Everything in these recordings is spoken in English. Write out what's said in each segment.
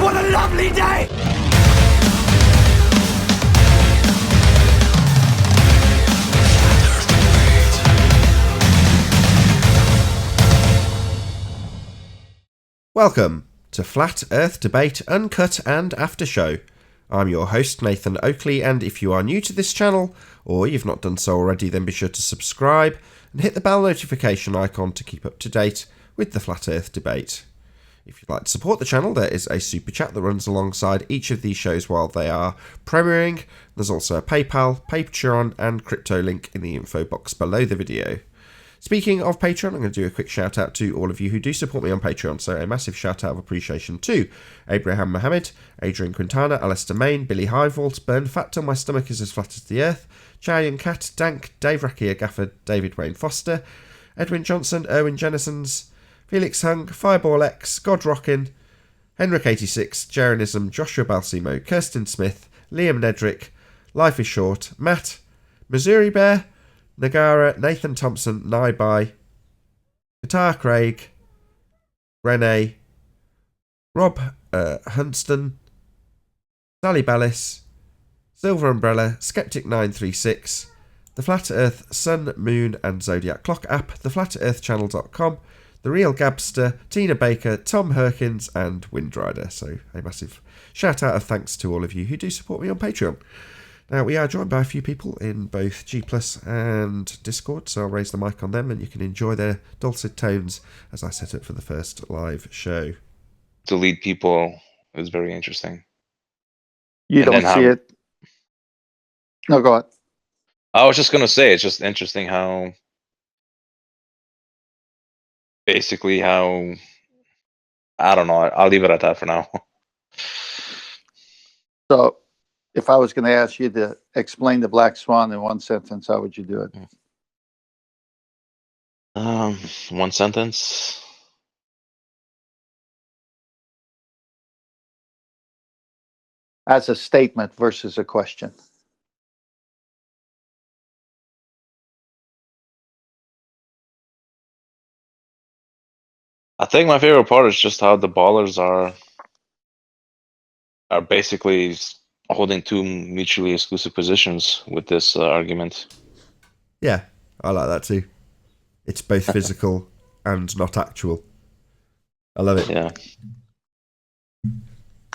What a lovely day! Welcome to Flat Earth Debate Uncut and After Show. I'm your host Nathan Oakley, and if you are new to this channel, or you've not done so already, then be sure to subscribe and hit the bell notification icon to keep up to date with the Flat Earth Debate. If you'd like to support the channel, there is a super chat that runs alongside each of these shows while they are premiering. There's also a PayPal, Patreon and crypto link in the info box below the video. Speaking of Patreon, I'm going to do a quick shout out to all of you who do support me on Patreon. So a massive shout out of appreciation to Abraham Mohammed, Adrian Quintana, Alistair Main, Billy Highvault, Burn Fat Till My Stomach Is As Flat As the Earth, Giant Cat, Dank, Dave Rakia Gafford, David Wayne Foster, Edwin Johnson, Erwin Jennisons, Felix Hung, Fireball X, God Rockin, Henrik86, Jarenism, Joshua Balsimo, Kirsten Smith, Liam Nedrick, Life is Short, Matt, Missouri Bear, Nagara, Nathan Thompson, Naibai, Guitar Craig, Renee, Rob Hunston, Sally Bellis, Silver Umbrella, Skeptic936, the Flat Earth Sun, Moon and Zodiac Clock app, theflatearthchannel.com, The Real Gabster, Tina Baker, Tom Herkins and Windrider. So a massive shout out of thanks to all of you who do support me on Patreon. Now, we are joined by a few people in both G Plus and Discord, so I'll raise the mic on them and you can enjoy their dulcet tones as I set up for the first live show. To lead people is very interesting. You don't see it. No, go on. I was just going to say, it's just interesting how, basically how, I don't know, I'll leave it at that for now. So, if I was going to ask you to explain the Black Swan in one sentence, how would you do it? One sentence. As a statement versus a question. I think my favorite part is just how the ballers are basically holding two mutually exclusive positions with this argument. Yeah, I like that too. It's both physical and not actual. I love it. Yeah.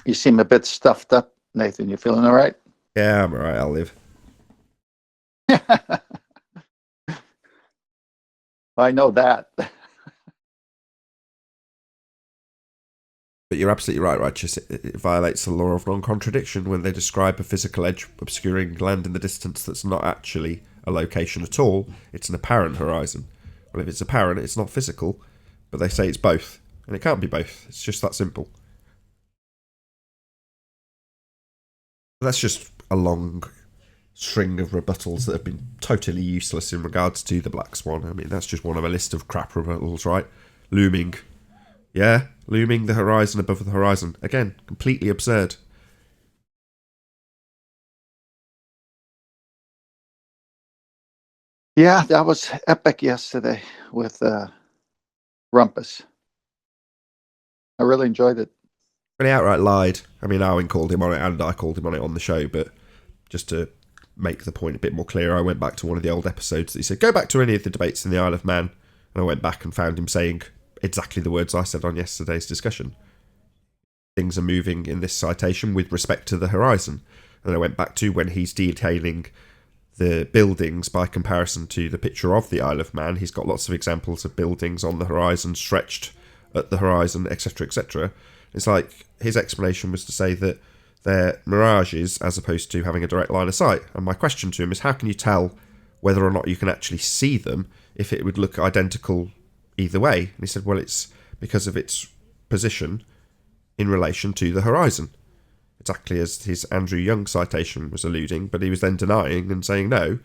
You seem a bit stuffed up, Nathan. You feeling all right? Yeah, I'm alright, I'll live. I know that. But you're absolutely right, Righteous. It violates the law of non-contradiction when they describe a physical edge obscuring land in the distance that's not actually a location at all. It's an apparent horizon. Well, if it's apparent, it's not physical. But they say it's both. And it can't be both. It's just that simple. That's just a long string of rebuttals that have been totally useless in regards to the Black Swan. I mean, that's just one of a list of crap rebuttals, right? Looming. Yeah, looming the horizon above the horizon. Again, completely absurd. Yeah, that was epic yesterday with Rumpus. I really enjoyed it. But he outright lied. I mean, Owen called him on it and I called him on it on the show, but just to make the point a bit more clear, I went back to one of the old episodes that he said, go back to any of the debates in the Isle of Man. And I went back and found him saying exactly the words I said on yesterday's discussion. Things are moving in this citation with respect to the horizon. And I went back to when he's detailing the buildings by comparison to the picture of the Isle of Man. He's got lots of examples of buildings on the horizon, stretched at the horizon, etc., etc. It's like his explanation was to say that they're mirages as opposed to having a direct line of sight. And my question to him is, how can you tell whether or not you can actually see them if it would look identical either way? And he said, well, it's because of its position in relation to the horizon. Exactly as his Andrew Young citation was alluding, but he was then denying and saying, no,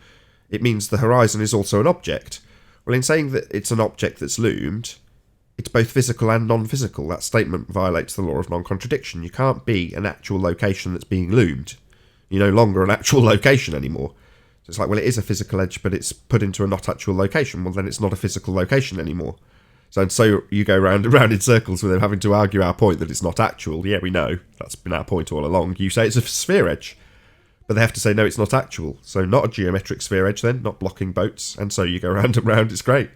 it means the horizon is also an object. Well, in saying that it's an object that's loomed, it's both physical and non-physical. That statement violates the law of non-contradiction. You can't be an actual location that's being loomed. You're no longer an actual location anymore. So it's like, well, it is a physical edge, but it's put into a not actual location. Well, then it's not a physical location anymore. So you go round and round in circles with them having to argue our point that it's not actual. Yeah, we know. That's been our point all along. You say it's a sphere edge. But they have to say, no, it's not actual. So not a geometric sphere edge then, not blocking boats. And so you go round and round. It's great.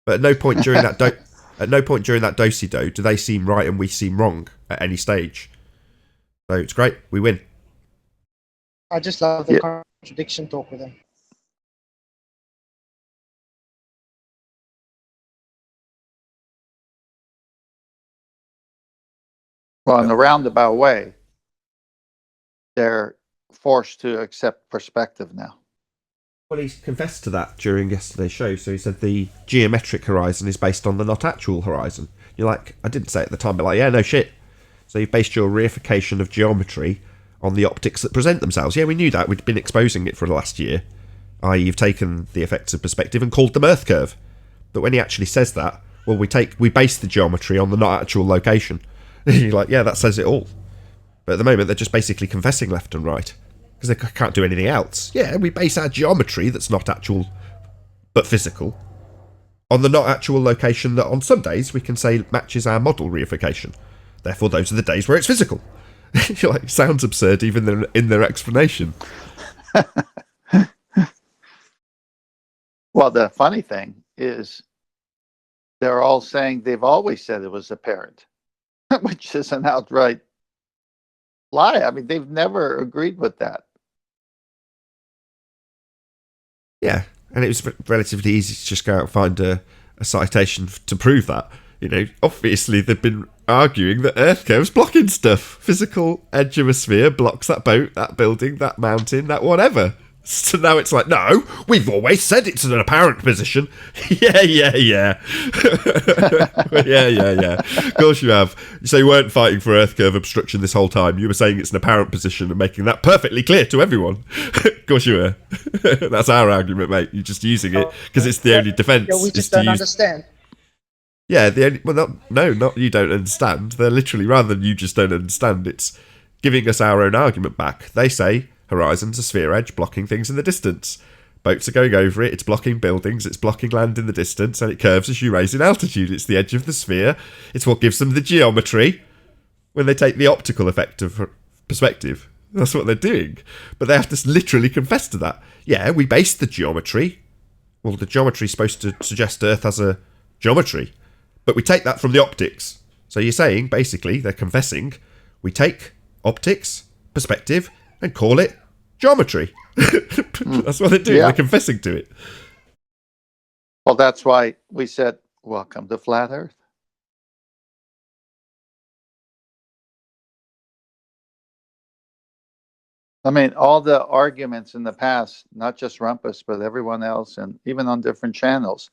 But at no point during that do-si-do do they seem right and we seem wrong at any stage. So it's great. We win. I just love the contradiction talk with them. Well, in a roundabout way, they're forced to accept perspective now. Well, he's confessed to that during yesterday's show. So he said the geometric horizon is based on the not actual horizon. You're like, I didn't say it at the time, but like, yeah, no shit. So you've based your reification of geometry on the optics that present themselves. Yeah, we knew that. We'd been exposing it for the last year. I.e., you've taken the effects of perspective and called them Earth curve. But when he actually says that, well, we base the geometry on the not actual location. You're like, yeah, that says it all. But at the moment, they're just basically confessing left and right. Because they can't do anything else. Yeah, we base our geometry that's not actual, but physical, on the not actual location that on some days we can say matches our model reification. Therefore, those are the days where it's physical. You're like, sounds absurd even in their explanation. Well, the funny thing is they're all saying they've always said it was apparent, which is an outright lie. I mean, they've never agreed with that. Yeah, and it was relatively easy to just go out and find a citation to prove that. You know, obviously they've been arguing that Earth curves blocking stuff. Physical edge of a sphere blocks that boat, that building, that mountain, that whatever. So now it's like, no, we've always said it's an apparent position. yeah. yeah. Of course you have. So you weren't fighting for Earth curve obstruction this whole time. You were saying it's an apparent position and making that perfectly clear to everyone. Of course you were. That's our argument, mate. You're just using it because it's the only defence. Yeah, we just don't understand. Yeah, not you don't understand. They're literally, rather than you just don't understand, it's giving us our own argument back. They say horizon's a sphere edge blocking things in the distance. Boats are going over it, it's blocking buildings, it's blocking land in the distance, and it curves as you raise in altitude. It's the edge of the sphere. It's what gives them the geometry when they take the optical effect of perspective. That's what they're doing. But they have to literally confess to that. Yeah, we base the geometry. Well, the geometry is supposed to suggest Earth has a geometry. But we take that from the optics. So you're saying, basically, they're confessing, we take optics, perspective, and call it geometry. That's what they're doing. Yeah. They're confessing to it. Well, that's why we said, welcome to Flat Earth. I mean, all the arguments in the past, not just Rumpus, but everyone else, and even on different channels,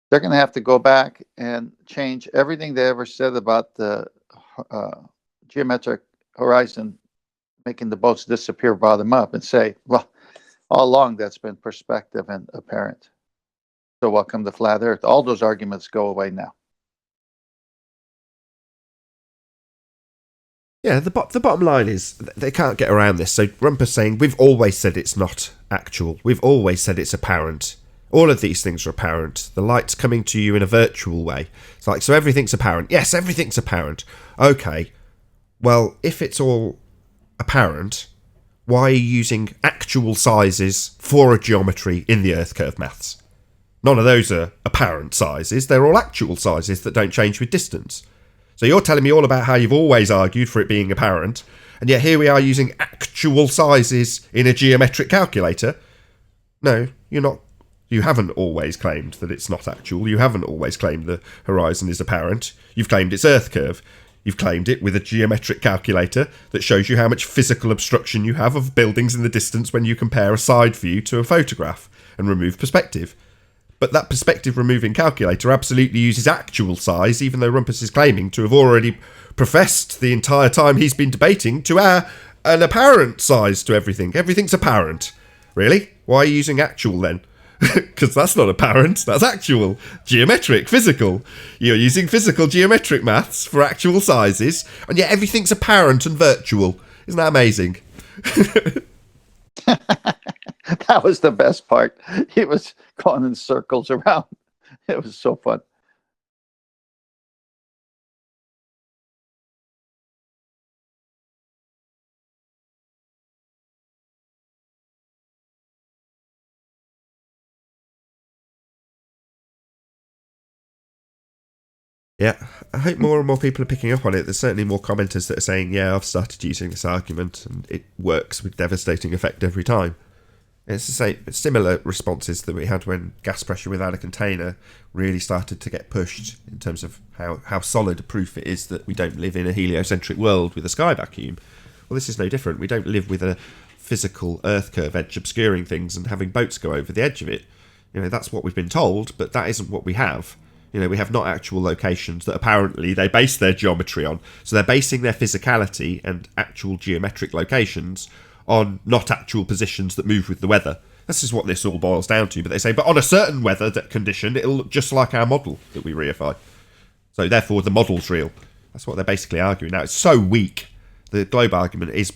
they're going to have to go back and change everything they ever said about the geometric horizon, making the boats disappear bottom up, and say, well, all along that's been perspective and apparent. So welcome to Flat Earth. All those arguments go away now. Yeah, the bottom line is they can't get around this. So Rumpus saying, we've always said it's not actual. We've always said it's apparent. All of these things are apparent. The light's coming to you in a virtual way. It's like, so everything's apparent. Yes, everything's apparent. Okay, well, if it's all apparent, why are you using actual sizes for a geometry in the Earth curve maths? None of those are apparent sizes. They're all actual sizes that don't change with distance. So you're telling me all about how you've always argued for it being apparent, and yet here we are using actual sizes in a geometric calculator? No, you're not. You haven't always claimed that it's not actual. You haven't always claimed the horizon is apparent. You've claimed it's Earth curve. You've claimed it with a geometric calculator that shows you how much physical obstruction you have of buildings in the distance when you compare a side view to a photograph and remove perspective. But that perspective removing calculator absolutely uses actual size, even though Rumpus is claiming to have already professed the entire time he's been debating to an apparent size to everything. Everything's apparent. Really? Why are you using actual then? Because that's not apparent, that's actual. Geometric, physical. You're using physical geometric maths for actual sizes, and yet everything's apparent and virtual. Isn't that amazing? That was the best part. He was going in circles around It was so fun. Yeah, I hope more and more people are picking up on it. There's certainly more commenters that are saying, yeah, I've started using this argument and it works with devastating effect every time. It's the same, similar responses that we had when gas pressure without a container really started to get pushed in terms of how solid a proof it is that we don't live in a heliocentric world with a sky vacuum. Well, this is no different. We don't live with a physical Earth curve edge obscuring things and having boats go over the edge of it. That's what we've been told, but that isn't what we have. We have not actual locations that apparently they base their geometry on. So they're basing their physicality and actual geometric locations on not actual positions that move with the weather. This is what this all boils down to. But they say, but on a certain weather condition, it'll look just like our model that we reify. So therefore, the model's real. That's what they're basically arguing now. It's so weak. The globe argument is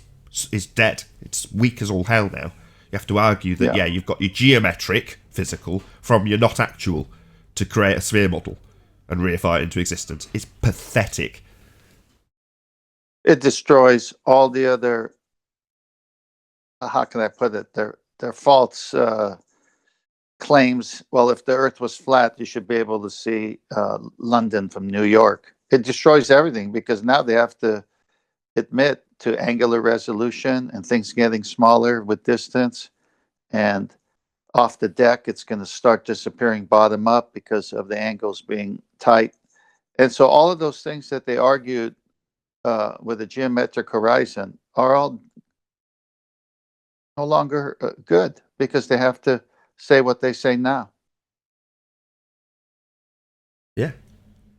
dead. It's weak as all hell now. You have to argue that, you've got your geometric, physical, from your not actual, to create a sphere model and reify it into existence. It's pathetic. It destroys all the other, how can I put it, their false claims. Well, if the Earth was flat, you should be able to see London from New York. It destroys everything because now they have to admit to angular resolution and things getting smaller with distance. And off the deck, it's going to start disappearing bottom up because of the angles being tight. And so all of those things that they argued with a geometric horizon are all no longer good because they have to say what they say now. Yeah.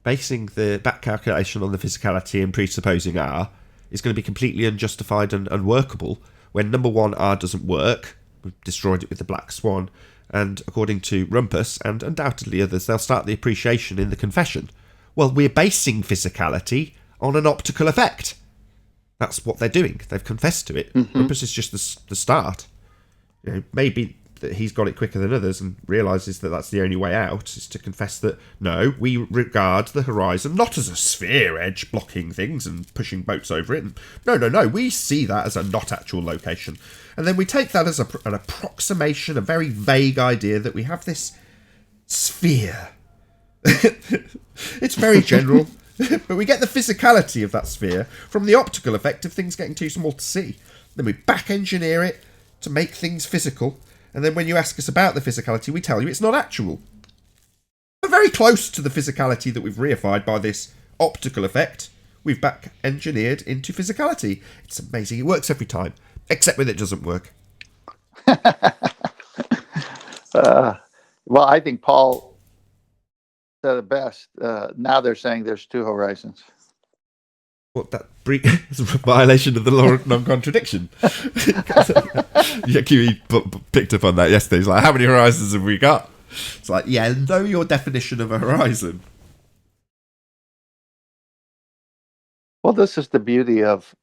Basing the back calculation on the physicality and presupposing R is going to be completely unjustified and unworkable when, number one, R doesn't work. We've destroyed it with the black swan. And according to Rumpus, and undoubtedly others, they'll start the appreciation in the confession. Well, we're basing physicality on an optical effect. That's what they're doing. They've confessed to it. Mm-hmm. Rumpus is just the start. Maybe that he's got it quicker than others and realises that that's the only way out, is to confess that, no, we regard the horizon not as a sphere edge blocking things and pushing boats over it. No, we see that as a not actual location. And then we take that as an approximation, a very vague idea that we have this sphere. It's very general, but we get the physicality of that sphere from the optical effect of things getting too small to see. Then we back engineer it to make things physical. And then when you ask us about the physicality, we tell you it's not actual. We're very close to the physicality that we've reified by this optical effect. We've back engineered into physicality. It's amazing. It works every time, except when it doesn't work. Well, I think Paul said it best. Now they're saying there's two horizons. What, that is a violation of the law of non-contradiction? Yeah, QE picked up on that yesterday. He's like, how many horizons have we got? It's like, yeah, know your definition of a horizon. Well, this is the beauty of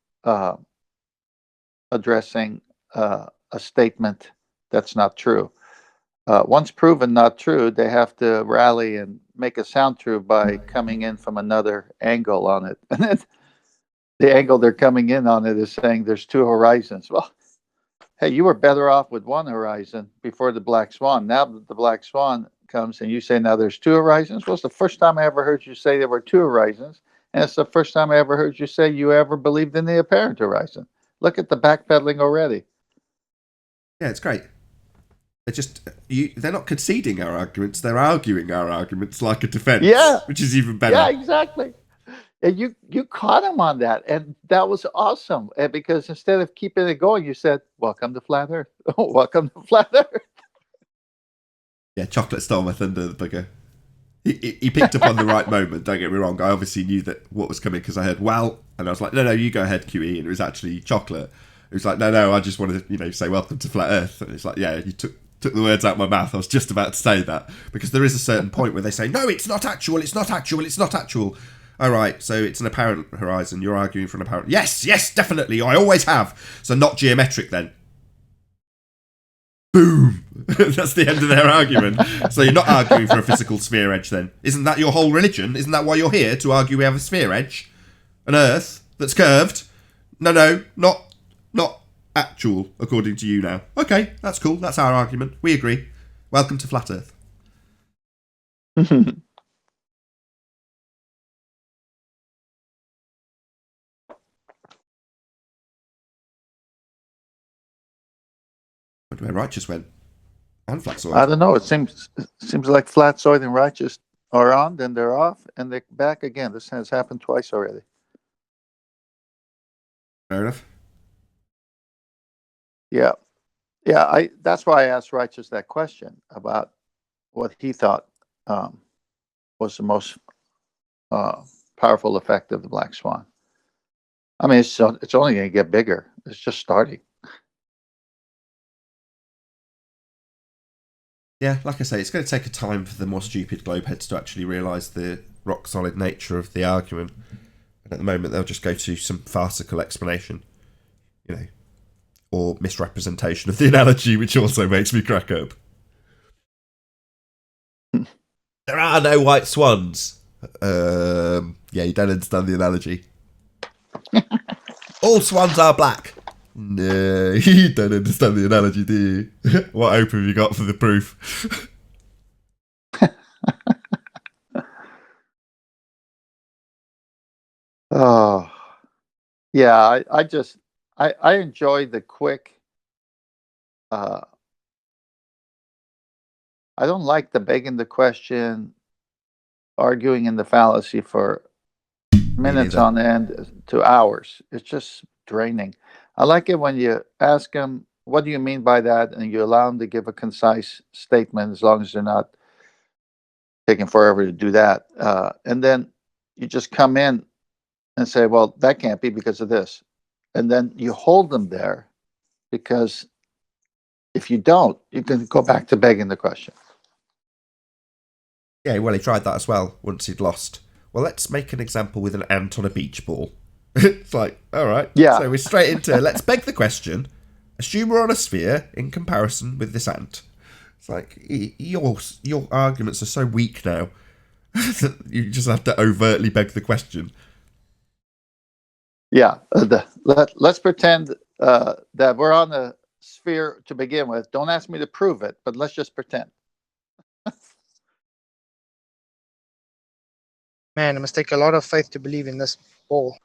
addressing a statement that's not true. Once proven not true, they have to rally and make it sound true by coming in from another angle on it. And then the angle they're coming in on it is saying there's two horizons. Well, hey, you were better off with one horizon before the black swan. Now that the black swan comes and you say now there's two horizons. Well, it's the first time I ever heard you say there were two horizons. And it's the first time I ever heard you say you ever believed in the apparent horizon. Look at the backpedaling already. Yeah, it's great. They're not conceding our arguments. They're arguing our arguments like a defense. Yeah. Which is even better. Yeah, exactly. And you caught him on that, and that was awesome. And because instead of keeping it going, you said, "Welcome to flat Earth." Welcome to flat Earth. Yeah, chocolate stole my thunder, the bugger. He picked up on the right moment. Don't get me wrong. I obviously knew that what was coming because I heard "well," and I was like, "No, you go ahead, QE." And it was actually chocolate. It was like, "No, I just wanted to, say welcome to flat Earth." And it's like, yeah, you took the words out of my mouth. I was just about to say that because there is a certain point where they say, "No, it's not actual. It's not actual. It's not actual." All right, so it's an apparent horizon. You're arguing for an apparent... Yes, definitely. I always have. So not geometric then. Boom! That's the end of their argument. So you're not arguing for a physical sphere edge then? Isn't that your whole religion? Isn't that why you're here, to argue we have a sphere edge? An Earth that's curved? No, not actual, according to you now. Okay, that's cool. That's our argument. We agree. Welcome to Flat Earth. Where Righteous went. And Flatzoid. I don't know. It seems like Flatzoid and Righteous are on, then they're off, and they're back again. This has happened twice already. Fair enough. Yeah. That's why I asked Righteous that question about what he thought was the most powerful effect of the Black Swan. I mean, it's only going to get bigger. It's just starting. Yeah, like I say, it's going to take a time for the more stupid globeheads to actually realise the rock-solid nature of the argument. And at the moment, they'll just go to some farcical explanation, or misrepresentation of the analogy, which also makes me crack up. There are no white swans. Yeah, you don't understand the analogy. All swans are black. No, you don't understand the analogy, do you? What hope have you got for the proof? Oh, yeah. I enjoy the quick. I don't like the begging the question, arguing in the fallacy for minutes on end to hours. It's just draining. I like it when you ask them, what do you mean by that? And you allow them to give a concise statement, as long as they're not taking forever to do that. And then you just come in and say, well, that can't be because of this. And then you hold them there, because if you don't, you can go back to begging the question. Yeah, well, he tried that as well once he'd lost. Well, let's make an example with an ant on a beach ball. It's like, all right. Yeah. So we're straight into, let's beg the question. Assume we're on a sphere in comparison with this ant. It's like, your arguments are so weak now that you just have to overtly beg the question. Yeah. Let's pretend that we're on a sphere to begin with. Don't ask me to prove it, but let's just pretend. Man, it must take a lot of faith to believe in this ball.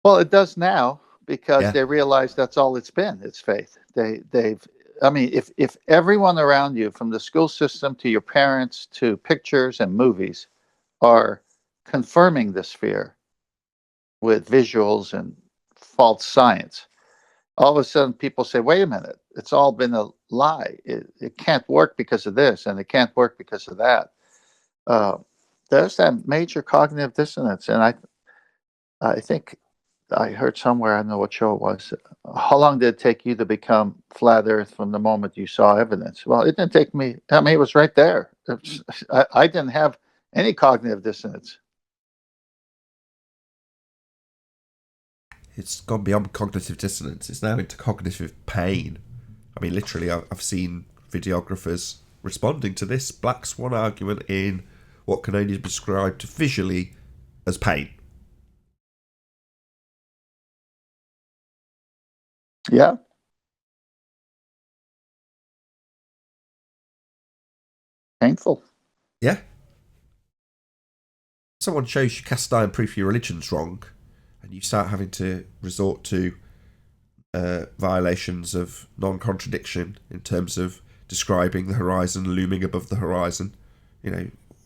Well, it does now, because Yeah. they realize that's all it's been. It's faith. I mean, if everyone around you, from the school system to your parents to pictures and movies, are confirming the sphere with visuals and false science, all of a sudden people say, wait a minute, it's all been a lie. It can't work because of this, and it can't work because of that. There's that major cognitive dissonance. And I think I heard somewhere, I don't know what show it was, how long did it take you to become flat Earth from the moment you saw evidence? Well, it didn't take me. I mean, it was right there. I didn't have any cognitive dissonance. It's gone beyond cognitive dissonance. It's now into cognitive pain. I mean, literally, I've seen videographers responding to this Black Swan argument in what can only be described visually as pain. Yeah. Painful. Yeah. Someone shows you cast iron proof your religion's wrong, and you start having to resort to violations of non-contradiction in terms of describing the horizon looming above the horizon.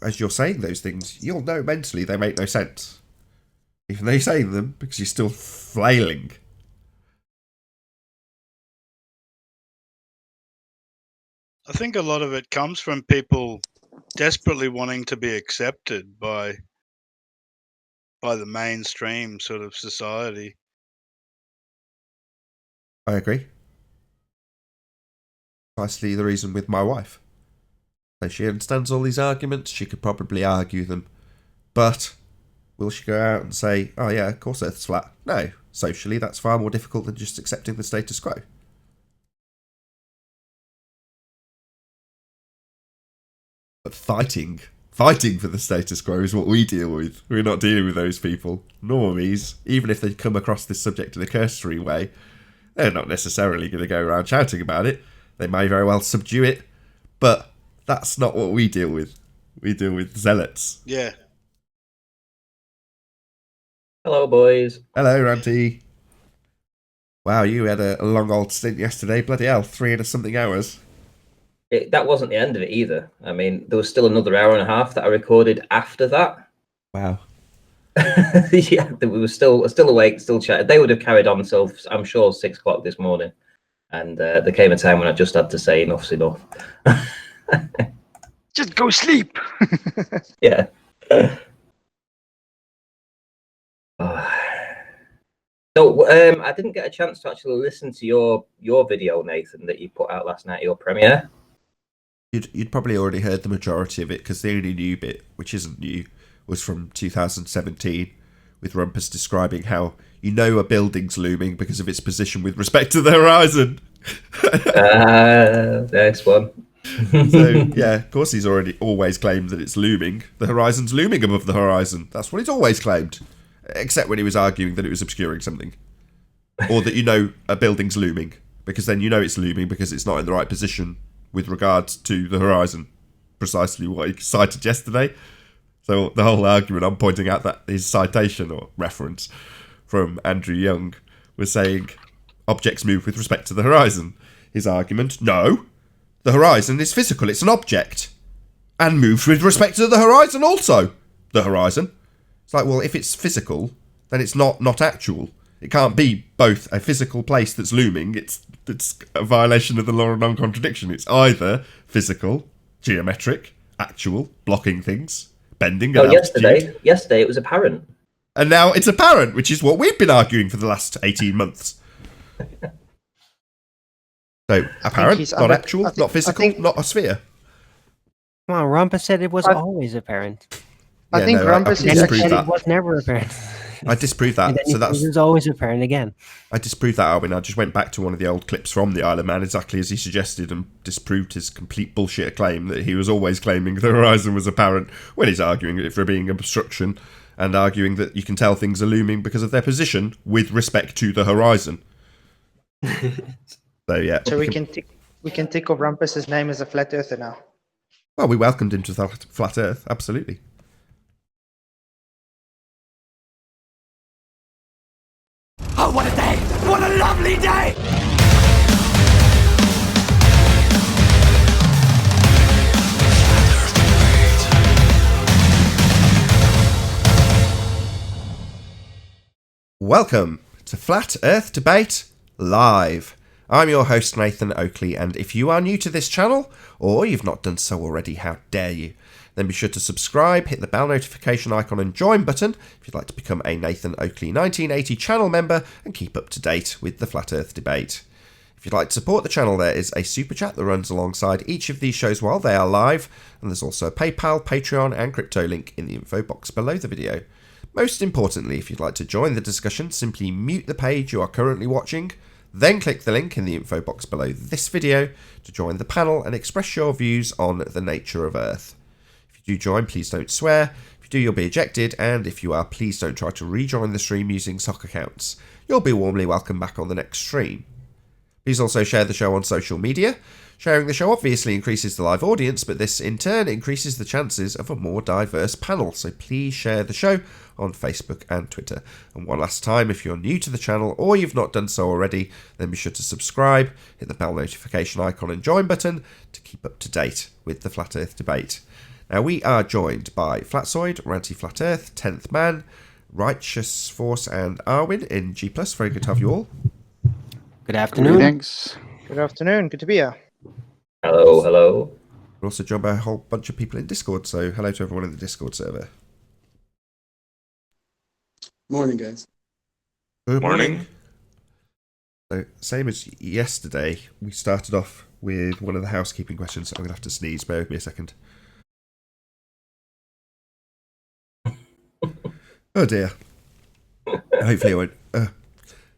As you're saying those things, you'll know mentally they make no sense, even though you're saying them, because you're still flailing. I think a lot of it comes from people desperately wanting to be accepted by the mainstream sort of society. I agree. Precisely the reason with my wife. So she understands all these arguments, she could probably argue them, but will she go out and say, oh yeah, of course Earth's flat? No. Socially, that's far more difficult than just accepting the status quo. But fighting for the status quo is what we deal with. We're not dealing with those people. Normies, even if they come across this subject in a cursory way, they're not necessarily going to go around shouting about it. They may very well subdue it, but that's not what we deal with. We deal with zealots. Yeah. Hello, boys. Hello, Ranty. Wow, you had a long old stint yesterday. Bloody hell, 3 and something hours. That wasn't the end of it either. I mean, there was still another hour and a half that I recorded after that. Wow. Yeah, we were still awake, still chatting. They would have carried on until, I'm sure, 6 o'clock this morning. And there came a time when I just had to say enough's enough. Just go sleep. Yeah. So I didn't get a chance to actually listen to your video, Nathan, that you put out last night, your premiere. You'd probably already heard the majority of it, because the only new bit, which isn't new, was from 2017, with Rumpus describing how you know a building's looming because of its position with respect to the horizon. Next one. So, yeah, of course he's always claimed that it's looming. The horizon's looming above the horizon. That's what he's always claimed. Except when he was arguing that it was obscuring something. Or that you know a building's looming. Because then you know it's looming because it's not in the right position with regards to the horizon. Precisely what he cited yesterday. So the whole argument, I'm pointing out that his citation or reference from Andrew Young was saying objects move with respect to the horizon. His argument, no, the horizon is physical, it's an object. And moves with respect to the horizon also. The horizon. It's like, well, if it's physical, then it's not actual. It can't be both a physical place that's looming. It's a violation of the law of non-contradiction. It's either physical, geometric, actual, blocking things, bending. No, yesterday it was apparent. And now it's apparent, which is what we've been arguing for the last 18 months. So, apparent, not actual, not physical, not a sphere. Come on, Rumpus said it was always apparent. I think Rumpus is actually... It was never apparent. I disprove that. So that's it's always apparent again. I disproved that, Alvin. I just went back to one of the old clips from the Isle of Man, exactly as he suggested, and disproved his complete bullshit claim that he was always claiming the horizon was apparent when he's arguing it for being obstruction and arguing that you can tell things are looming because of their position with respect to the horizon. So yeah. So we can tick off Rumpus's name as a flat earther now. Well, we welcomed him to the flat Earth, absolutely. Oh, what a day! What a lovely day! Welcome to Flat Earth Debate Live. I'm your host, Nathan Oakley, and if you are new to this channel, or you've not done so already, how dare you, then be sure to subscribe, hit the bell notification icon and join button if you'd like to become a Nathan Oakley 1980 channel member and keep up to date with the Flat Earth debate. If you'd like to support the channel, there is a super chat that runs alongside each of these shows while they are live, and there's also a PayPal, Patreon and crypto link in the info box below the video. Most importantly, if you'd like to join the discussion, simply mute the page you are currently watching, then click the link in the info box below this video to join the panel and express your views on the nature of Earth. If you do join, please don't swear. If you do, you'll be ejected, and if you are, please don't try to rejoin the stream using sock accounts. You'll be warmly welcome back on the next stream. Please also share the show on social media. Sharing the show obviously increases the live audience, but this in turn increases the chances of a more diverse panel, so please share the show on Facebook and Twitter. And one last time, if you're new to the channel or you've not done so already, then be sure to subscribe, hit the bell notification icon and join button to keep up to date with the Flat Earth debate. Now we are joined by Flatzoid, Ranty Flat Earth, 10th Man, Righteous Force and Arwin in G+. Very good to have you all. Good afternoon. Thanks. Good afternoon. Good to be here. Hello, hello. We're also joined by a whole bunch of people in Discord, so hello to everyone in the Discord server. Morning, guys. Good Morning. So, same as yesterday, we started off with one of the housekeeping questions. I'm going to have to sneeze. Bear with me a second. Oh dear. Hopefully I won't.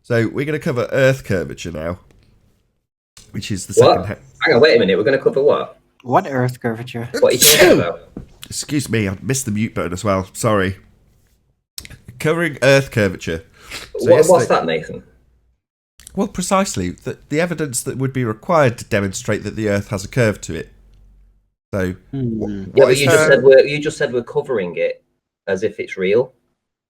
So we're going to cover Earth curvature now, which is the second. What? Hang on, wait a minute. We're going to cover what? What Earth curvature? What are you talking about? Excuse me, I missed the mute button as well. Sorry. Covering Earth curvature. So What's that, Nathan? Well, precisely. The evidence that would be required to demonstrate that the Earth has a curve to it. So, Yeah, but you just said we're covering it as if it's real.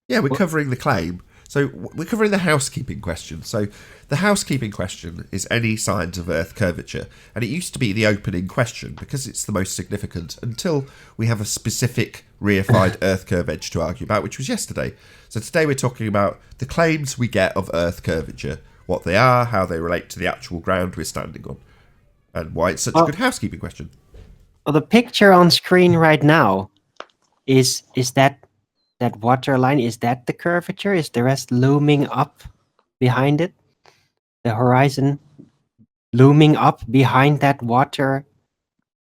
Yeah, we're covering the claim. So we're covering the housekeeping question. So the housekeeping question is any signs of Earth curvature. And it used to be the opening question because it's the most significant until we have a specific reified Earth curve edge to argue about, which was yesterday. So today we're talking about the claims we get of Earth curvature, what they are, how they relate to the actual ground we're standing on, and why it's such a good housekeeping question. Well, the picture on screen right now is that waterline, is that the curvature? Is the rest looming up behind it? The horizon looming up behind that water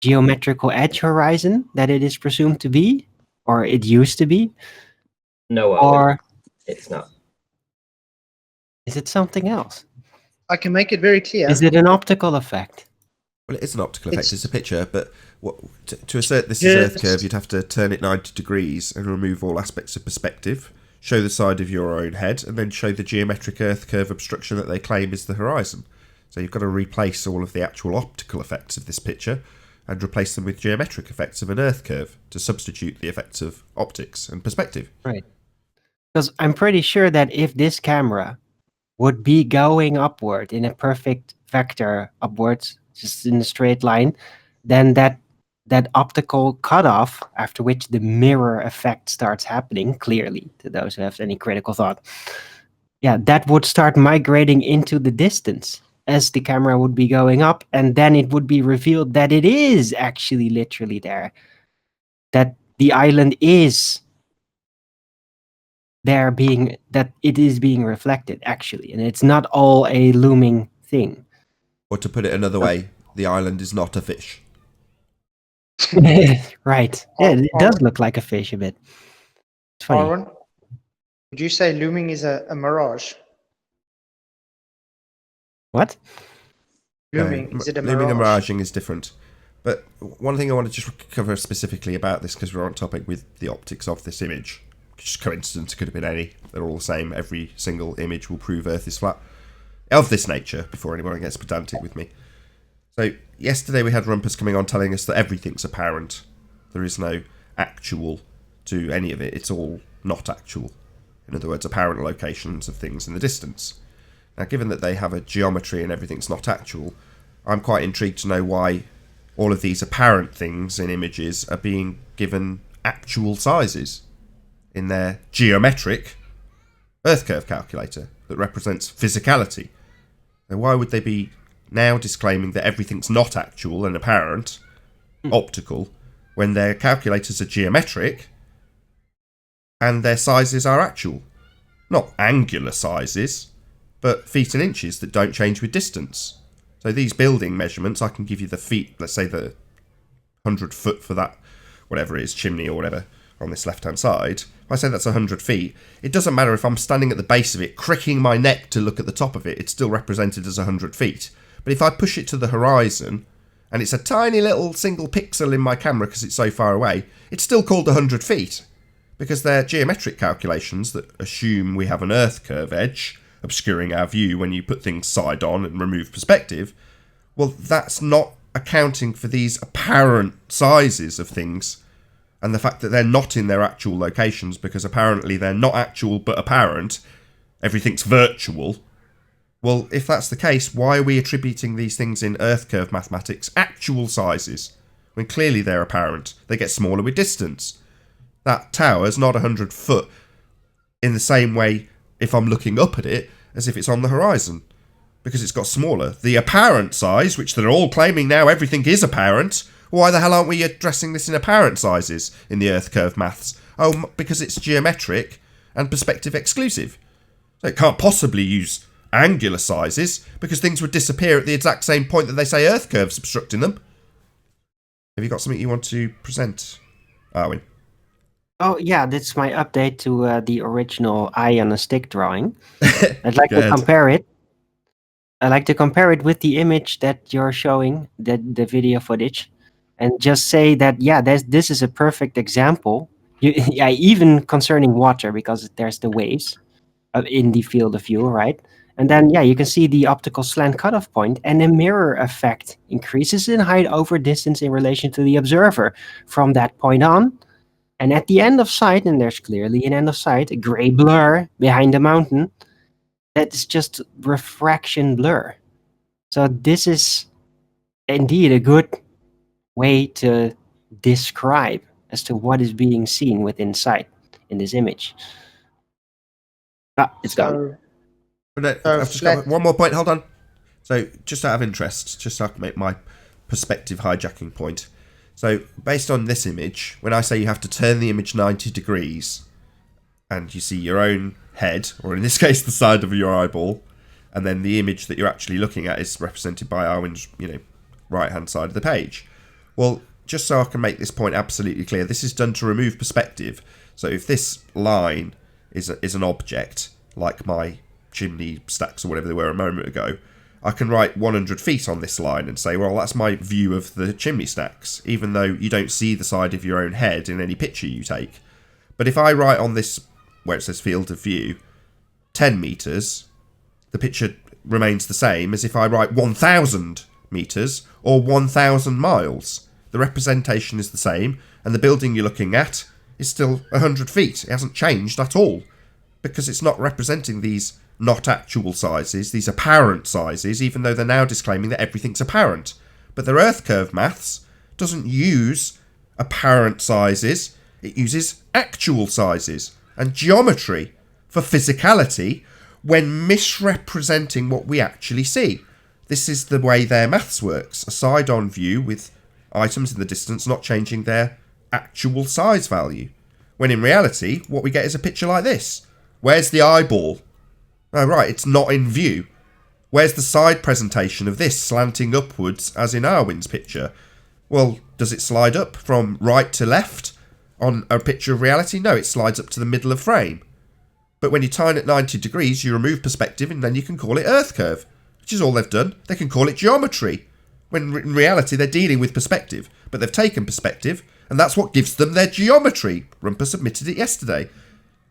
geometrical edge horizon that it is presumed to be? Or it used to be? No, or it's not. Is it something else? I can make it very clear. Is it an optical effect? Well, it is an optical effect. It's a picture, but to assert this is Earth curve, you'd have to turn it 90 degrees and remove all aspects of perspective, show the side of your own head, and then show the geometric Earth curve obstruction that they claim is the horizon. So you've got to replace all of the actual optical effects of this picture and replace them with geometric effects of an Earth curve to substitute the effects of optics and perspective. Right. Because I'm pretty sure that if this camera would be going upward in a perfect vector upwards, just in a straight line, then that optical cutoff after which the mirror effect starts happening, clearly, to those who have any critical thought, that would start migrating into the distance as the camera would be going up, and then it would be revealed that it is actually literally there, that the island is there, that it is being reflected actually, and it's not all a looming thing. Or to put it another way, the island is not a fish. Right. Yeah, it does look like a fish a bit. It's funny. Aaron, would you say looming is a mirage? What? Looming, is it a mirage? Looming and miraging is different. But one thing I want to just cover specifically about this, because we're on topic with the optics of this image. Just coincidence, it could have been any. They're all the same. Every single image will prove Earth is flat. Of this nature, before anyone gets pedantic with me. So, yesterday we had Rumpus coming on telling us that everything's apparent. There is no actual to any of it. It's all not actual. In other words, apparent locations of things in the distance. Now, given that they have a geometry and everything's not actual, I'm quite intrigued to know why all of these apparent things in images are being given actual sizes in their geometric Earth curve calculator that represents physicality. Now, why would they be now disclaiming that everything's not actual and apparent, optical, when their calculators are geometric and their sizes are actual? Not angular sizes, but feet and inches that don't change with distance. So these building measurements, I can give you the feet, let's say the 100 foot for that, whatever it is, chimney or whatever, on this left-hand side. If I say that's 100 feet, it doesn't matter if I'm standing at the base of it, cricking my neck to look at the top of it, it's still represented as 100 feet. But if I push it to the horizon, and it's a tiny little single pixel in my camera because it's so far away, it's still called 100 feet. Because they're geometric calculations that assume we have an Earth curve edge, obscuring our view when you put things side on and remove perspective. Well, that's not accounting for these apparent sizes of things, and the fact that they're not in their actual locations because apparently they're not actual but apparent, everything's virtual. Well, if that's the case, why are we attributing these things in Earth curve mathematics actual sizes, when clearly they're apparent? They get smaller with distance. That tower's not 100 foot in the same way if I'm looking up at it as if it's on the horizon, because it's got smaller. The apparent size, which they're all claiming now everything is apparent, why the hell aren't we addressing this in apparent sizes in the Earth curve maths? Oh, because it's geometric and perspective exclusive. So it can't possibly use angular sizes because things would disappear at the exact same point that they say Earth curve's obstructing them. Have you got something you want to present, Arwin? Oh yeah, that's my update to the original eye on a stick drawing. I'd like to compare it. I like to compare it with the image that you're showing, the video footage, and just say that, yeah, this is a perfect example. Yeah, even concerning water, because there's the waves in the field of view, right? And then, yeah, you can see the optical slant cutoff point, and the mirror effect increases in height over distance in relation to the observer from that point on. And at the end of sight, and there's clearly an end of sight, a gray blur behind the mountain, that's just refraction blur. So this is indeed a good way to describe as to what is being seen within sight in this image. Ah, it's gone. But no, So I've just got flat- one more point. Hold on. So, just out of interest, just so I can make my perspective hijacking point. So, based on this image, when I say you have to turn the image 90 degrees, and you see your own head, or in this case, the side of your eyeball, and then the image that you're actually looking at is represented by Arwin's, right-hand side of the page. Well, just so I can make this point absolutely clear, this is done to remove perspective. So, if this line is an object, like my chimney stacks or whatever they were a moment ago, I can write 100 feet on this line and say, well, that's my view of the chimney stacks, even though you don't see the side of your own head in any picture you take. But if I write on this, where it says field of view, 10 metres, the picture remains the same as if I write 1,000 metres or 1,000 miles. The representation is the same, and the building you're looking at is still 100 feet. It hasn't changed at all, because it's not representing these not actual sizes, these apparent sizes, even though they're now disclaiming that everything's apparent. But their Earth curve maths doesn't use apparent sizes, it uses actual sizes and geometry for physicality when misrepresenting what we actually see. This is the way their maths works, a side-on view with items in the distance not changing their actual size value. When in reality, what we get is a picture like this. Where's the eyeball? Oh, right, it's not in view. Where's the side presentation of this slanting upwards as in Arwin's picture? Well, does it slide up from right to left on a picture of reality? No, it slides up to the middle of frame. But when you turn it 90 degrees, you remove perspective and then you can call it Earth curve, which is all they've done. They can call it geometry, when in reality they're dealing with perspective. But they've taken perspective, and that's what gives them their geometry. Rumpus admitted it yesterday,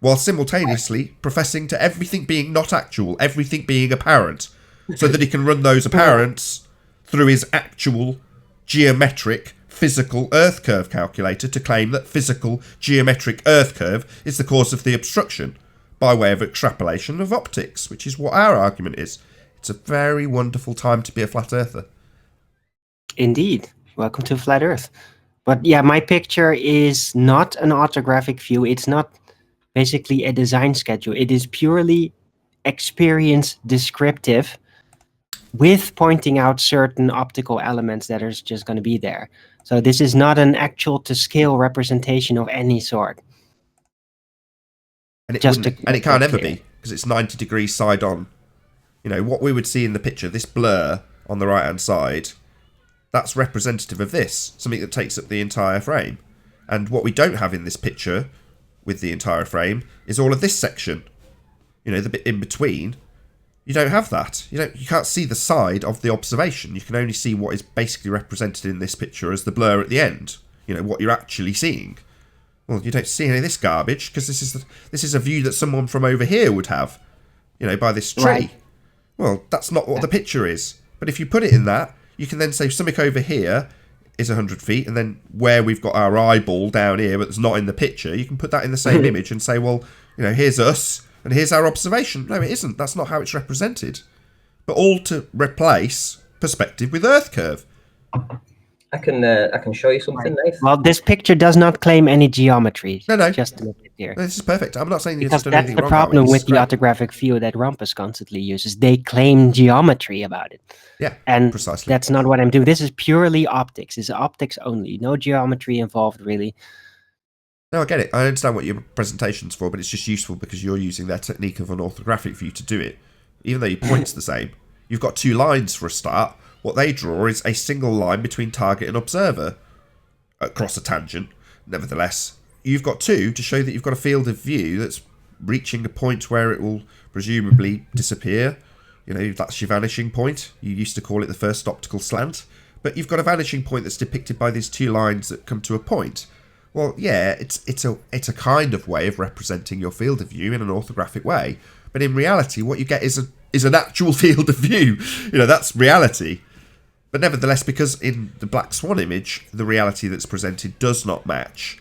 while simultaneously professing to everything being not actual, everything being apparent, so that he can run those apparents through his actual geometric physical Earth curve calculator to claim that physical geometric Earth curve is the cause of the obstruction by way of extrapolation of optics, which is what our argument is. It's a very wonderful time to be a flat earther. Indeed. Welcome to Flat Earth. But yeah, my picture is not an orthographic view. It's not basically a design schedule. It is purely experience descriptive with pointing out certain optical elements that are just going to be there. So this is not an actual to scale representation of any sort. And it, Just wouldn't- to and it make can't that ever clear. be, because it's 90 degrees side on. What we would see in the picture, this blur on the right-hand side, that's representative of this, something that takes up the entire frame. And what we don't have in this picture with the entire frame is all of this section. The bit in between. You don't have that. You can't see the side of the observation. You can only see what is basically represented in this picture as the blur at the end. What you're actually seeing. Well, you don't see any of this garbage because this is a view that someone from over here would have. By this tree. Right. Well, that's not what the picture is. But if you put it in that, you can then say something over here is 100 feet, and then where we've got our eyeball down here, but it's not in the picture, you can put that in the same image and say, well, here's us, and here's our observation. No, it isn't. That's not how it's represented. But all to replace perspective with Earth curve. I can show you something, Nathan. Well, this picture does not claim any geometry. No. Just to make it clear. No, this is perfect. I'm not saying you've Because done that's anything the wrong. problem Arwin. with the orthographic view that Rumpus constantly uses. They claim geometry about it. Yeah, And precisely. that's not what I'm doing. This is purely optics. It's optics only. No geometry involved, really. No, I get it. I understand what your presentation's for, but it's just useful because you're using their technique of an orthographic view to do it. Even though your point's the same. You've got two lines for a start. What they draw is a single line between target and observer across a tangent. Nevertheless, you've got two to show that you've got a field of view that's reaching a point where it will presumably disappear. That's your vanishing point. You used to call it the first optical slant, But you've got a vanishing point that's depicted by these two lines that come to a point. Well, yeah, it's a kind of way of representing your field of view in an orthographic way. But in reality, what you get is an actual field of view. That's reality. But nevertheless, because in the Black Swan image, the reality that's presented does not match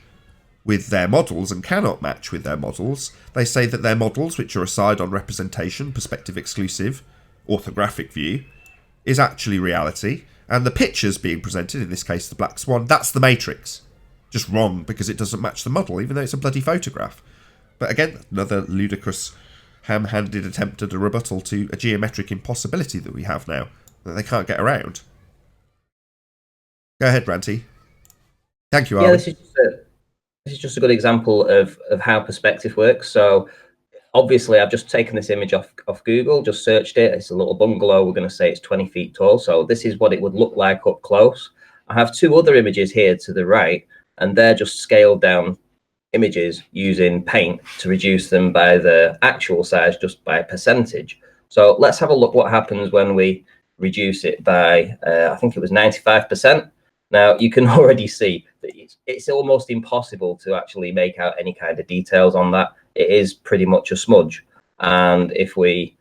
with their models and cannot match with their models, they say that their models, which are aside on representation, perspective exclusive, orthographic view, is actually reality. And the pictures being presented, in this case the Black Swan, that's the matrix. Just wrong because it doesn't match the model, even though it's a bloody photograph. But again, another ludicrous, ham-handed attempt at a rebuttal to a geometric impossibility that we have now, that they can't get around. Go ahead, Ranty. Thank you, Armin. Yeah, this is just a good example of how perspective works. So obviously I've just taken this image off Google, just searched it. It's a little bungalow. We're going to say it's 20 feet tall. So this is what it would look like up close. I have two other images here to the right, and they're just scaled down images using paint to reduce them by the actual size, just by a percentage. So let's have a look what happens when we reduce it by, I think it was 95%. Now you can already see that it's almost impossible to actually make out any kind of details on that. It is pretty much a smudge. And if we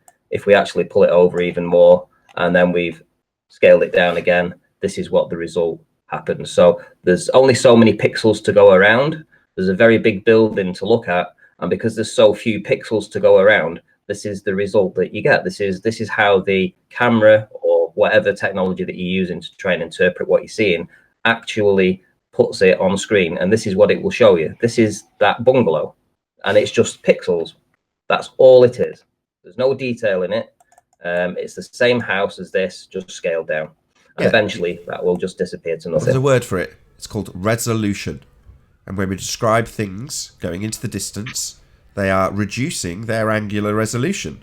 actually pull it over even more, and then we've scaled it down again, this is what the result happens. So there's only so many pixels to go around. There's a very big building to look at, and because there's so few pixels to go around, this is the result that you get. This is how the camera or whatever technology that you're using to try and interpret what you're seeing actually puts it on screen, and this is what it will show you. This is that bungalow, and it's just pixels. That's all it is. There's no detail in it. It's the same house as this, just scaled down. And eventually that will just disappear to nothing. There's a word for it. It's called resolution. And when we describe things going into the distance, they are reducing their angular resolution.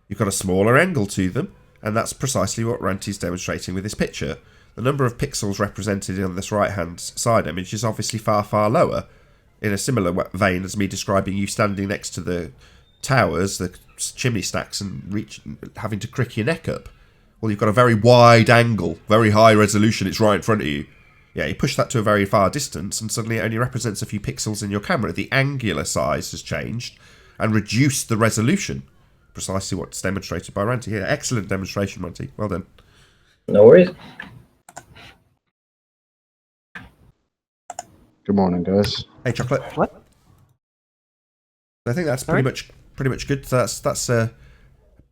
You've got a smaller angle to them, and that's precisely what Ranty's demonstrating with this picture. The number of pixels represented on this right-hand side image is obviously far, far lower, in a similar vein as me describing you standing next to the towers, the chimney stacks, and having to crick your neck up. Well, you've got a very wide angle, very high resolution, it's right in front of you. Yeah, you push that to a very far distance, and suddenly it only represents a few pixels in your camera. The angular size has changed and reduced the resolution. Precisely what's demonstrated by Ranty here. Excellent demonstration, Ranty. Well done. No worries. Good morning, guys. Hey, Chocolate. What? I think that's pretty much good. That's a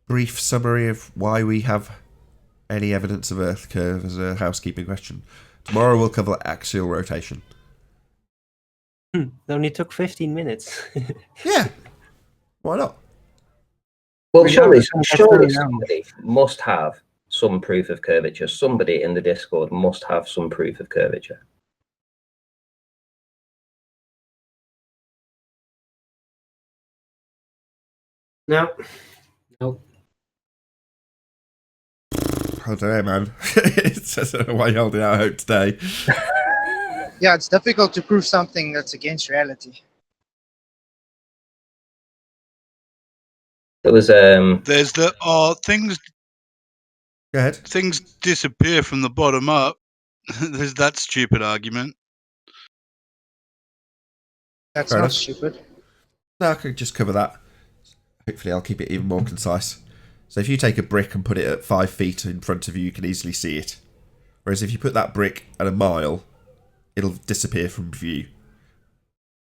brief summary of why we have any evidence of Earth curve as a housekeeping question. Tomorrow we'll cover axial rotation. It only took 15 minutes. Yeah. Why not? Well, surely somebody must have some proof of curvature. Somebody in the Discord must have some proof of curvature. No. Nope. I don't know, man. I don't know why you're holding out hope today. Yeah, it's difficult to prove something that's against reality. There was There's the things Go ahead. things disappear from the bottom up. There's that stupid argument. That's Fair not enough. stupid. No, I could just cover that. Hopefully I'll keep it even more concise. So if you take a brick and put it at 5 feet in front of you, you can easily see it. Whereas if you put that brick at a mile, it'll disappear from view.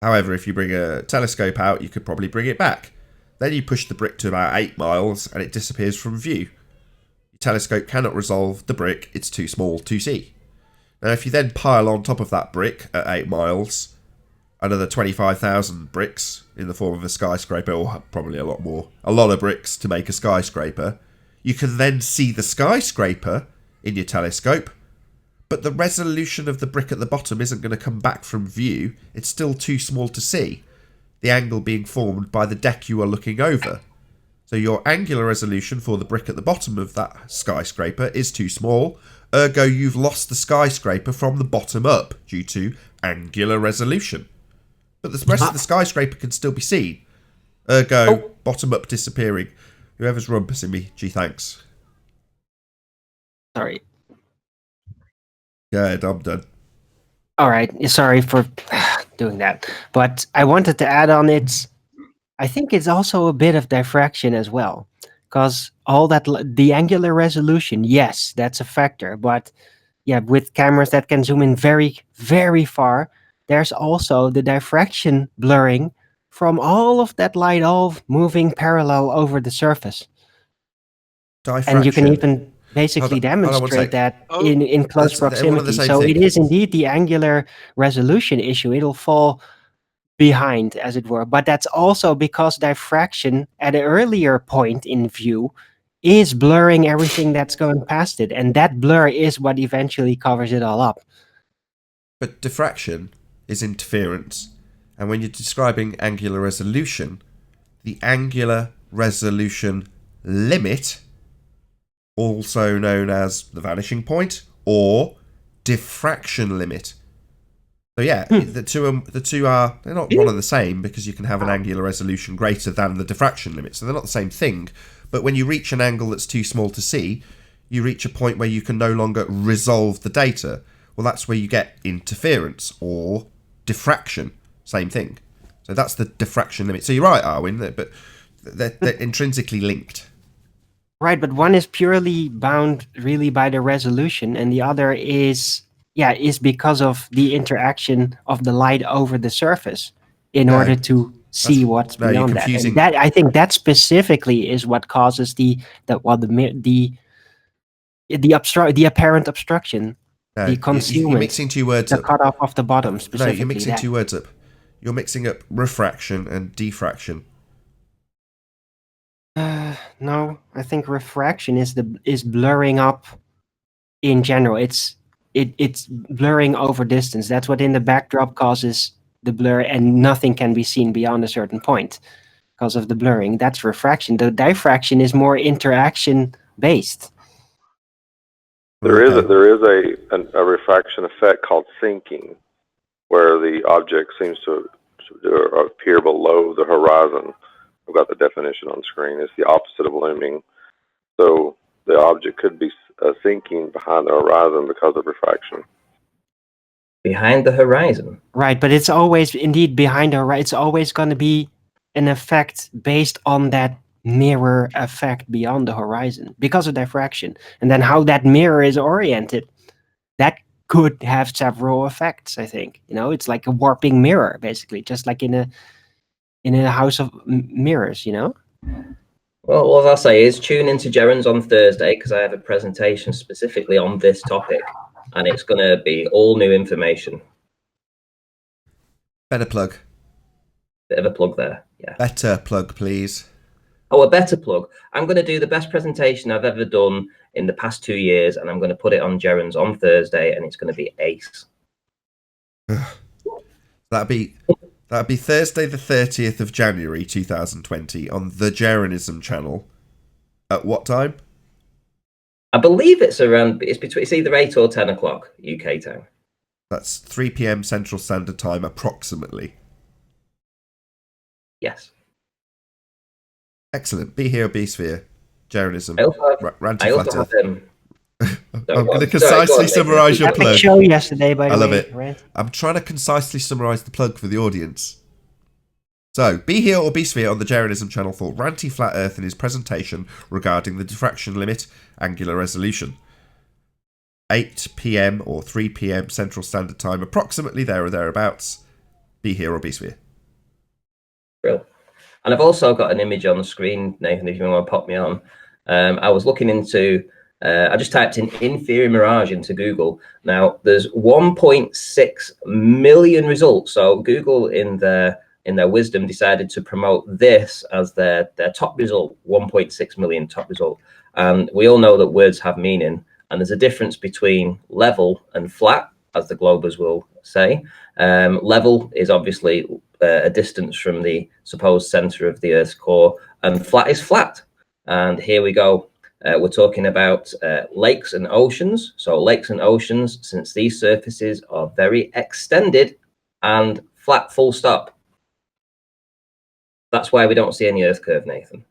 However, if you bring a telescope out, you could probably bring it back. Then you push the brick to about 8 miles and it disappears from view. Your telescope cannot resolve the brick, it's too small to see. Now if you then pile on top of that brick at 8 miles, another 25,000 bricks in the form of a skyscraper, or probably a lot more, a lot of bricks to make a skyscraper, you can then see the skyscraper in your telescope, but the resolution of the brick at the bottom isn't going to come back from view. It's still too small to see, the angle being formed by the deck you are looking over. So your angular resolution for the brick at the bottom of that skyscraper is too small, ergo you've lost the skyscraper from the bottom up due to angular resolution. But the rest of the skyscraper can still be seen. Ergo, bottom up disappearing. Whoever's rumpus in me, gee thanks. Sorry. Go ahead, I'm done. All right, sorry for doing that, but I wanted to add on I think it's also a bit of diffraction as well, because all that the angular resolution, yes, that's a factor, but yeah, with cameras that can zoom in very, very far, there's also the diffraction blurring from all of that light all moving parallel over the surface. And you can Diffraction. even basically Hold on one demonstrate sec. that Oh, in close they're one of the proximity. same So thing. it is indeed the angular resolution issue. It'll fall behind, as it were. But that's also because diffraction at an earlier point in view is blurring everything that's going past it. And that blur is what eventually covers it all up. But diffraction is interference. And when you're describing angular resolution, the angular resolution limit, also known as the vanishing point or diffraction limit. So yeah, the two are they're not one and the same, because you can have an angular resolution greater than the diffraction limit. So they're not the same thing. But when you reach an angle that's too small to see, you reach a point where you can no longer resolve the data. Well, that's where you get interference or diffraction. Same thing. So that's the diffraction limit. So you're right, Arwin, but they're intrinsically linked. Right, but one is purely bound really by the resolution, and the other is because of the interaction of the light over the surface in order to see what's beyond that. And that I think that specifically is what causes the apparent obstruction, the concealment, you're mixing two words the up. cutoff of the bottom. Specifically, No, you're mixing two words up. You're mixing up refraction and diffraction. No, I think refraction is blurring up in general. It's blurring over distance. That's what in the backdrop causes the blur, and nothing can be seen beyond a certain point because of the blurring. That's refraction. The diffraction is more interaction based. There is a refraction effect called sinking, where the object seems to appear below the horizon. I've got the definition on screen. It's the opposite of looming. So the object could be sinking behind the horizon because of refraction. Behind the horizon? Right, but it's always indeed behind the horizon. It's always going to be an effect based on that mirror effect beyond the horizon because of diffraction. And then how that mirror is oriented, that could have several effects, I think. It's like a warping mirror, basically, just like in a house of mirrors, Well, all I'll say is tune into Jarenism on Thursday, because I have a presentation specifically on this topic, and it's going to be all new information. Better plug. Bit of a plug there, yeah. Better plug, please. Oh, a better plug. I'm going to do the best presentation I've ever done in the past 2 years, and I'm going to put it on Jarenism on Thursday, and it's going to be ace. That'd be Thursday the 30th of January 2020 on the Jarenism channel. At what time? I believe it's either 8 or 10 o'clock UK time. That's 3 p.m. Central Standard Time, approximately. Yes. Excellent. Be here or be sphere. Jarenism. I also have I'm going to concisely summarise your plug. Show yesterday, by the way. I love it. I'm trying to concisely summarise the plug for the audience. So, be here or be sphere on the Jarenism channel for Ranty Flat Earth in his presentation regarding the diffraction limit, angular resolution. 8 p.m. or 3 p.m. Central Standard Time, approximately there or thereabouts. Be here or be sphere. Real. And I've also got an image on the screen, Nathan, if you want to pop me on. I was looking into, I just typed in inferior mirage into Google. Now, there's 1.6 million results. So Google, in their wisdom, decided to promote this as their top result, 1.6 million top result. And we all know that words have meaning. And there's a difference between level and flat, as the Globers will say. Level is obviously a distance from the supposed center of the Earth's core, and flat is flat. And here we go. We're talking about lakes and oceans. So lakes and oceans, since these surfaces are very extended and flat, full stop. That's why we don't see any Earth curve, Nathan.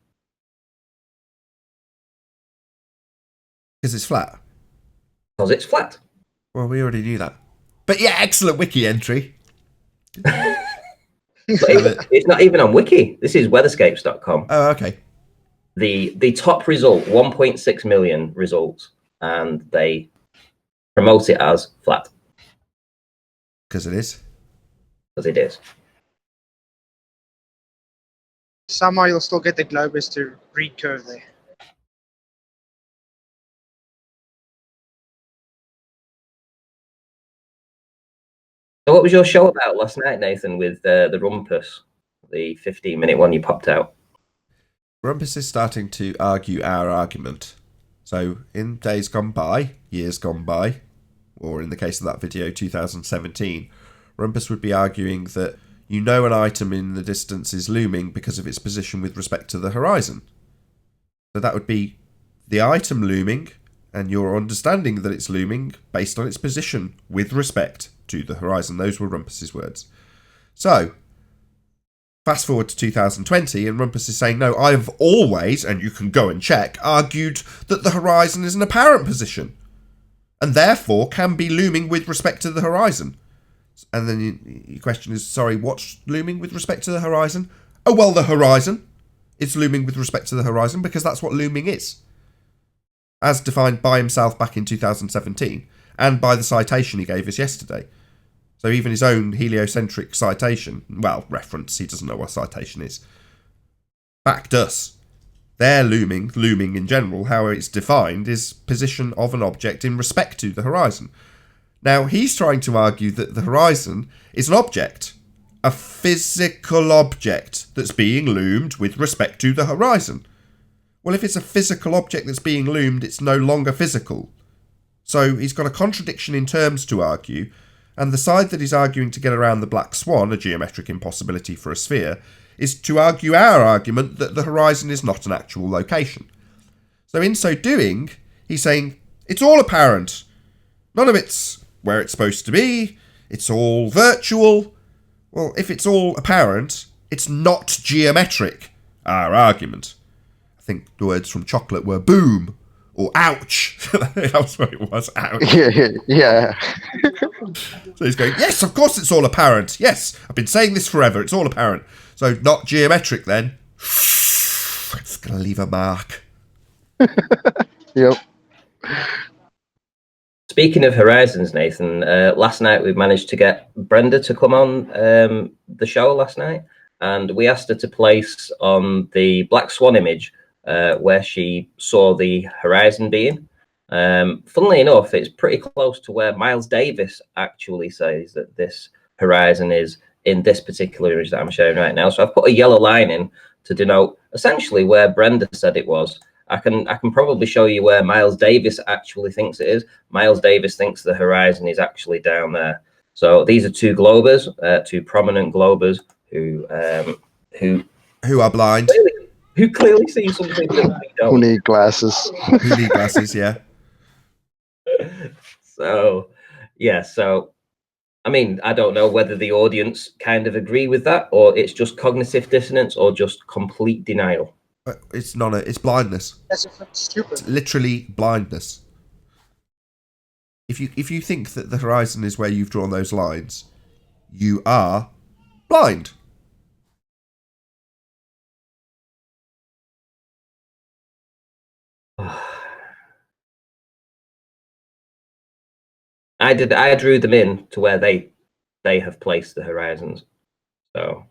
Because it's flat. Because it's flat. Well, we already knew that. But yeah, excellent wiki entry. It's not even on wiki. This is weatherscapes.com. Oh, okay. The top result, 1.6 million results, and they promote it as flat. Because it is. Because it is. Somehow you'll still get the Globus to recurve there. So what was your show about last night, Nathan, with the Rumpus, the 15-minute one you popped out? Rumpus is starting to argue our argument. So in days gone by, years gone by, or in the case of that video, 2017, Rumpus would be arguing that you know an item in the distance is looming because of its position with respect to the horizon. So that would be the item looming and your understanding that it's looming based on its position with respect to the horizon. Those were Rumpus's words. So, fast forward to 2020, and Rumpus is saying, no, I've always, and you can go and check, argued that the horizon is an apparent position, and therefore can be looming with respect to the horizon. And then your question is, sorry, what's looming with respect to the horizon? Oh, well, the horizon. It's looming with respect to the horizon because that's what looming is. As defined by himself back in 2017, and by the citation he gave us yesterday. So even his own heliocentric citation, well, reference, he doesn't know what citation is, backed us. Their looming in general, how it's defined, is position of an object in respect to the horizon. Now, he's trying to argue that the horizon is an object, a physical object that's being loomed with respect to the horizon. Well, if it's a physical object that's being loomed, it's no longer physical. So he's got a contradiction in terms to argue, and the side that he's arguing to get around the black swan, a geometric impossibility for a sphere, is to argue our argument that the horizon is not an actual location. So in so doing, he's saying, it's all apparent. None of it's where it's supposed to be. It's all virtual. Well, if it's all apparent, it's not geometric, our argument. I think the words from Chocolate were boom or ouch. That's what it was, ouch. Yeah. So he's going, yes, of course it's all apparent. Yes, I've been saying this forever. It's all apparent. So not geometric then. It's going to leave a mark. Yep. Speaking of horizons, Nathan, last night we managed to get Brenda to come on the show last night, and we asked her to place on the black swan image where she saw the horizon being. Funnily enough, it's pretty close to where Miles Davis actually says that this horizon is in this particular image that I'm showing right now. So I've put a yellow line in to denote essentially where Brenda said it was. I can probably show you where Miles Davis actually thinks it is. Miles Davis thinks the horizon is actually down there. So these are two globers, two prominent globers who are blind, who clearly see something that we don't. Who need glasses? Who need glasses? Yeah. So yeah. So I mean, I don't know whether the audience kind of agree with that, or it's just cognitive dissonance, or just complete denial. It's not it's blindness. That's stupid. It's literally blindness. If you think that the horizon is where you've drawn those lines, you are blind. I drew them in to where they have placed the horizons. So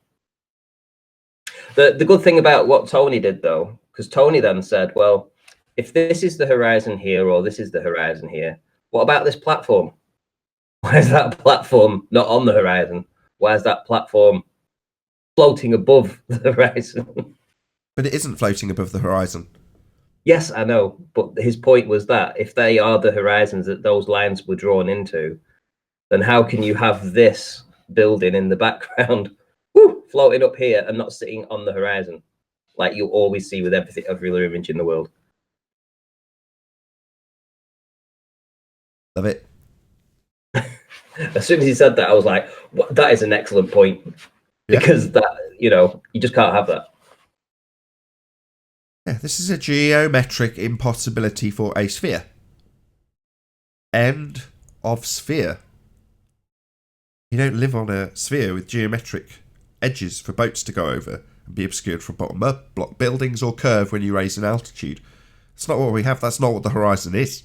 the good thing about what Tony did, though, because Tony then said, well, if this is the horizon here, or this is the horizon here, what about this platform? Why is that platform not on the horizon? Why is that platform floating above the horizon? But it isn't floating above the horizon. Yes, I know. But his point was that if they are the horizons that those lines were drawn into, then how can you have this building in the background floating up here and not sitting on the horizon like you always see with every other image in the world? Love it. As soon as he said that, I was like, that is an excellent point. Yeah. Because that, you just can't have that. Yeah, this is a geometric impossibility for a sphere. End of sphere. You don't live on a sphere with geometric edges for boats to go over and be obscured from bottom up, block buildings, or curve when you raise in altitude. That's not what we have. That's not what the horizon is.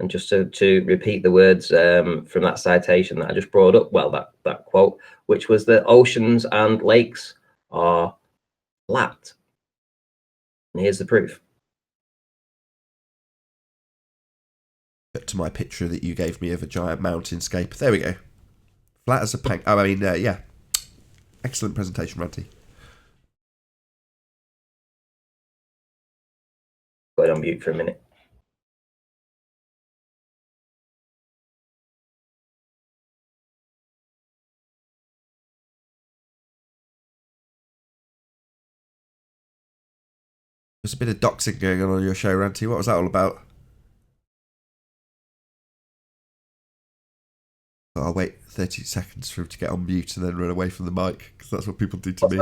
And just to repeat the words from that citation that I just brought up, well, that quote, which was that oceans and lakes are flat. And here's the proof. Cut to my picture that you gave me of a giant mountainscape. There we go. Flat as a pank. Oh, I mean, yeah. Excellent presentation, Ranty. Go ahead on mute for a minute. There's a bit of doxing going on your show, Ranty. What was that all about? Oh, I'll wait 30 seconds for him to get on mute and then run away from the mic, because that's what people do to me.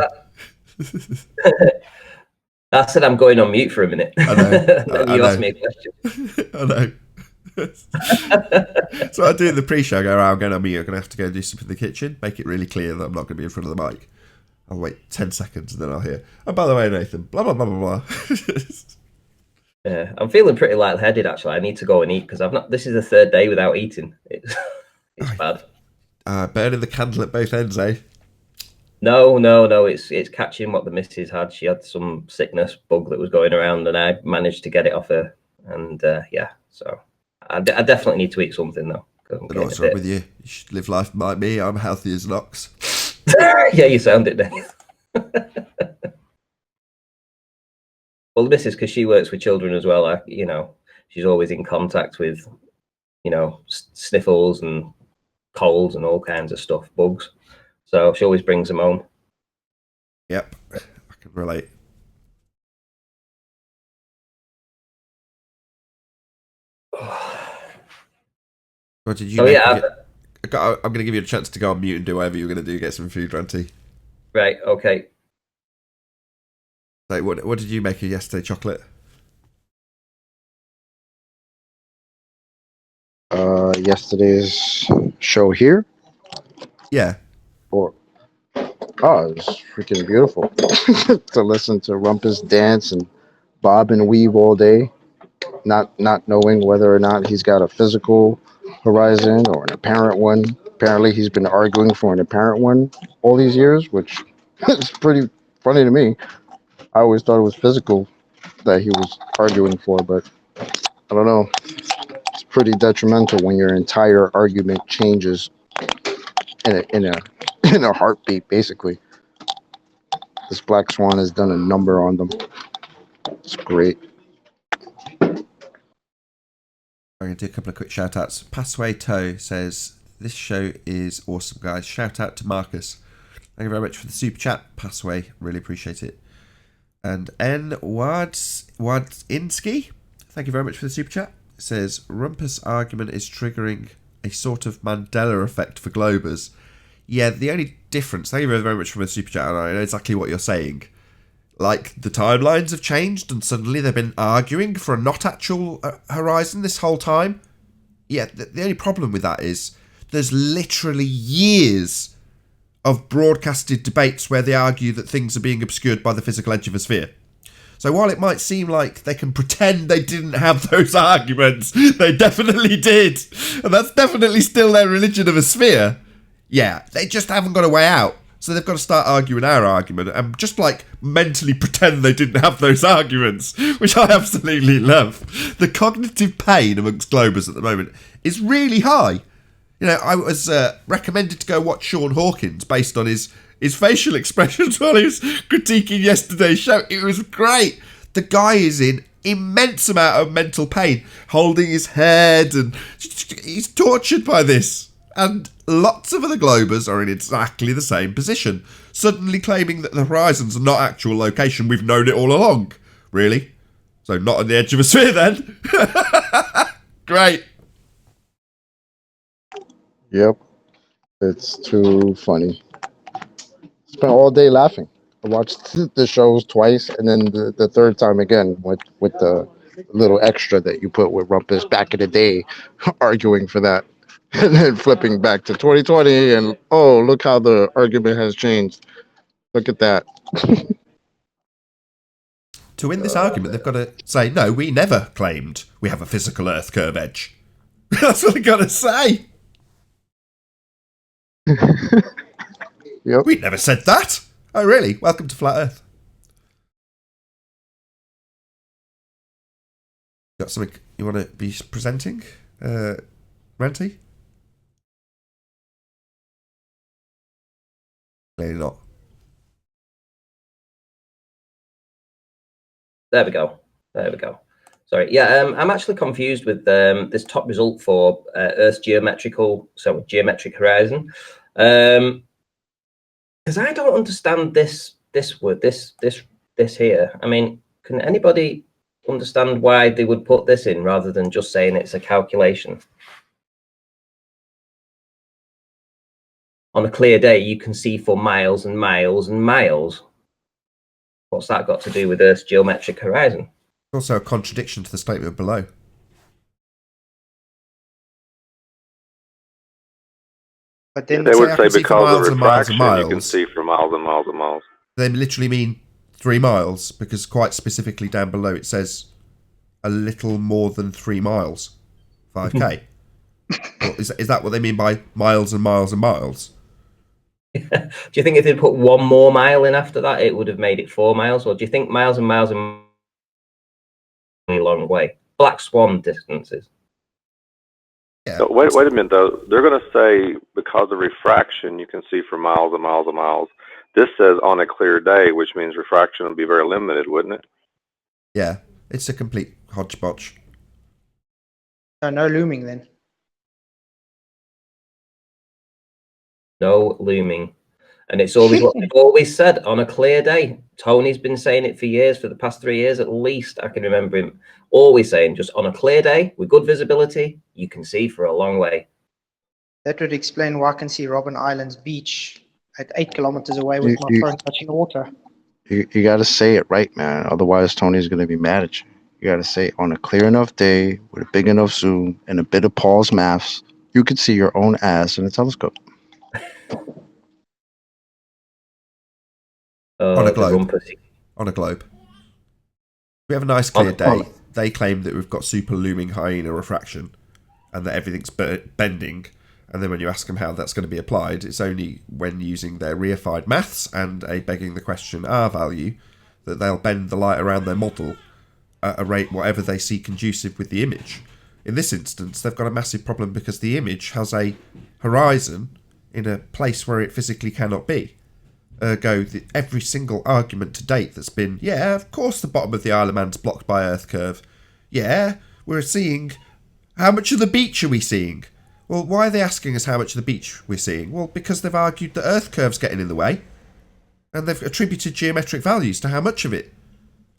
I said I'm going on mute for a minute. I know. You asked me a question. I know. So I do in the pre-show. I go, I'm going on mute. I'm going to have to go and do something in the kitchen. Make it really clear that I'm not going to be in front of the mic. I'll wait 10 seconds and then I'll hear, oh, by the way, Nathan, blah, blah, blah, blah, blah. Yeah, I'm feeling pretty lightheaded, actually. I need to go and eat, because this is the third day without eating. It's bad. Burning the candle at both ends, eh? No. It's catching what the missus had. She had some sickness bug that was going around, and I managed to get it off her. And yeah, so I definitely need to eat something, though. I don't know what's wrong with you. You should live life like me. I'm healthy as an ox. Yeah, you sound it, Dave. Well, the missus, because she works with children as well, she's always in contact with, sniffles and colds and all kinds of stuff, bugs. So she always brings them home. Yep, I can relate. What did you? I'm going to give you a chance to go on mute and do whatever you're going to do. Get some food, Ranty. Right. Okay. Like, what did you make of yesterday, Chocolate? Yesterday's show here. Yeah. It was freaking beautiful to listen to Rumpus dance and bob and weave all day, not knowing whether or not he's got a physical horizon or an apparent one. Apparently, he's been arguing for an apparent one all these years, which is pretty funny to me. I always thought it was physical that he was arguing for, but I don't know. It's pretty detrimental when your entire argument changes in a heartbeat, basically. This Black Swan has done a number on them. It's great. I'm going to do a couple of quick shout outs. Passway Toe says, this show is awesome, guys. Shout out to Marcus. Thank you very much for the super chat, Passway. Really appreciate it. And N. Wadzinski, thank you very much for the super chat. It says, Rumpus' argument is triggering a sort of Mandela effect for Globers. Yeah, the only difference, thank you very much for the super chat, and I know exactly what you're saying. Like, the timelines have changed and suddenly they've been arguing for a not actual horizon this whole time. Yeah, the only problem with that is there's literally years of broadcasted debates where they argue that things are being obscured by the physical edge of a sphere. So while it might seem like they can pretend they didn't have those arguments, they definitely did. And that's definitely still their religion of a sphere. Yeah, they just haven't got a way out. So they've got to start arguing our argument and just like mentally pretend they didn't have those arguments, which I absolutely love. The cognitive pain amongst Globers at the moment is really high. You know, I was recommended to go watch Sean Hawkins based on his facial expressions while he was critiquing yesterday's show. It was great. The guy is in immense amount of mental pain, holding his head, and he's tortured by this. And lots of other Globers are in exactly the same position, suddenly claiming that the horizon's are not actual location. We've known it all along. Really? So not on the edge of a sphere then? Great. Yep. It's too funny. Spent all day laughing. I watched the shows twice, and then the third time again with the little extra that you put with Rumpus back in the day, arguing for that, and then flipping back to 2020, and oh, look how the argument has changed. Look at that. To win this argument, they've got to say, no, we never claimed we have a physical Earth curve edge. That's what they've got to say. Yep. We never said that. Oh, really? Welcome to Flat Earth. Got something you want to be presenting, Ranty? Clearly not. There we go. Sorry. Yeah, I'm actually confused with this top result for Earth's geometric horizon, because I don't understand this word, this here. I mean, can anybody understand why they would put this in rather than just saying it's a calculation? On a clear day, you can see for miles and miles and miles. What's that got to do with Earth's geometric horizon? Also a contradiction to the statement below. But then They would say because of miles and refraction, miles. you can see for miles and miles and miles. They literally mean 3 miles, because quite specifically down below it says a little more than 3 miles. 5k. Well, is that what they mean by miles and miles and miles? Do you think if they'd put one more mile in after that, it would have made it 4 miles? Or do you think miles and miles and a long way? Black Swan distances. Yeah. So wait a minute, though. They're going to say because of refraction, you can see for miles and miles and miles. This says on a clear day, which means refraction would be very limited, wouldn't it? Yeah, it's a complete hodgepodge. No looming then. No looming. And it's always what they've always said, on a clear day. Tony's been saying it for years, for the past 3 years at least. I can remember him always saying, just on a clear day with good visibility, you can see for a long way. That would explain why I can see Robben Island's beach at 8 kilometers away with my phone touching the water. You got to say it right, man. Otherwise, Tony's going to be mad at you. You got to say, on a clear enough day with a big enough zoom and a bit of Paul's maths, you could see your own ass in a telescope. On a globe. On a globe. We have a nice clear day. They claim that we've got super looming hyena refraction and that everything's bending. And then when you ask them how that's going to be applied, it's only when using their reified maths and a begging the question R value that they'll bend the light around their model at a rate whatever they see conducive with the image. In this instance, they've got a massive problem because the image has a horizon in a place where it physically cannot be. Ergo, every single argument to date that's been, yeah, of course the bottom of the Isle of Man's blocked by Earth curve. Yeah, we're seeing... How much of the beach are we seeing? Well, why are they asking us how much of the beach we're seeing? Well, because they've argued that Earth curve's getting in the way. And they've attributed geometric values to how much of it.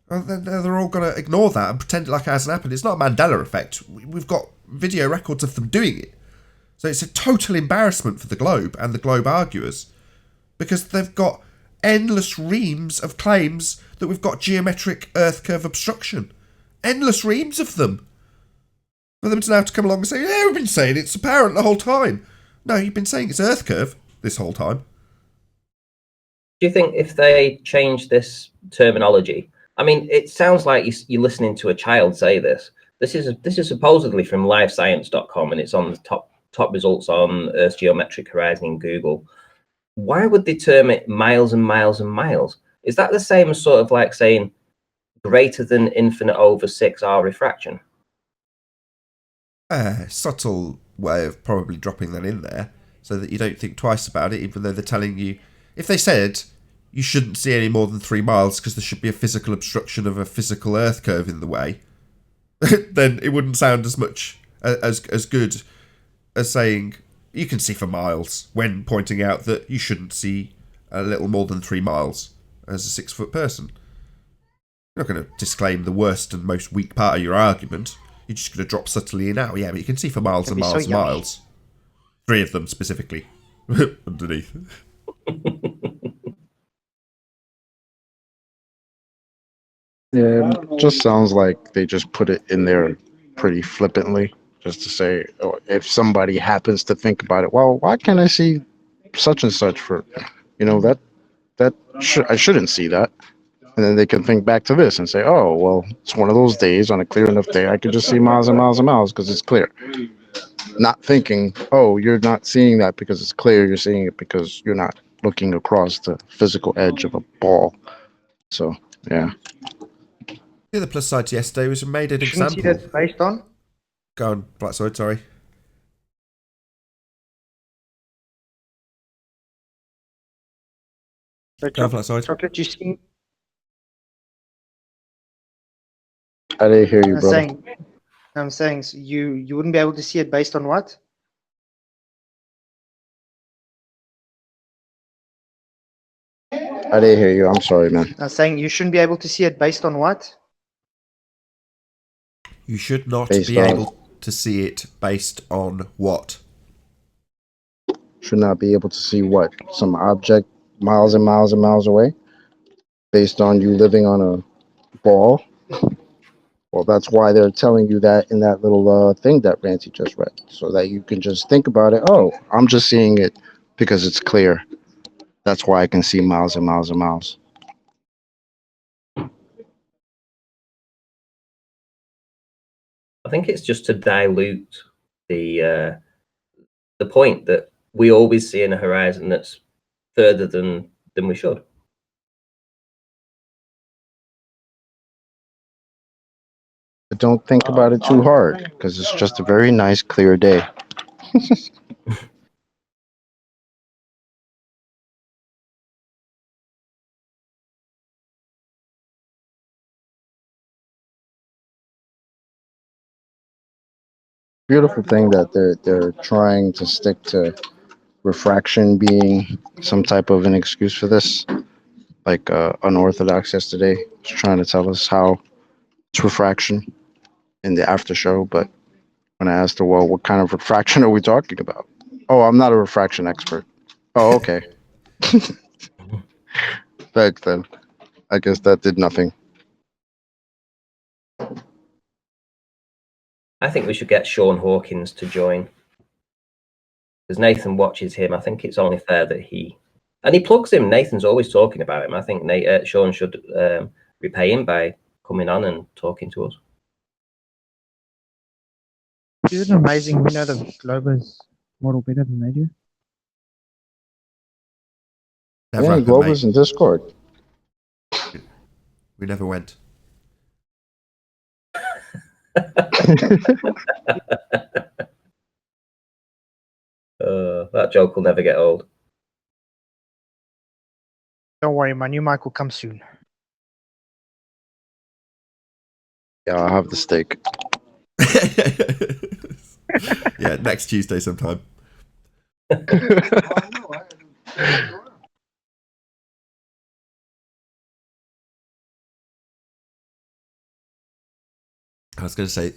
And then they're all going to ignore that and pretend it like it hasn't happened. It's not a Mandela effect. We've got video records of them doing it. So it's a total embarrassment for the Globe and the Globe arguers. Because they've got endless reams of claims that we've got geometric Earth curve obstruction. Endless reams of them. For them to now to come along and say, yeah, we've been saying it's apparent the whole time. No, you've been saying it's Earth curve this whole time. Do you think if they change this terminology, I mean, it sounds like you're listening to a child say this. This is supposedly from livescience.com and it's on the top results on Earth's geometric horizon in Google. Why would they term it miles and miles and miles? Is that the same as sort of like saying greater than infinite over 6R refraction? Subtle way of probably dropping that in there so that you don't think twice about it, even though they're telling you, if they said you shouldn't see any more than 3 miles because there should be a physical obstruction of a physical Earth curve in the way, then it wouldn't sound as much as good as saying you can see for miles when pointing out that you shouldn't see a little more than 3 miles as a 6-foot person. You're not going to disclaim the worst and most weak part of your argument. You're just going to drop subtly in out. Yeah, but you can see for miles and miles and miles. 3 of them specifically underneath. Yeah, it just sounds like they just put it in there pretty flippantly, just to say, oh, if somebody happens to think about it, well, why can't I see such and such for, I shouldn't see that. And then they can think back to this and say, oh, well, it's one of those days on a clear enough day, I could just see miles and miles and miles because it's clear. Not thinking, oh, you're not seeing that because it's clear. You're seeing it because you're not looking across the physical edge of a ball. So, yeah. The other plus side to yesterday was we made an Shouldn't see example. that based on. Go on, Black Sword, sorry. So Go on, Black Sword. chocolate, you see. I didn't hear you, brother. I'm saying so you wouldn't be able to see it based on what? I didn't hear you. I'm sorry, man. I'm saying you shouldn't be able to see it based on what? You should not Based be on- able to see it based on what? Should not be able to see what? Some object miles and miles and miles away? Based on you living on a ball? Well, that's why they're telling you that in that little thing that Ranty just read, so that you can just think about it. Oh, I'm just seeing it because it's clear. That's why I can see miles and miles and miles. I think it's just to dilute the point that we always see in a horizon that's further than we should. But don't think about it too hard, because it's just a very nice, clear day. Beautiful thing that they're trying to stick to refraction being some type of an excuse for this. Like Unorthodox yesterday was trying to tell us how it's refraction in the after show, but when I asked her, well, what kind of refraction are we talking about? Oh, I'm not a refraction expert. Oh, okay. Back then, I guess that did nothing. I think we should get Sean Hawkins to join. Because Nathan watches him. I think it's only fair that he plugs him. Nathan's always talking about him. I think Sean should repay him by coming on and talking to us. Isn't it amazing? We know the Globus model better than they do. Never Yeah, happened, Globus mate. and Discord. We never went. That joke will never get old. Don't worry, my new mic will come soon. Yeah, I'll have the steak. Yeah, next Tuesday sometime. I was going to say,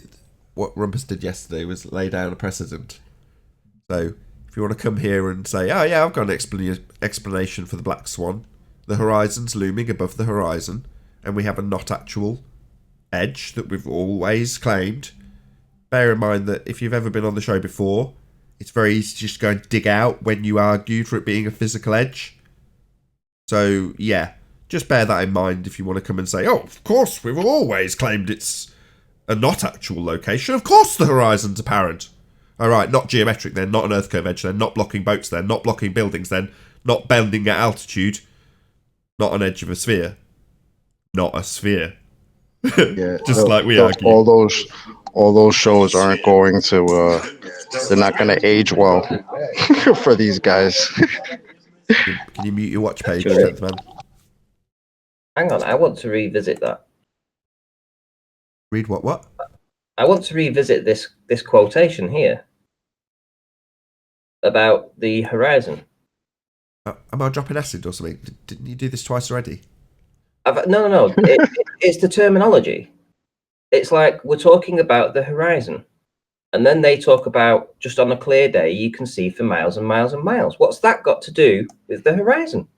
what Rumpus did yesterday was lay down a precedent. So, if you want to come here and say, oh yeah, I've got an explanation for the Black Swan, the horizon's looming above the horizon, and we have a not actual edge that we've always claimed. Bear in mind that if you've ever been on the show before, it's very easy to just go and dig out when you argued for it being a physical edge. So, yeah, just bear that in mind if you want to come and say, oh, of course, we've always claimed it's a not actual location. Of course the horizon's apparent. Alright, not geometric then, not an earth curve edge then, not blocking boats then, not blocking buildings then, not bending at altitude, not an edge of a sphere. Not a sphere. Yeah, Just like we argue. All those shows aren't going to they're not going to age well for these guys. Can you mute your watch page, Sure. 10th man? Hang on, I want to revisit that. Read what? I want to revisit this quotation here about the horizon. Am I dropping acid or something? Didn't you do this twice already? No. It's the terminology. It's like we're talking about the horizon, and then they talk about just on a clear day you can see for miles and miles and miles. What's that got to do with the horizon?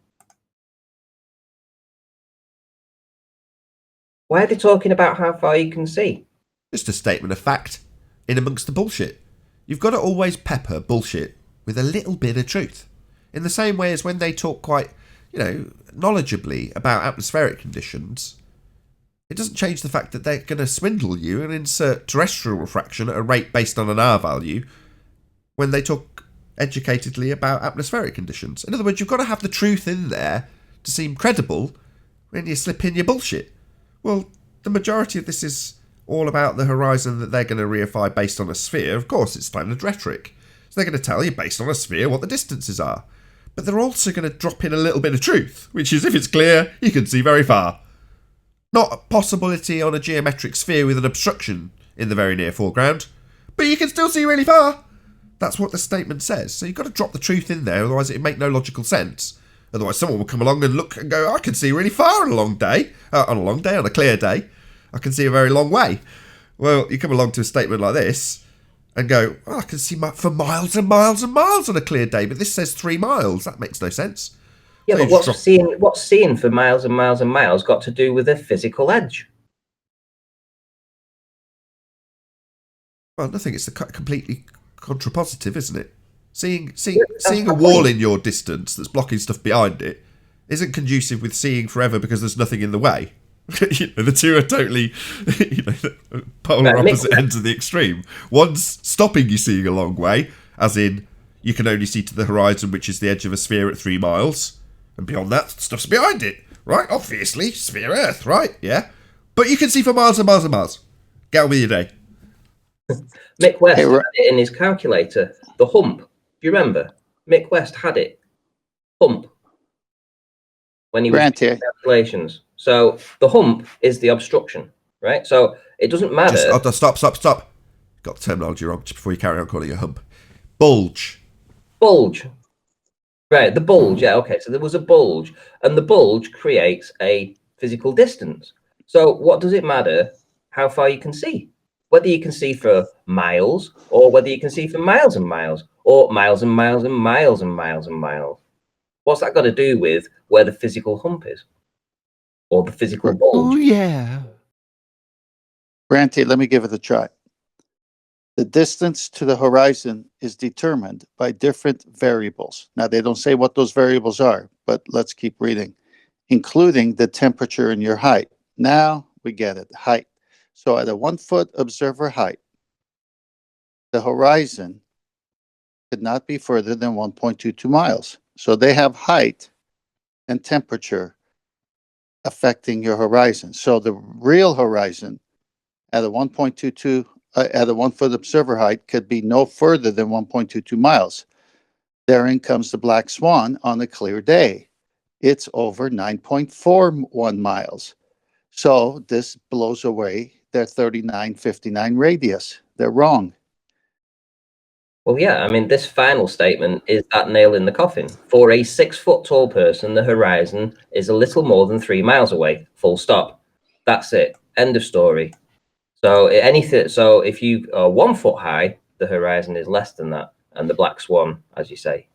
Why are they talking about how far you can see? Just a statement of fact in amongst the bullshit. You've got to always pepper bullshit with a little bit of truth. In the same way as when they talk quite, knowledgeably about atmospheric conditions, it doesn't change the fact that they're going to swindle you and insert terrestrial refraction at a rate based on an R value when they talk educatedly about atmospheric conditions. In other words, you've got to have the truth in there to seem credible when you slip in your bullshit. Well, the majority of this is all about the horizon that they're going to reify based on a sphere. Of course, it's standard rhetoric. So they're going to tell you based on a sphere what the distances are. But they're also going to drop in a little bit of truth, which is if it's clear, you can see very far. Not a possibility on a geometric sphere with an obstruction in the very near foreground, but you can still see really far. That's what the statement says. So you've got to drop the truth in there, otherwise it'd make no logical sense. Otherwise someone will come along and look and go, I can see really far on a long day. On a clear day. I can see a very long way. Well, you come along to a statement like this and go, I can see for miles and miles and miles on a clear day, but this says 3 miles. That makes no sense. Yeah, So but what's seeing for miles and miles and miles got to do with a physical edge? Well, nothing. It's completely contrapositive, isn't it? Seeing a wall in your distance that's blocking stuff behind it isn't conducive with seeing forever because there's nothing in the way. The two are totally, polar opposite ends of the extreme. One's stopping you seeing a long way, as in you can only see to the horizon, which is the edge of a sphere at 3 miles, and beyond that, stuff's behind it, right? Obviously, sphere Earth, right? Yeah, but you can see for miles and miles and miles. Get on with your day. Mick West had it in his calculator. The hump. Do you remember? Mick West had it. Hump. When he was doing calculations. So the hump is the obstruction, right? So it doesn't matter. Stop. Got the terminology wrong just before you carry on calling it a hump. Bulge. Right, the bulge. Yeah, okay. So there was a bulge, and the bulge creates a physical distance. So what does it matter how far you can see? Whether you can see for miles, or whether you can see for miles and miles, or miles and miles and miles and miles and miles. What's that got to do with where the physical hump is? Or the physical bulge? Oh, yeah. Branty, let me give it a try. The distance to the horizon is determined by different variables. Now, they don't say what those variables are, but let's keep reading. Including the temperature and your height. Now we get it, height. So at a 1 foot observer height, the horizon could not be further than 1.22 miles. So they have height and temperature affecting your horizon. So the real horizon at a 1.22 at a 1 foot observer height could be no further than 1.22 miles. Therein comes the black swan on a clear day. It's over 9.41 miles. So this blows away their 3959 radius. They're wrong. Well, yeah, I mean, this final statement is that nail in the coffin. For a 6 foot tall person, the horizon is a little more than 3 miles away. Full stop. That's it. End of story. So if you are 1 foot high, the horizon is less than that. And the black swan, as you say,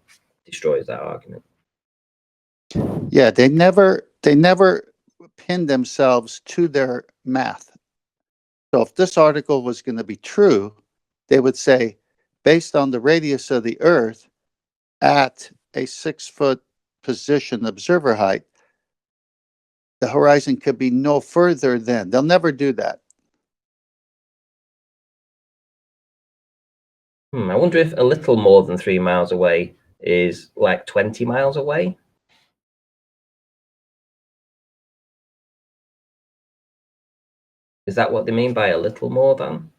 destroys that argument. Yeah, they never pin themselves to their math. So if this article was going to be true, they would say, based on the radius of the Earth at a 6 foot position observer height, the horizon could be no further than. They'll never do that. I wonder if a little more than 3 miles away is like 20 miles away. Is that what they mean by a little more than?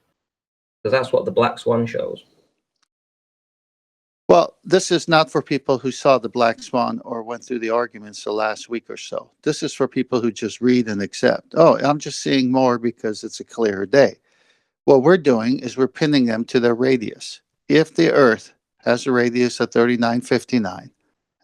Because that's what the black swan shows. Well, this is not for people who saw the black swan or went through the arguments the last week or so. This is for people who just read and accept. Oh, I'm just seeing more because it's a clearer day. What we're doing is we're pinning them to their radius. If the Earth has a radius of 3959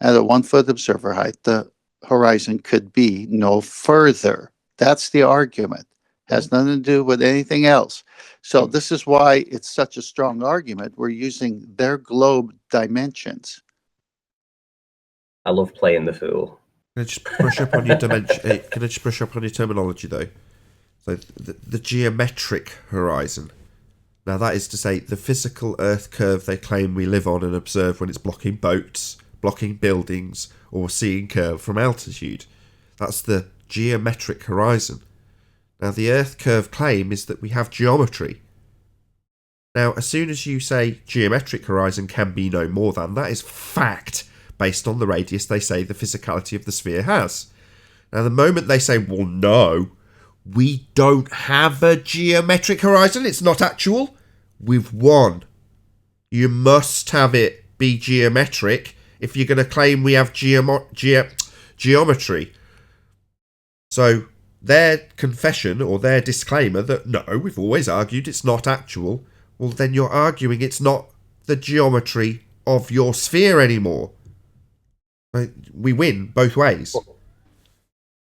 at a 1 foot observer height, the horizon could be no further. That's the argument. Has nothing to do with anything else. So this is why it's such a strong argument. We're using their globe dimensions. I love playing the fool. Can I just brush up on your dimension? Can I just brush up on your terminology though? So the geometric horizon. Now that is to say the physical Earth curve they claim we live on and observe when it's blocking boats, blocking buildings, or seeing curve from altitude. That's the geometric horizon. Now the Earth curve claim is that we have geometry. Now as soon as you say geometric horizon can be no more than, that is fact based on the radius they say the physicality of the sphere has. Now the moment they say, well no, we don't have a geometric horizon, it's not actual, we've won. You must have it be geometric if you're going to claim we have geometry. So their confession or their disclaimer that no, we've always argued it's not actual, well then you're arguing it's not the geometry of your sphere anymore. We win both ways.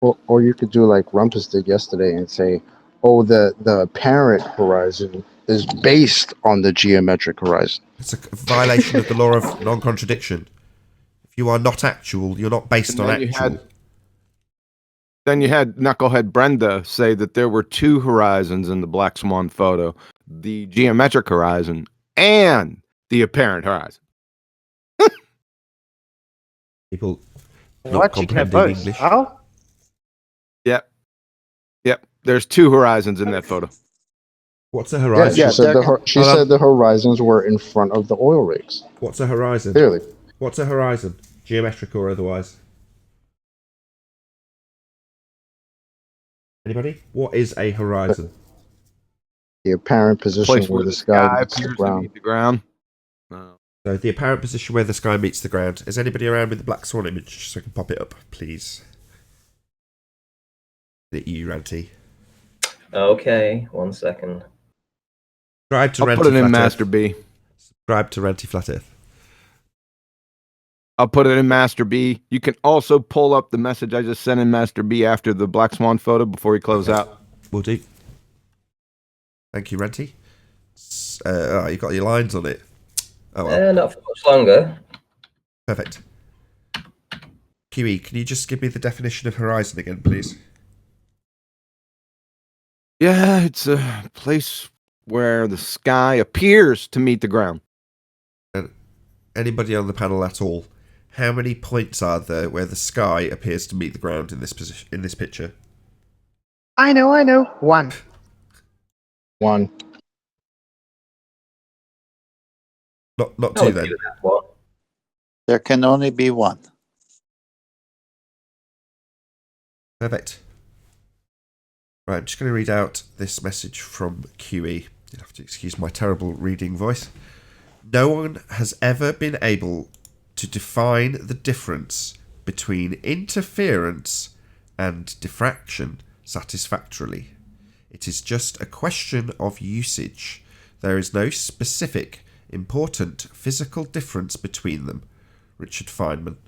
Or you could do like Rumpus did yesterday and say, oh, the apparent horizon is based on the geometric horizon. It's a violation of the law of non-contradiction. If you are not actual, you're not based on actual. Then you had Knucklehead Brenda say that there were two horizons in the Black Swan photo, the geometric horizon and the apparent horizon. People not What? You can have comprehending both? English. How? Yep. There's two horizons in that photo. What's a horizon? Yeah, she said the horizons were in front of the oil rigs. What's a horizon? Clearly. What's a horizon? Geometric or otherwise? Anybody? What is a horizon? The apparent position where the sky meets the appears to ground. meet the ground. No. So the apparent position where the sky meets the ground. Is anybody around with the Black Swan image so I can pop it up, please? You, Ranty. Okay, 1 second. Subscribe to I'll Ranty put it in Flat Master Earth. B. Subscribe to Ranty Flat Earth. I'll put it in Master B. You can also pull up the message I just sent in Master B after the Black Swan photo before we close out. Will do. Thank you, Ranty. You got your lines on it. Oh well. Not for much longer. Perfect. QE, can you just give me the definition of horizon again, please? Yeah, it's a place where the sky appears to meet the ground. And anybody on the panel at all, how many points are there where the sky appears to meet the ground in this position, in this picture? I know. One. Not two then. What? There can only be one. Perfect. Right, I'm just going to read out this message from QE. You'll have to excuse my terrible reading voice. No one has ever been able to define the difference between interference and diffraction satisfactorily. It is just a question of usage. There is no specific, important physical difference between them. Richard Feynman.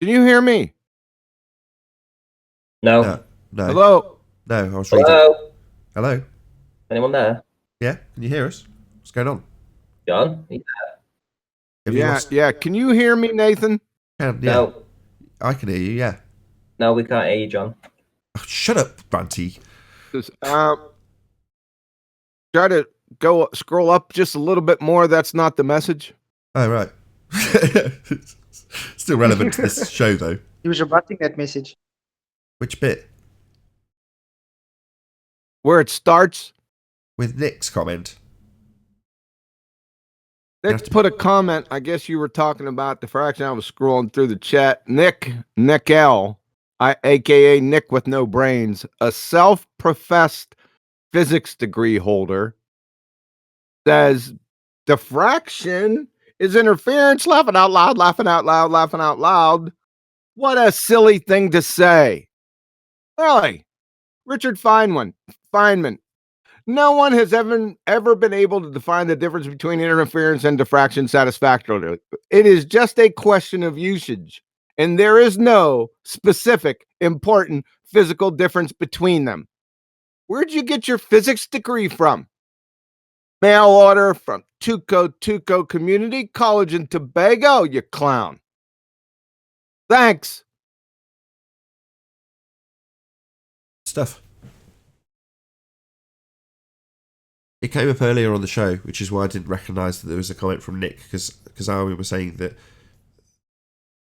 Can you hear me? No. No. Hello? No, I was reading. Hello? Hello? Anyone there? Yeah? Can you hear us? What's going on? John? Have you lost- Yeah. Can you hear me, Nathan? Yeah. No. I can hear you, yeah. No, we can't hear you, John. Oh, shut up, Branty. Just, try to scroll up just a little bit more. That's not the message. Oh, right. Still relevant to this show, though. He was rebutting that message. Which bit? Where it starts. With Nick's comment. Nick put a comment. I guess you were talking about diffraction. I was scrolling through the chat. Nick L, aka Nick with no brains, a self-professed physics degree holder, says diffraction is interference. Laughing out loud, laughing out loud, laughing out loud. What a silly thing to say. Really? Richard Feynman. No one has ever been able to define the difference between interference and diffraction satisfactorily. It is just a question of usage, and there is no specific, important physical difference between them. Where'd you get your physics degree from? Mail order from Tuco Community College in Tobago, you clown. Thanks. stuff. It came up earlier on the show, which is why I didn't recognise that there was a comment from Nick, because Armin was saying that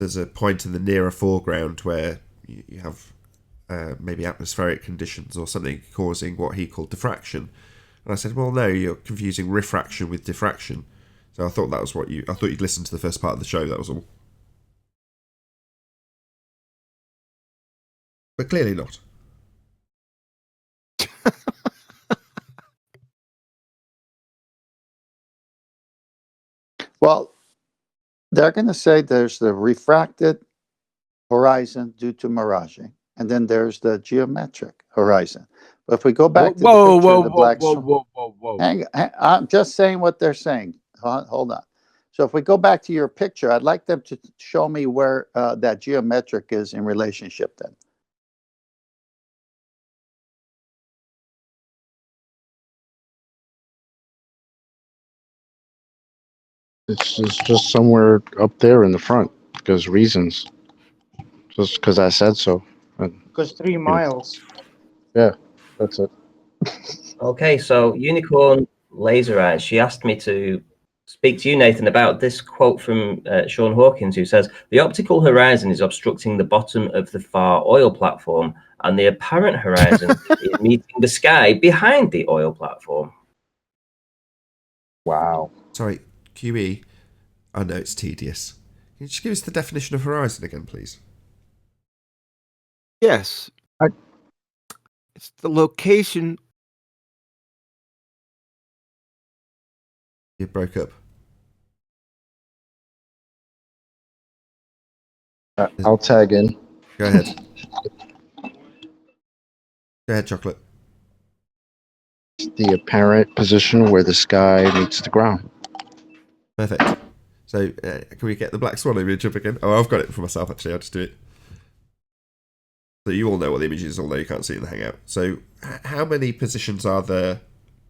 there's a point in the nearer foreground where you have maybe atmospheric conditions or something causing what he called diffraction. And I said, well, no, you're confusing refraction with diffraction. So I thought that was I thought you'd listened to the first part of the show, that was all. But clearly not. Well, they're going to say there's the refracted horizon due to miraging, and then there's the geometric horizon. But if we go back to the picture of the black swan, I'm just saying what they're saying. Hold on. So if we go back to your picture, I'd like them to show me where that geometric is in relationship then. It's just somewhere up there in the front because reasons. Just because I said so. Because 3 miles. Yeah, that's it. Okay, so Unicorn Laser Eyes, she asked me to speak to you, Nathan, about this quote from Sean Hawkins, who says, the optical horizon is obstructing the bottom of the far oil platform, and the apparent horizon is meeting the sky behind the oil platform. Wow. Sorry, QE, I know it's tedious. Can you just give us the definition of horizon again, please? Yes. It's the location. You broke up. I'll tag in. Go ahead. Go ahead, Chocolate. The apparent position where the sky meets the ground. Perfect. So, can we get the Black Swan image up again? Oh, I've got it for myself, actually. I'll just do it. So you all know what the image is, although you can't see it in the Hangout. So, how many positions are there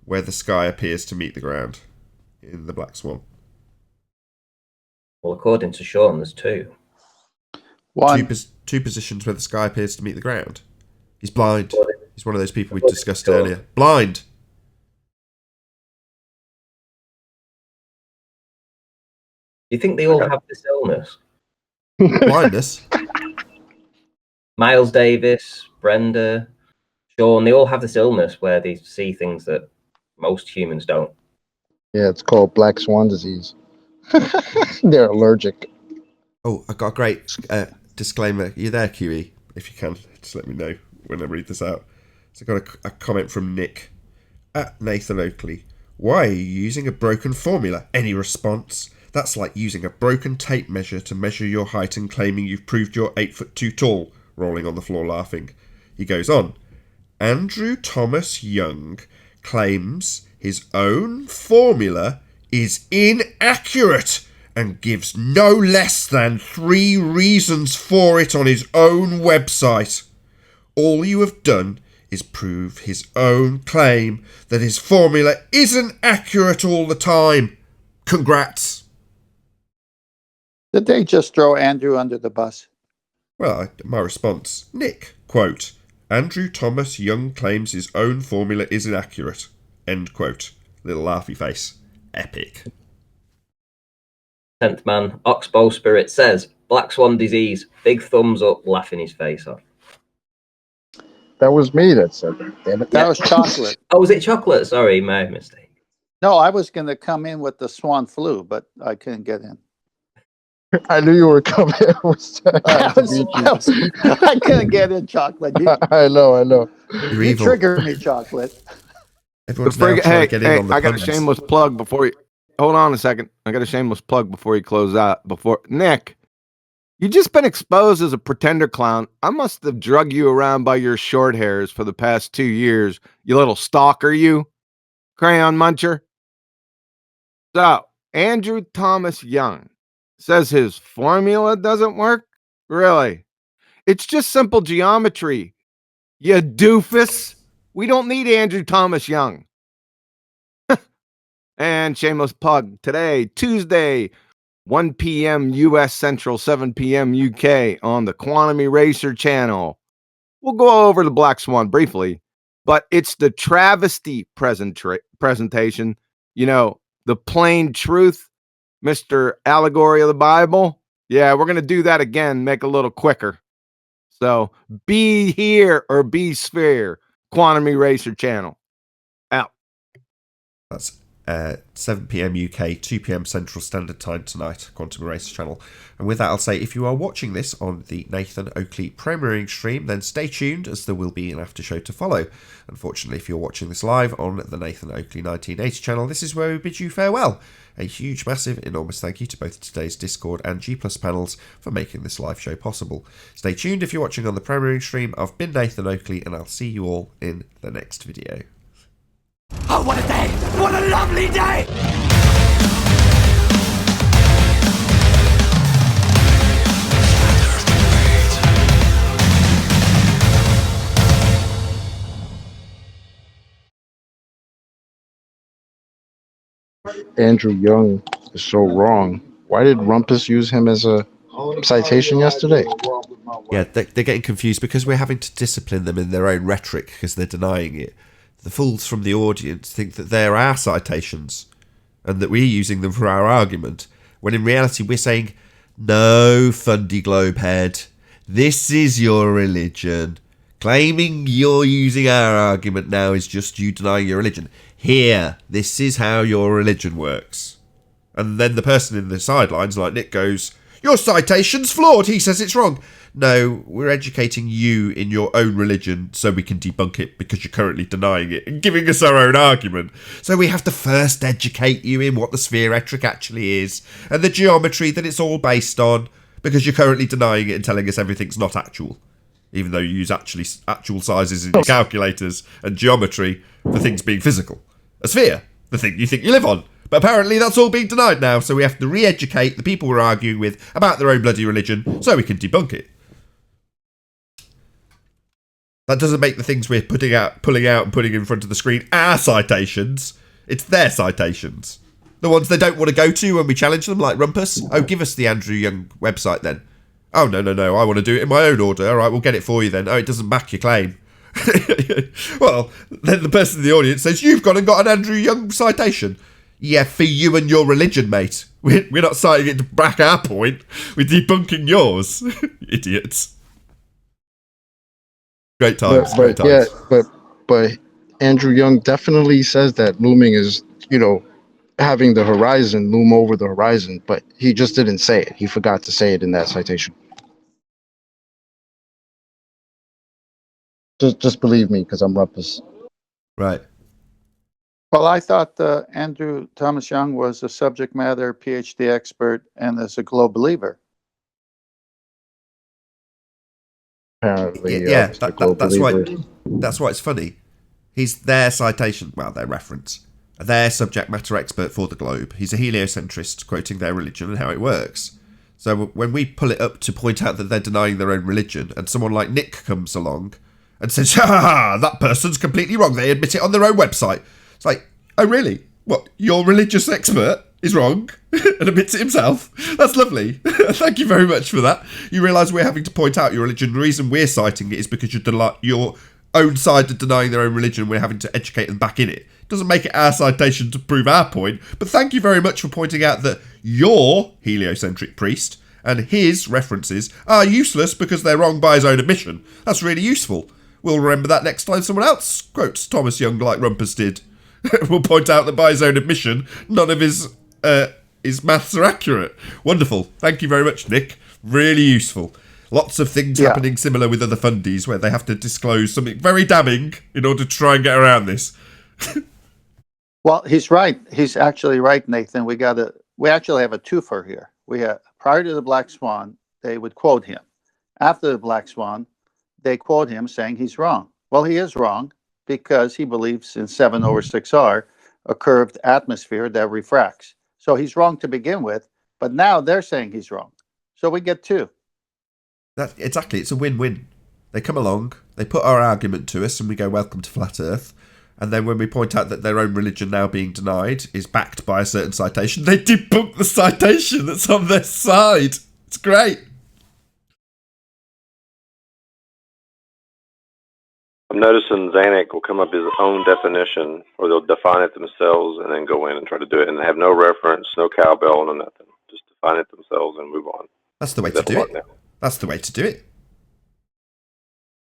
where the sky appears to meet the ground in the Black Swan? Well, according to Sean, there's 2. Two positions where the sky appears to meet the ground. He's blind. He's one of those people we discussed earlier. Blind! Do you think they all have this illness? Blindness? Miles Davis, Brenda, Sean, they all have this illness where they see things that most humans don't. Yeah, it's called black swan disease. They're allergic. Oh, I got a great disclaimer. You there, QE? If you can, just let me know when I read this out. So I got a comment from Nick. At Nathan Oakley. Why are you using a broken formula? Any response? That's like using a broken tape measure to measure your height and claiming you've proved you're 8 foot too tall. Rolling on the floor laughing. He goes on. Andrew Thomas Young claims his own formula is inaccurate and gives no less than 3 reasons for it on his own website. All you have done is prove his own claim that his formula isn't accurate all the time. Congrats. Did they just throw Andrew under the bus? Well, my response, Nick, quote, Andrew Thomas Young claims his own formula is inaccurate, end quote. Little laughy face. Epic. 10th man, Oxbow Spirit says, Black Swan disease, big thumbs up, laughing his face off. That was me that said that. Damn it. That was Chocolate. Oh, was it Chocolate? Sorry, my mistake. No, I was going to come in with the swan flu, but I couldn't get in. I knew you were coming. I couldn't get in, Chocolate. I know. You're You evil. triggered me, Chocolate. Everyone's now trying to get in on the I got a puns. shameless plug before you. Hold on a second. I got a shameless plug before you close out. Nick, you just been exposed as a pretender clown. I must have drug you around by your short hairs for the past 2 years. You little stalker, you crayon muncher. So Andrew Thomas Young says his formula doesn't work. Really? It's just simple geometry. You doofus. We don't need Andrew Thomas Young. And shameless plug today, Tuesday, 1 p.m. U.S. Central, 7 p.m. UK on the Quantum Eraser channel. we'll go over the Black Swan briefly, but it's the travesty presentation, you know, the plain truth, Mr. Allegory of the Bible. Yeah, we're going to do that again, make it a little quicker. So be here or be sphere, Quantum Eraser channel. Out. That's 7 p.m. UK, 2 p.m. Central Standard Time tonight, Quantum Eraser channel. And with that, I'll say if you are watching this on the Nathan Oakley premiering stream, then stay tuned as there will be an after show to follow. Unfortunately, if you're watching this live on the Nathan Oakley 1980 channel, this is where we bid you farewell. A huge, massive, enormous thank you to both today's Discord and G+ panels for making this live show possible. Stay tuned if you're watching on the premiering stream. I've been Nathan Oakley, and I'll see you all in the next video. Oh, what a day! What a lovely day! Andrew Young is so wrong. Why did Rumpus use him as a citation yesterday? Yeah, they're getting confused because we're having to discipline them in their own rhetoric because they're denying it. The fools from the audience think that they're our citations and that we're using them for our argument, when in reality we're saying, no, fundy globe head, this is your religion. Claiming you're using our argument now is just you denying your religion. Here, this is how your religion works. And then the person in the sidelines, like Nick, goes, your citation's flawed, he says it's wrong. No, we're educating you in your own religion so we can debunk it because you're currently denying it and giving us our own argument. So we have to first educate you in what the spheretic actually is and the geometry that it's all based on because you're currently denying it and telling us everything's not actual. Even though you use actual sizes in your calculators and geometry for things being physical. A sphere, the thing you think you live on. But apparently that's all being denied now, so we have to re-educate the people we're arguing with about their own bloody religion so we can debunk it. That doesn't make the things we're pulling out and putting in front of the screen our citations. It's their citations. The ones they don't want to go to when we challenge them, like Rumpus. Oh, give us the Andrew Young website then. Oh, no, I want to do it in my own order. All right, we'll get it for you then. Oh, it doesn't back your claim. Well, then the person in the audience says, you've gone and got an Andrew Young citation. Yeah, for you and your religion, mate. We're not citing it to back our point. We're debunking yours. Idiots. Great times, great times. Yeah, but Andrew Young definitely says that looming is, having the horizon loom over the horizon, but he just didn't say it. He forgot to say it in that citation. Just believe me, because I'm Rumpus. Right. Well, I thought Andrew Thomas Young was a subject matter PhD expert and is a globe believer. Apparently, yeah, that's why it's funny. He's their citation, well, their reference, their subject matter expert for the globe. He's a heliocentrist, quoting their religion and how it works. So when we pull it up to point out that they're denying their own religion, and someone like Nick comes along and says, ha, that person's completely wrong. They admit it on their own website. It's like, oh, really? What, your religious expert is wrong and admits it himself? That's lovely. Thank you very much for that. You realise we're having to point out your religion. The reason we're citing it is because your own side are denying their own religion. We're having to educate them back in it. It doesn't make it our citation to prove our point, but thank you very much for pointing out that your heliocentric priest and his references are useless because they're wrong by his own admission. That's really useful. We'll remember that next time someone else quotes Thomas Young like Rumpus did. We'll point out that by his own admission, none of his maths are accurate. Wonderful. Thank you very much, Nick. Really useful. Lots of things happening similar with other fundies where they have to disclose something very damning in order to try and get around this. Well, he's right. He's actually right, Nathan. We actually have a twofer here. We have, prior to the Black Swan, they would quote him. After the Black Swan, they quote him saying he's wrong. Well, he is wrong because he believes in 7/6R, a curved atmosphere that refracts. So he's wrong to begin with, but now they're saying he's wrong. So we get two. Exactly. It's a win-win. They come along, they put our argument to us, and we go, welcome to Flat Earth. And then when we point out that their own religion now being denied is backed by a certain citation, they debunk the citation that's on their side. It's great. I'm noticing Zanuck will come up with his own definition, or they'll define it themselves and then go in and try to do it, and have no reference, no cowbell, no nothing. Just define it themselves and move on. That's the way to do it. Now. That's the way to do it.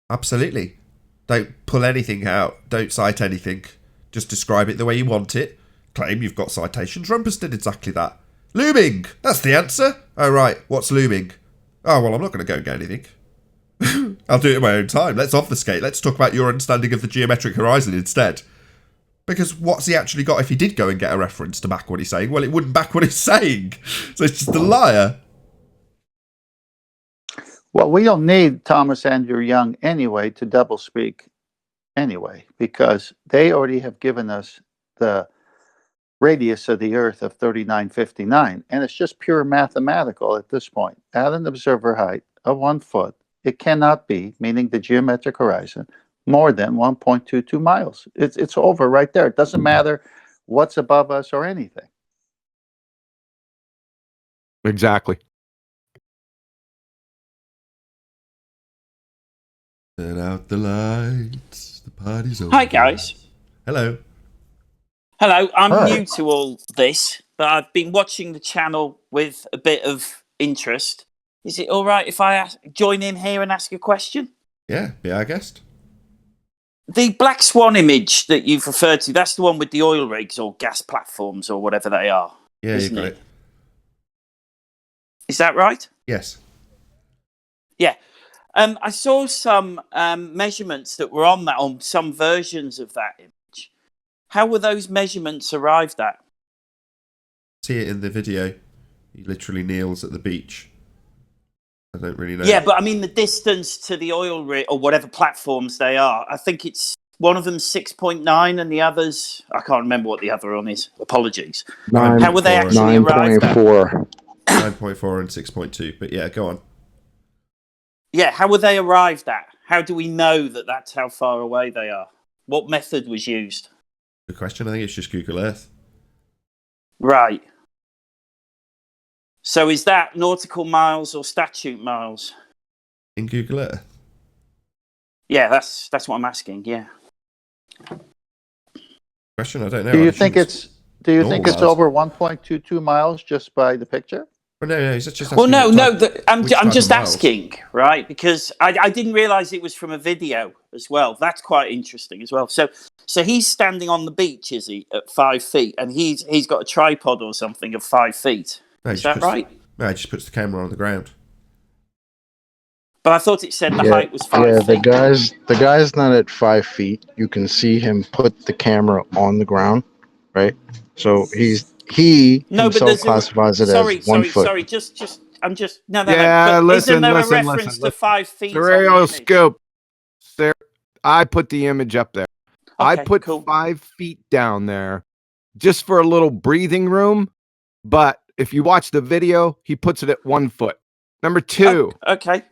Absolutely. Don't pull anything out. Don't cite anything. Just describe it the way you want it. Claim you've got citations. Rumpus did exactly that. Looming! That's the answer. Oh, right. What's looming? Oh, well, I'm not going to go and get anything. I'll do it in my own time. Let's obfuscate. Let's talk about your understanding of the geometric horizon instead. Because what's he actually got if he did go and get a reference to back what he's saying? Well, it wouldn't back what he's saying. So it's just a liar. Well, we don't need Thomas Andrew Young anyway to doublespeak anyway, because they already have given us the radius of the Earth of 3959, and it's just pure mathematical at this point. At an observer height of 1 foot, it cannot be, meaning the geometric horizon, more than 1.22 miles. It's over right there. It doesn't matter what's above us or anything. Exactly. Turn out the lights. The party's over. Hi, guys. Hello. Hello. I'm Hi. new to all this, but I've been watching the channel with a bit of interest. Is it all right if I join in here and ask a question? Yeah, be our guest. The Black Swan image that you've referred to, that's the one with the oil rigs or gas platforms or whatever they are. Yeah, you got it. Is that right? Yes. Yeah. I saw some measurements that were on that, on some versions of that image. How were those measurements arrived at? See it in the video. He literally kneels at the beach. I don't really know. Yeah, but I mean the distance to the oil rig or whatever platforms they are. I think it's one of them 6.9 and the others, I can't remember what the other one is. Apologies. How were they actually arrived at? 9.4. 9.4 and 6.2. But yeah, go on. Yeah, how were they arrived at? How do we know that that's how far away they are? What method was used? Good question. I think it's just Google Earth. Right. So is that nautical miles or statute miles? In Google Earth? Yeah, that's what I'm asking, yeah. Question? I don't know. Do you think it's over 1.22 miles just by the picture? Well, no, he's just well, asking I'm just asking, right? Because I didn't realise it was from a video as well. That's quite interesting as well. So he's standing on the beach, is he, at 5 feet, and he's got a tripod or something of 5 feet. No, is that right? No, he just puts the camera on the ground. But I thought it said the height was 5 feet. Yeah, the guy's not at 5 feet. You can see him put the camera on the ground, right? So he himself classifies it as 1 foot. Sorry, I'm just no. Yeah, isn't there a reference to 5 feet? Scope. I put the image up there. I put 5 feet down there just for a little breathing room. But if you watch the video, he puts it at 1 foot. Number two. Okay.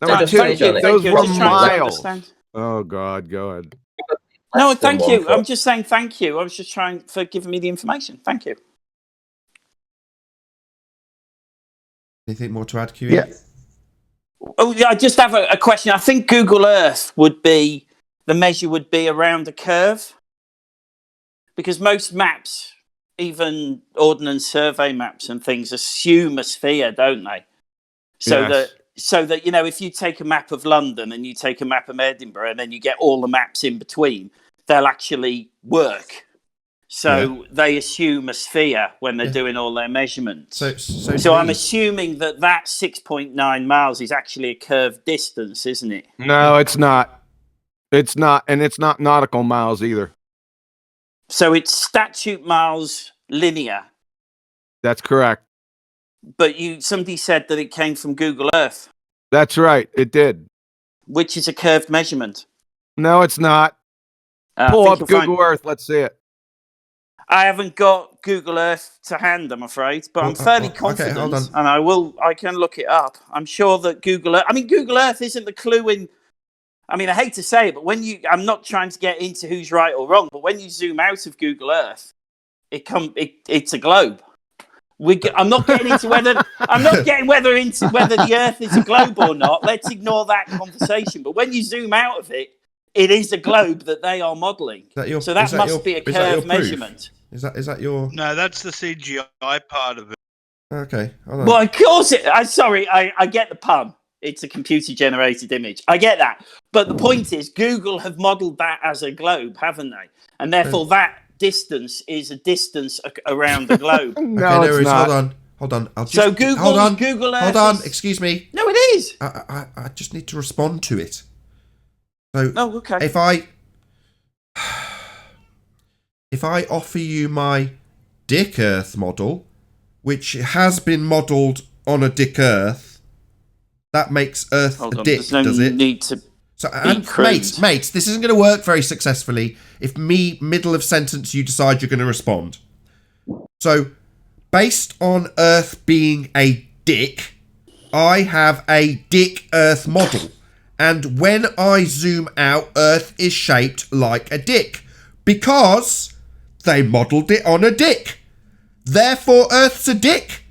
Number two. Those were miles. Oh God, go ahead. No, thank you. I'm just saying thank you. I was just trying for giving me the information. Thank you. Anything more to add, QE? Yeah. Oh, yeah. I just have a question. I think Google Earth the measure would be around a curve, because most maps, even Ordnance Survey maps and things, assume a sphere, don't they? So that you know, if you take a map of London and you take a map of Edinburgh and then you get all the maps in between, they'll actually work. So they assume a sphere when they're doing all their measurements. So I'm assuming that 6.9 miles is actually a curved distance, isn't it? No, it's not. It's not, and it's not nautical miles either. So it's statute miles linear. That's correct. But somebody said that it came from Google Earth. That's right, it did. Which is a curved measurement. No, it's not. Pull up Google Earth, let's see it. I haven't got Google Earth to hand, I'm afraid, but I'm fairly confident, hold on. and I can look it up. I'm sure that Google Earth isn't the clue in. I mean, I hate to say it, but I'm not trying to get into who's right or wrong, but when you zoom out of Google Earth, it's a globe. I'm not getting into whether the Earth is a globe or not. Let's ignore that conversation. But when you zoom out of it, it is a globe that they are modelling. So that must be a curve measurement. Is that your? No, that's the CGI part of it. Okay. Hold on. Well, of course I get the pun. It's a computer-generated image. I get that. But the point is, Google have modelled that as a globe, haven't they? And therefore, that distance is a distance around the globe. No, it's not. Hold on. I'll just, so Google Earth. Hold on. Excuse me. No, it is. I just need to respond to it. So, okay. If I offer you my Dick Earth model, which has been modelled on a Dick Earth, that makes Earth a dick, does it? Need to so, mates, this isn't going to work very successfully if middle of sentence, you decide you're going to respond. So, based on Earth being a dick, I have a Dick Earth model. And when I zoom out, Earth is shaped like a dick. Because they modelled it on a dick. Therefore, Earth's a dick.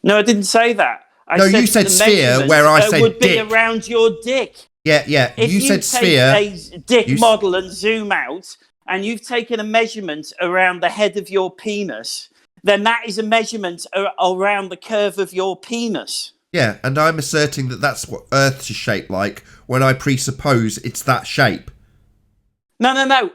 No, I didn't say that. You said sphere, where I said would dick. Be around your dick. Yeah. If you said sphere. If you take a dick model and zoom out, and you've taken a measurement around the head of your penis, then that is a measurement around the curve of your penis. Yeah, and I'm asserting that that's what Earth is shaped like when I presuppose it's that shape. No.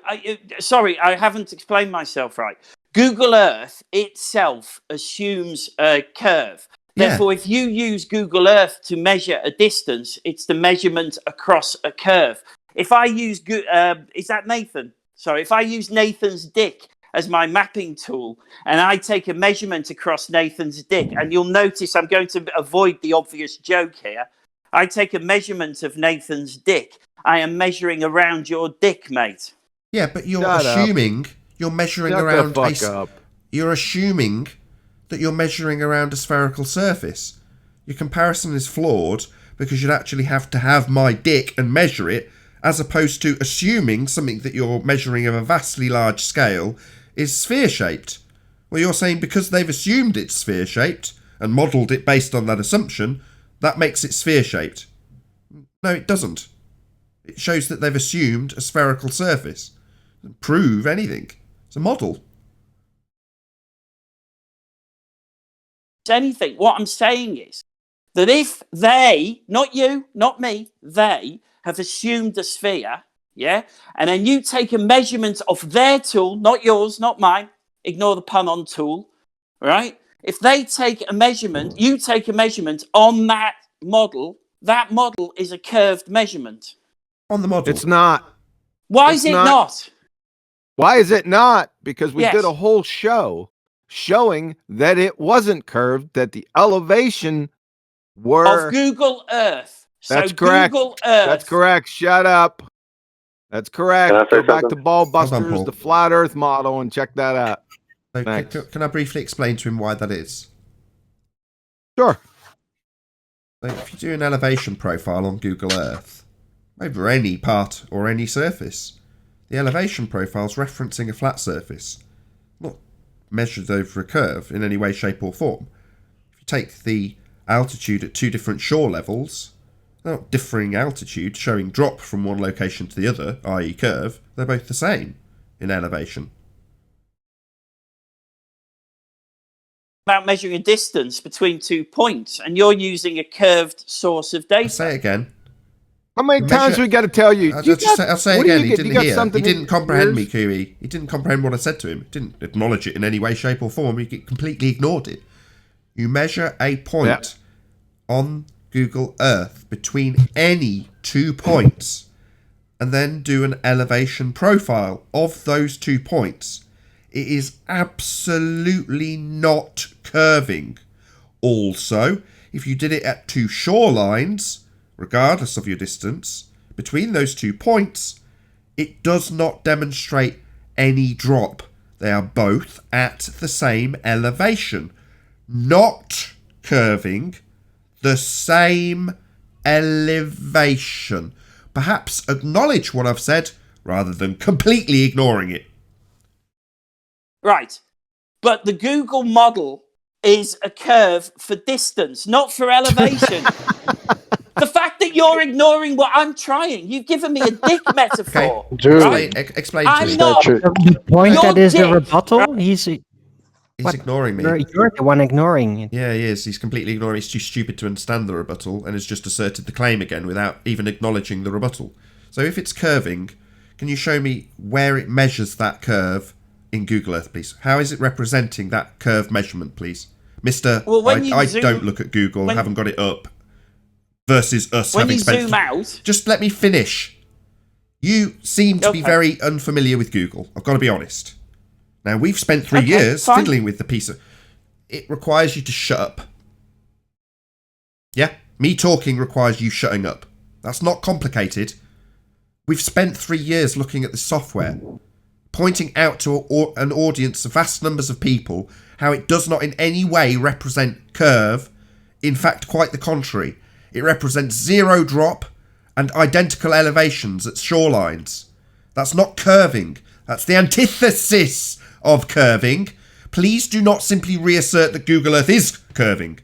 Sorry, I haven't explained myself right. Google Earth itself assumes a curve. Therefore, if you use Google Earth to measure a distance, it's the measurement across a curve. If I use, is that Nathan? Sorry, if I use Nathan's dick as my mapping tool and I take a measurement across Nathan's dick, and you'll notice I'm going to avoid the obvious joke here. I take a measurement of Nathan's dick. I am measuring around your dick, mate. Yeah, but you're assuming you're measuring around You're assuming that you're measuring around a spherical surface. Your comparison is flawed because you'd actually have to have my dick and measure it, as opposed to assuming something that you're measuring of a vastly large scale is sphere-shaped. Well, you're saying because they've assumed it's sphere-shaped and modelled it based on that assumption, that makes it sphere-shaped. No, it doesn't. It shows that they've assumed a spherical surface. It doesn't prove anything. It's a model. Anything. What I'm saying is that if they, not you, not me, they have assumed a sphere, yeah, and then you take a measurement of their tool, not yours, not mine, ignore the pun on tool, right? If they take a measurement, you take a measurement on that model is a curved measurement. On the model. It's not. Why is it not? Why is it not? Because we did a whole show showing that it wasn't curved, that the elevation were... Of Google Earth. That's correct. Google Earth. That's correct. Shut up. That's correct. Go back to Ball Busters, the flat Earth model, and check that out. So can I briefly explain to him why that is? Sure. So if you do an elevation profile on Google Earth, over any part or any surface, the elevation profile is referencing a flat surface, not measured over a curve in any way, shape or form. If you take the altitude at two different shore levels, they're not differing altitude, showing drop from one location to the other, i.e. curve. They're both the same in elevation. About measuring a distance between 2 points, and you're using a curved source of data. I'll say it again. How many times we got to tell you? I'll say it again. He didn't hear. He didn't comprehend me, Kiwi. He didn't comprehend what I said to him. He didn't acknowledge it in any way, shape or form. He completely ignored it. You measure a point on Google Earth between any 2 points and then do an elevation profile of those 2 points. It is absolutely not curving. Also, if you did it at two shorelines, regardless of your distance, between those 2 points, it does not demonstrate any drop. They are both at the same elevation. Not curving, the same elevation. Perhaps acknowledge what I've said rather than completely ignoring it. Right. But the Google model is a curve for distance, not for elevation. The fact that you're ignoring what I'm trying. You've given me a dick metaphor. Dude. Right? Explain I'm to me. not. The point You're that is the dick, rebuttal. He's ignoring me. You're the one ignoring it. Yeah, he is. He's completely ignoring. He's too stupid to understand the rebuttal and has just asserted the claim again without even acknowledging the rebuttal. So if it's curving, can you show me where it measures that curve in Google Earth, please? How is it representing that curve measurement, please? Mister, Well, I don't look at Google, I haven't got it up. Versus us when having you spent... zoom out... Just let me finish. You seem to be very unfamiliar with Google, I've got to be honest. Now, we've spent 3 years fiddling with the piece of... It requires you to shut up. Yeah? Me talking requires you shutting up. That's not complicated. We've spent 3 years looking at the software, pointing out to an audience of vast numbers of people how it does not in any way represent curve. In fact, quite the contrary. It represents zero drop and identical elevations at shorelines. That's not curving. That's the antithesis of curving. Please do not simply reassert that Google Earth is curving,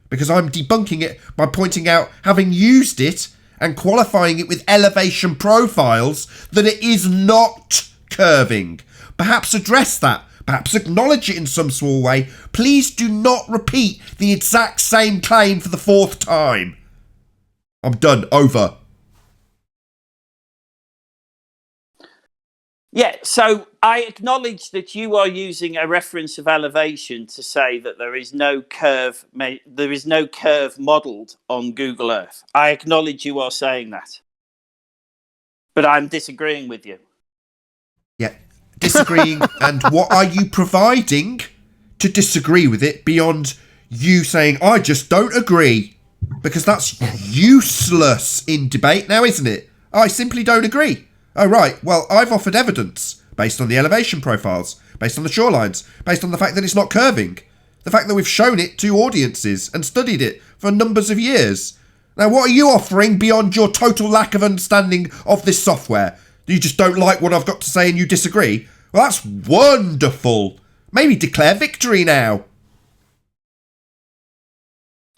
because I'm debunking it by pointing out, having used it and qualifying it with elevation profiles, that it is not curving. Perhaps address that. Perhaps acknowledge it in some small way. Please do not repeat the exact same claim for the 4th time. I'm done. Over. Yeah, so I acknowledge that you are using a reference of elevation to say that there is no curve modelled on Google Earth. I acknowledge you are saying that. But I'm disagreeing with you. Yeah, disagreeing. And what are you providing to disagree with it beyond you saying, I just don't agree? Because that's useless in debate now, isn't it? I simply don't agree. Oh, right. Well, I've offered evidence based on the elevation profiles, based on the shorelines, based on the fact that it's not curving, the fact that we've shown it to audiences and studied it for numbers of years. Now, what are you offering beyond your total lack of understanding of this software? You just don't like what I've got to say and you disagree? Well, that's wonderful. Maybe declare victory now.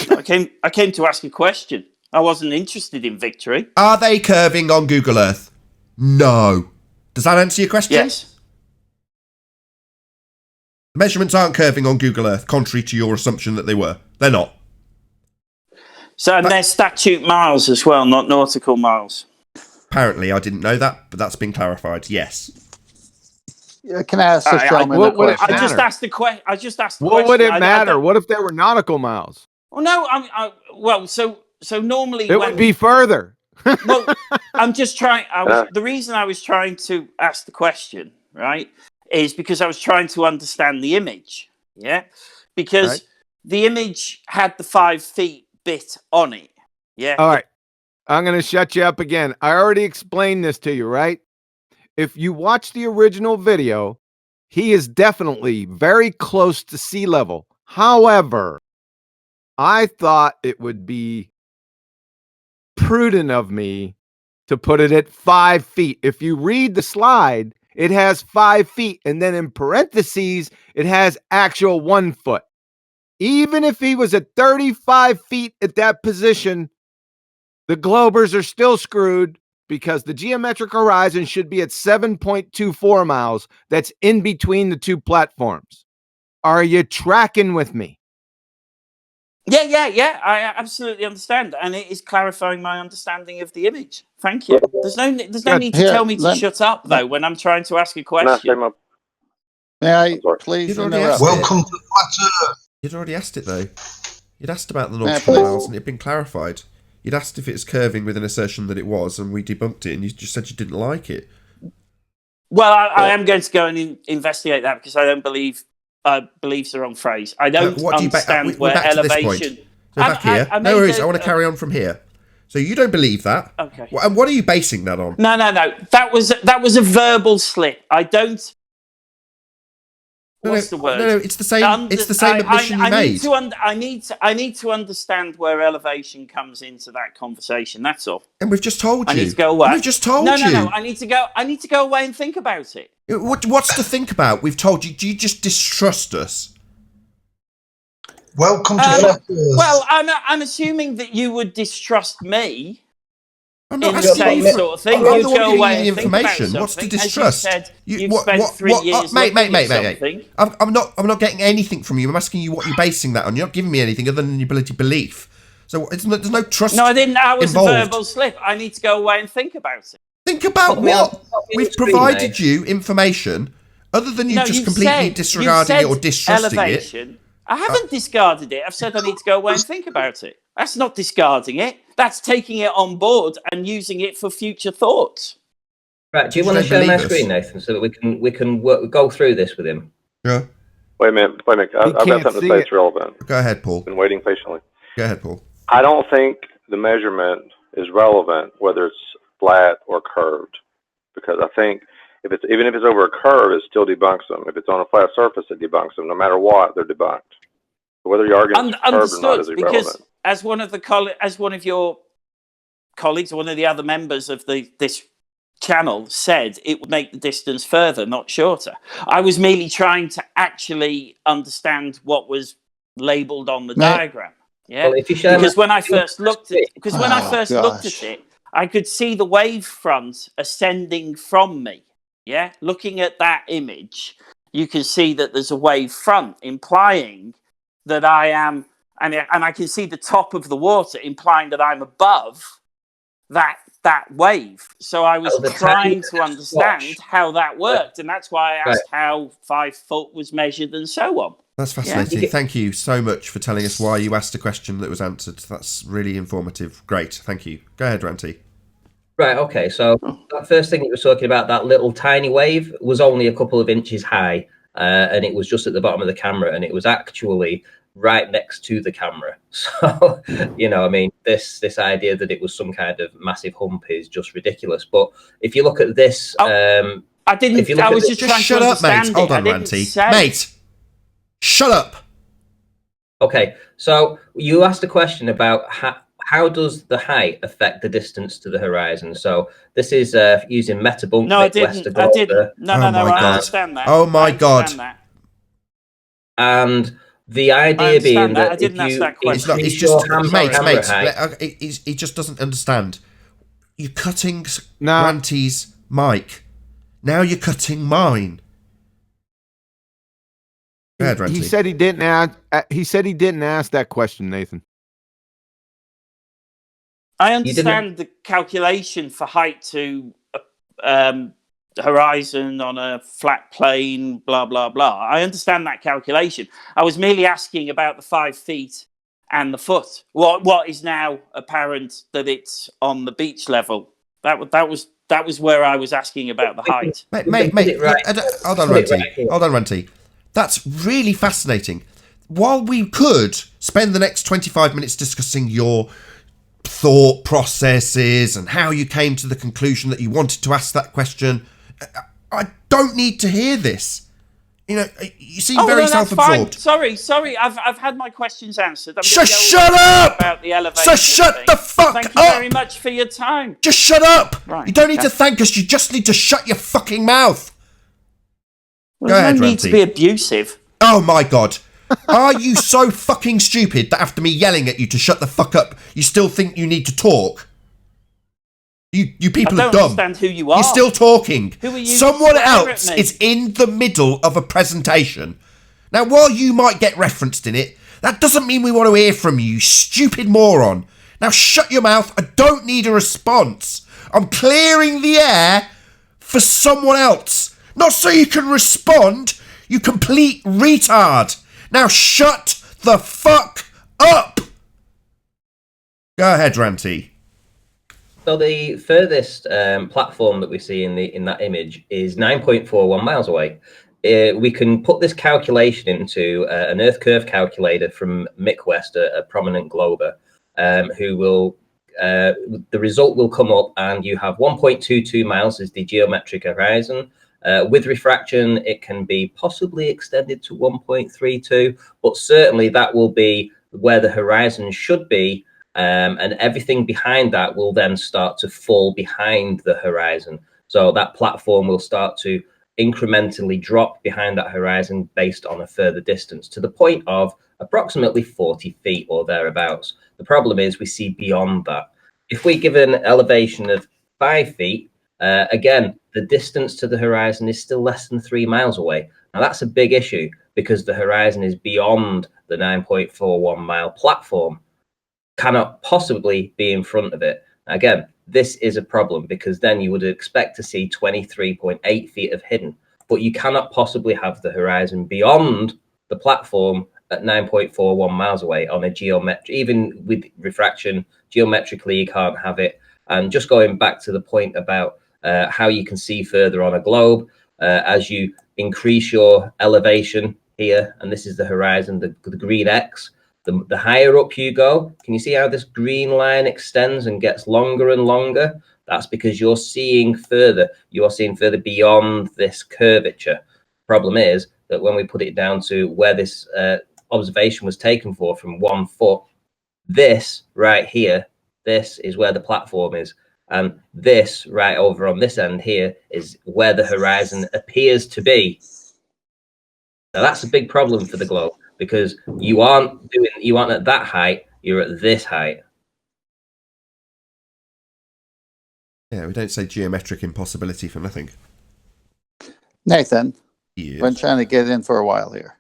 I came to ask a question. I wasn't interested in victory. Are they curving on Google Earth? No. Does that answer your question? Yes. The measurements aren't curving on Google Earth, contrary to your assumption that they were. They're not. So, and they're statute miles as well, not nautical miles. Apparently, I didn't know that, but that's been clarified. Yes. Can I ask this gentleman a question? I just asked the question. What would it matter? What if they were nautical miles? Well, no. So normally it would be further. Well, I'm just trying. The reason I was trying to ask the question, right, is because I was trying to understand the image. Yeah, because the image had the 5 feet bit on it. Yeah. All right. I'm going to shut you up again. I already explained this to you, right? If you watch the original video, he is definitely very close to sea level. However, I thought it would be prudent of me to put it at 5 feet. If you read the slide, it has 5 feet, and then in parentheses, it has actual 1 foot. Even if he was at 35 feet at that position, the Globers are still screwed because the geometric horizon should be at 7.24 miles. That's in between the two platforms. Are you tracking with me? Yeah. I absolutely understand, and it is clarifying my understanding of the image. Thank you. There's no need to tell me to shut up though when I'm trying to ask a question. May I please interrupt? Welcome to Flat Earth. You'd already asked it though. You'd asked about the nautical miles, and it had been clarified. You'd asked if it was curving with an assertion that it was, and we debunked it, and you just said you didn't like it. Well, I am going to go and investigate that because I don't believe believe's the wrong phrase. I don't understand where elevation. So back here. No worries. I want to carry on from here. So you don't believe that? Okay. And what are you basing that on? No. That was a verbal slip. I don't. What's the word? No. It's the same. It's the same admission you made. I need to understand where elevation comes into that conversation. That's all. And we've just told you. I need to go away. We've just told you. No. I need to go away and think about it. What's to think about? We've told you. Do you just distrust us? Welcome to Flat Earth. Well, I'm assuming that you would distrust me I'm not insane asking you sort of thing. I'm You the one go giving away you the and think about information. What's the something. As you distrust? said, you've spent 3 years mate, looking at something. I'm not getting anything from you. I'm asking you what you're basing that on. You're not giving me anything other than your ability to believe. So there's no trust. No, I didn't. I was involved. a verbal slip. I need to go away and think about it. Think about what? We've provided you information other than you just completely disregarding it or distrusting elevation. I haven't discarded it. I've said I need to go away and think about it. That's not discarding it. That's taking it on board and using it for future thoughts. Right. Do you want to share my screen, Nathan, so that we can go through this with him? Yeah. Wait a minute. I've got something to say that's relevant. Go ahead, Paul. Been waiting patiently. Go ahead, Paul. I don't think the measurement is relevant whether it's flat or curved, because I think even if it's over a curve, it still debunks them. If it's on a flat surface, it debunks them. No matter what, they're debunked. So whether your argument is curved or not is irrelevant. Because as one of your colleagues, one of the other members of this channel said, it would make the distance further, not shorter. I was merely trying to actually understand what was labelled on the diagram. Yeah, well, if you share because when I first looked at it, I could see the wave front ascending from me. Yeah, looking at that image, you can see that there's a wave front, implying that I am, and I can see the top of the water, implying that I'm above that wave. So I was trying to understand how that worked, and that's why I asked how 5 foot was measured and so on. That's fascinating. Yeah. Thank you so much for telling us why you asked a question that was answered. That's really informative. Great. Thank you. Go ahead, Ranty. Right, okay. So that first thing that you were talking about, that little tiny wave, was only a couple of inches high, and it was just at the bottom of the camera, and it was actually right next to the camera. So, I mean, this idea that it was some kind of massive hump is just ridiculous. But if you look at this... I didn't... I was just trying to understand mate. Hold on, Ranty. Mate! Shut up. Okay, so you asked a question about how does the height affect the distance to the horizon? So this is using Debunking. No, I didn't. No, I understand that. Oh my God. And the idea being that I didn't ask that question. It's just, mate, he just doesn't understand. You're cutting Ranty's mic. Now you're cutting mine. Go ahead, Ranty. He said he didn't ask that question, Nathan. I understand the calculation for height to horizon on a flat plane, blah, blah, blah. I understand that calculation. I was merely asking about the 5 feet and the foot. What is now apparent that it's on the beach level. That was where I was asking about the height. Mate, hold on, Ranty. That's really fascinating. While we could spend the next 25 minutes discussing your thought processes and how you came to the conclusion that you wanted to ask that question, I don't need to hear this. You seem very self-absorbed. Sorry. I've had my questions answered. Shut up! About the elevation shut the fuck up! Thank you very much for your time. Just shut up! Right, you don't need to thank us. You just need to shut your fucking mouth. Well, Go ahead, Ranty. No need to be abusive. Oh my God. Are you so fucking stupid that after me yelling at you to shut the fuck up, you still think you need to talk? You people are dumb. I don't understand who you are. You're still talking. Who are you? Someone else is in the middle of a presentation. Now, while you might get referenced in it, that doesn't mean we want to hear from you, stupid moron. Now shut your mouth. I don't need a response. I'm clearing the air for someone else. Not so you can respond, you complete retard. Now shut the fuck up. Go ahead, Ranty. So the furthest platform that we see in that image is 9.41 miles away. We can put this calculation into an Earth curve calculator from Mick West, a prominent glober, who will the result will come up, and you have 1.22 miles as the geometric horizon. With refraction, it can be possibly extended to 1.32, but certainly that will be where the horizon should be, and everything behind that will then start to fall behind the horizon. So that platform will start to incrementally drop behind that horizon based on a further distance to the point of approximately 40 feet or thereabouts. The problem is we see beyond that. if we give an elevation of 5 feet, again, the distance to the horizon is still less than 3 miles away. Now, that's a big issue because the horizon is beyond the 9.41 mile platform, cannot possibly be in front of it. Again, this is a problem because then you would expect to see 23.8 feet of hidden, but you cannot possibly have the horizon beyond the platform at 9.41 miles away on a geometric, even with refraction, geometrically, you can't have it. And just going back to the point about how you can see further on a globe, as you increase your elevation here, and this is the horizon, the green X, the higher up you go, can you see how this green line extends and gets longer and longer? That's because you're seeing further. You are seeing further beyond this curvature. Problem is that when we put it down to where this observation was taken from 1 foot, this right here, this is where the platform is. And this right over on this end here is where the horizon appears to be. Now that's a big problem for the globe because you aren't at that height, you're at this height. Yeah, we don't say geometric impossibility for nothing. Nathan, yes. Been trying to get in for a while here.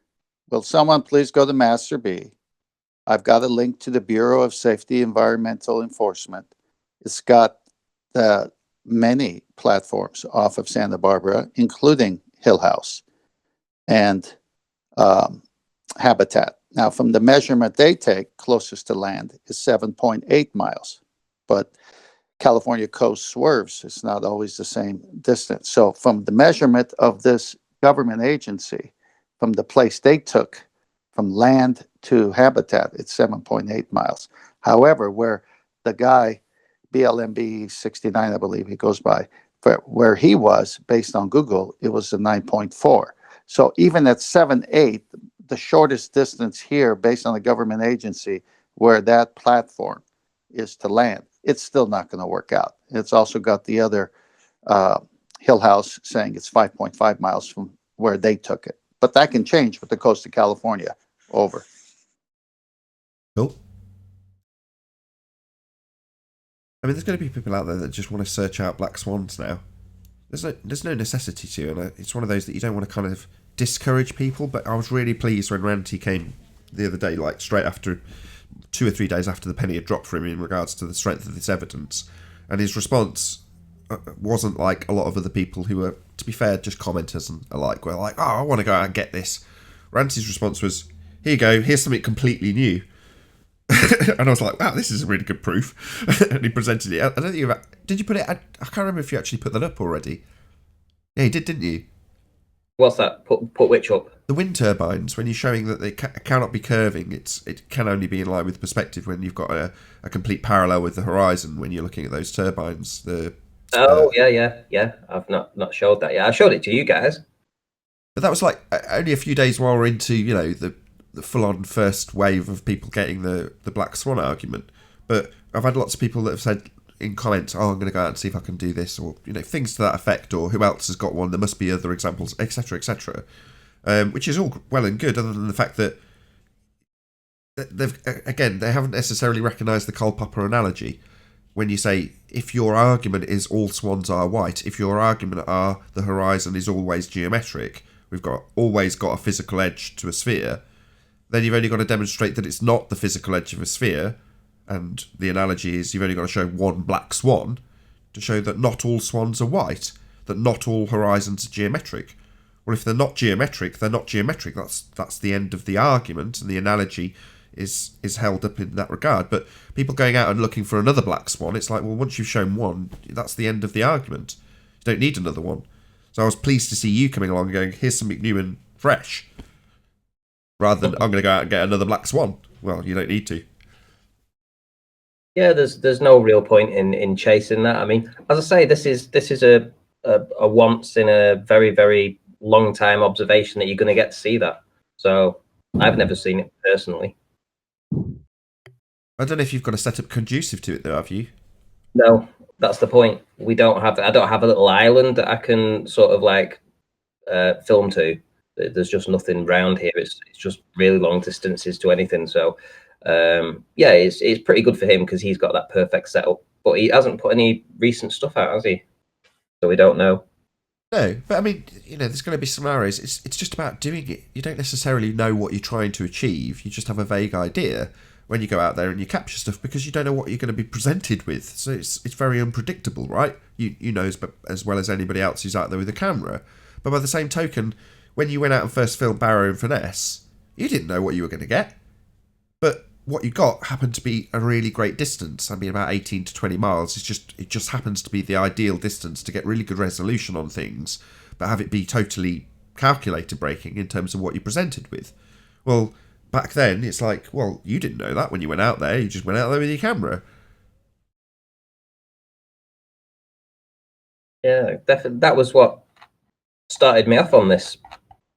Will someone please go to Master B? I've got a link to the Bureau of Safety Environmental Enforcement. It's got the many platforms off of Santa Barbara, including Hill House and Habitat. Now, from the measurement they take, closest to land is 7.8 miles, but California coast swerves. It's not always the same distance. So from the measurement of this government agency, from the place they took from land to Habitat, it's 7.8 miles. However, where the guy, BLMB 69, I believe he goes by, where he was, based on Google, it was a 9.4. So even at 7.8, the shortest distance here, based on the government agency, where that platform is to land, it's still not going to work out. It's also got the other Hill House saying it's 5.5 miles from where they took it. But that can change with the coast of California. Over. Cool. I mean, there's going to be people out there that just want to search out black swans now. There's no necessity to, and it's one of those that you don't want to kind of discourage people. But I was really pleased when Ranty came the other day, like straight after 2 or 3 days after the penny had dropped for him in regards to the strength of this evidence, and his response wasn't like a lot of other people who were, to be fair, just commenters and alike, were like, "Oh, I want to go out and get this." Ranty's response was, "Here you go, here's something completely new." And I was like, wow, this is a really good proof. And he presented it. I don't think did you put it? I can't remember if you actually put that up already. Yeah, you did, didn't you? What's that? Put which up? The wind turbines, when you're showing that they cannot be curving, it can only be in line with perspective when you've got a complete parallel with the horizon when you're looking at those turbines. Yeah. I've not showed that yet. I showed it to you guys. But that was like only a few days while we're into, the full-on first wave of people getting the Black Swan argument. But I've had lots of people that have said in comments, "Oh, I'm going to go out and see if I can do this," or things to that effect, or who else has got one? There must be other examples, etc., etc. Which is all well and good, other than the fact that they haven't necessarily recognised the Karl Popper analogy. When you say, if your argument is all swans are white, if your argument are the horizon is always geometric, we've always got a physical edge to a sphere, then you've only got to demonstrate that it's not the physical edge of a sphere, and the analogy is you've only got to show one black swan to show that not all swans are white, that not all horizons are geometric. Well, if they're not geometric, they're not geometric. That's the end of the argument, and the analogy is held up in that regard. But people going out and looking for another black swan, it's like, well, once you've shown one, that's the end of the argument. You don't need another one. So I was pleased to see you coming along and going, here's something new and fresh, rather than I'm going to go out and get another black swan. Well, you don't need to. Yeah, there's no real point in chasing that. I mean, as I say, this is a once in a very, very long time observation that you're going to get to see that. So I've never seen it personally. I don't know if you've got a setup conducive to it, though, have you? No, that's the point. I don't have a little island that I can sort of like film to. There's just nothing round here. It's just really long distances to anything. So Yeah, it's pretty good for him because he's got that perfect setup. But he hasn't put any recent stuff out, has he? So we don't know. No, but I mean, there's going to be scenarios. It's just about doing it. You don't necessarily know what you're trying to achieve. You just have a vague idea when you go out there and you capture stuff because you don't know what you're going to be presented with. So it's very unpredictable, right? You know as well as anybody else who's out there with a camera. But by the same token, when you went out and first filmed Barrow and Finesse, you didn't know what you were going to get. But what you got happened to be a really great distance. I mean, about 18 to 20 miles. It just happens to be the ideal distance to get really good resolution on things, but have it be totally calculator breaking in terms of what you're presented with. Well, back then, it's like, well, you didn't know that when you went out there. You just went out there with your camera. Yeah, definitely. That was what started me off on this,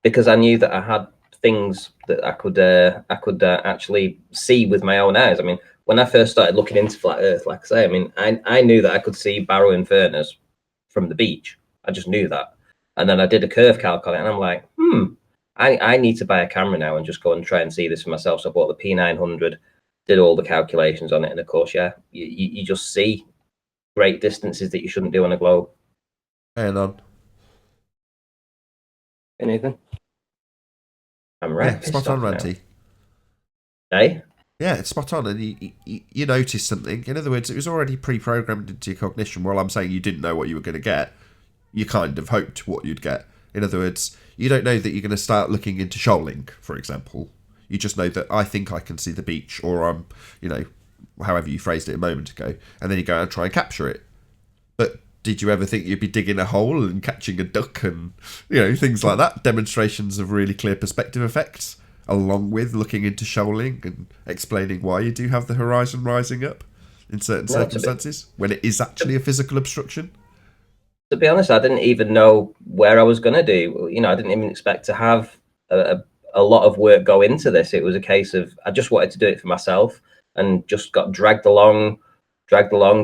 because I knew that I had things that I could actually see with my own eyes. I mean, when I first started looking into flat Earth, like I say, I mean, I knew that I could see Barrow and Furness from the beach. I just knew that. And then I did a curve calc on it, and I'm like, I need to buy a camera now and just go and try and see this for myself. So I bought the P900, did all the calculations on it, and of course, yeah, you just see great distances that you shouldn't do on a globe. Hang on. Hey, Nathan. I'm right. Yeah, spot on, Ranty. Hey? Yeah, it's spot on, and you noticed something. In other words, it was already pre-programmed into your cognition. While I'm saying you didn't know what you were going to get, you kind of hoped what you'd get. In other words, you don't know that you're going to start looking into shoaling, for example. You just know that I think I can see the beach, or I'm, however you phrased it a moment ago, and then you go out and try and capture it. But did you ever think you'd be digging a hole and catching a duck and, things like that? Demonstrations of really clear perspective effects, along with looking into shoaling and explaining why you do have the horizon rising up in certain circumstances, when it is actually a physical obstruction. To be honest, I didn't even know where I was going to do. I didn't even expect to have a lot of work go into this. It was a case of, I just wanted to do it for myself and just got dragged along,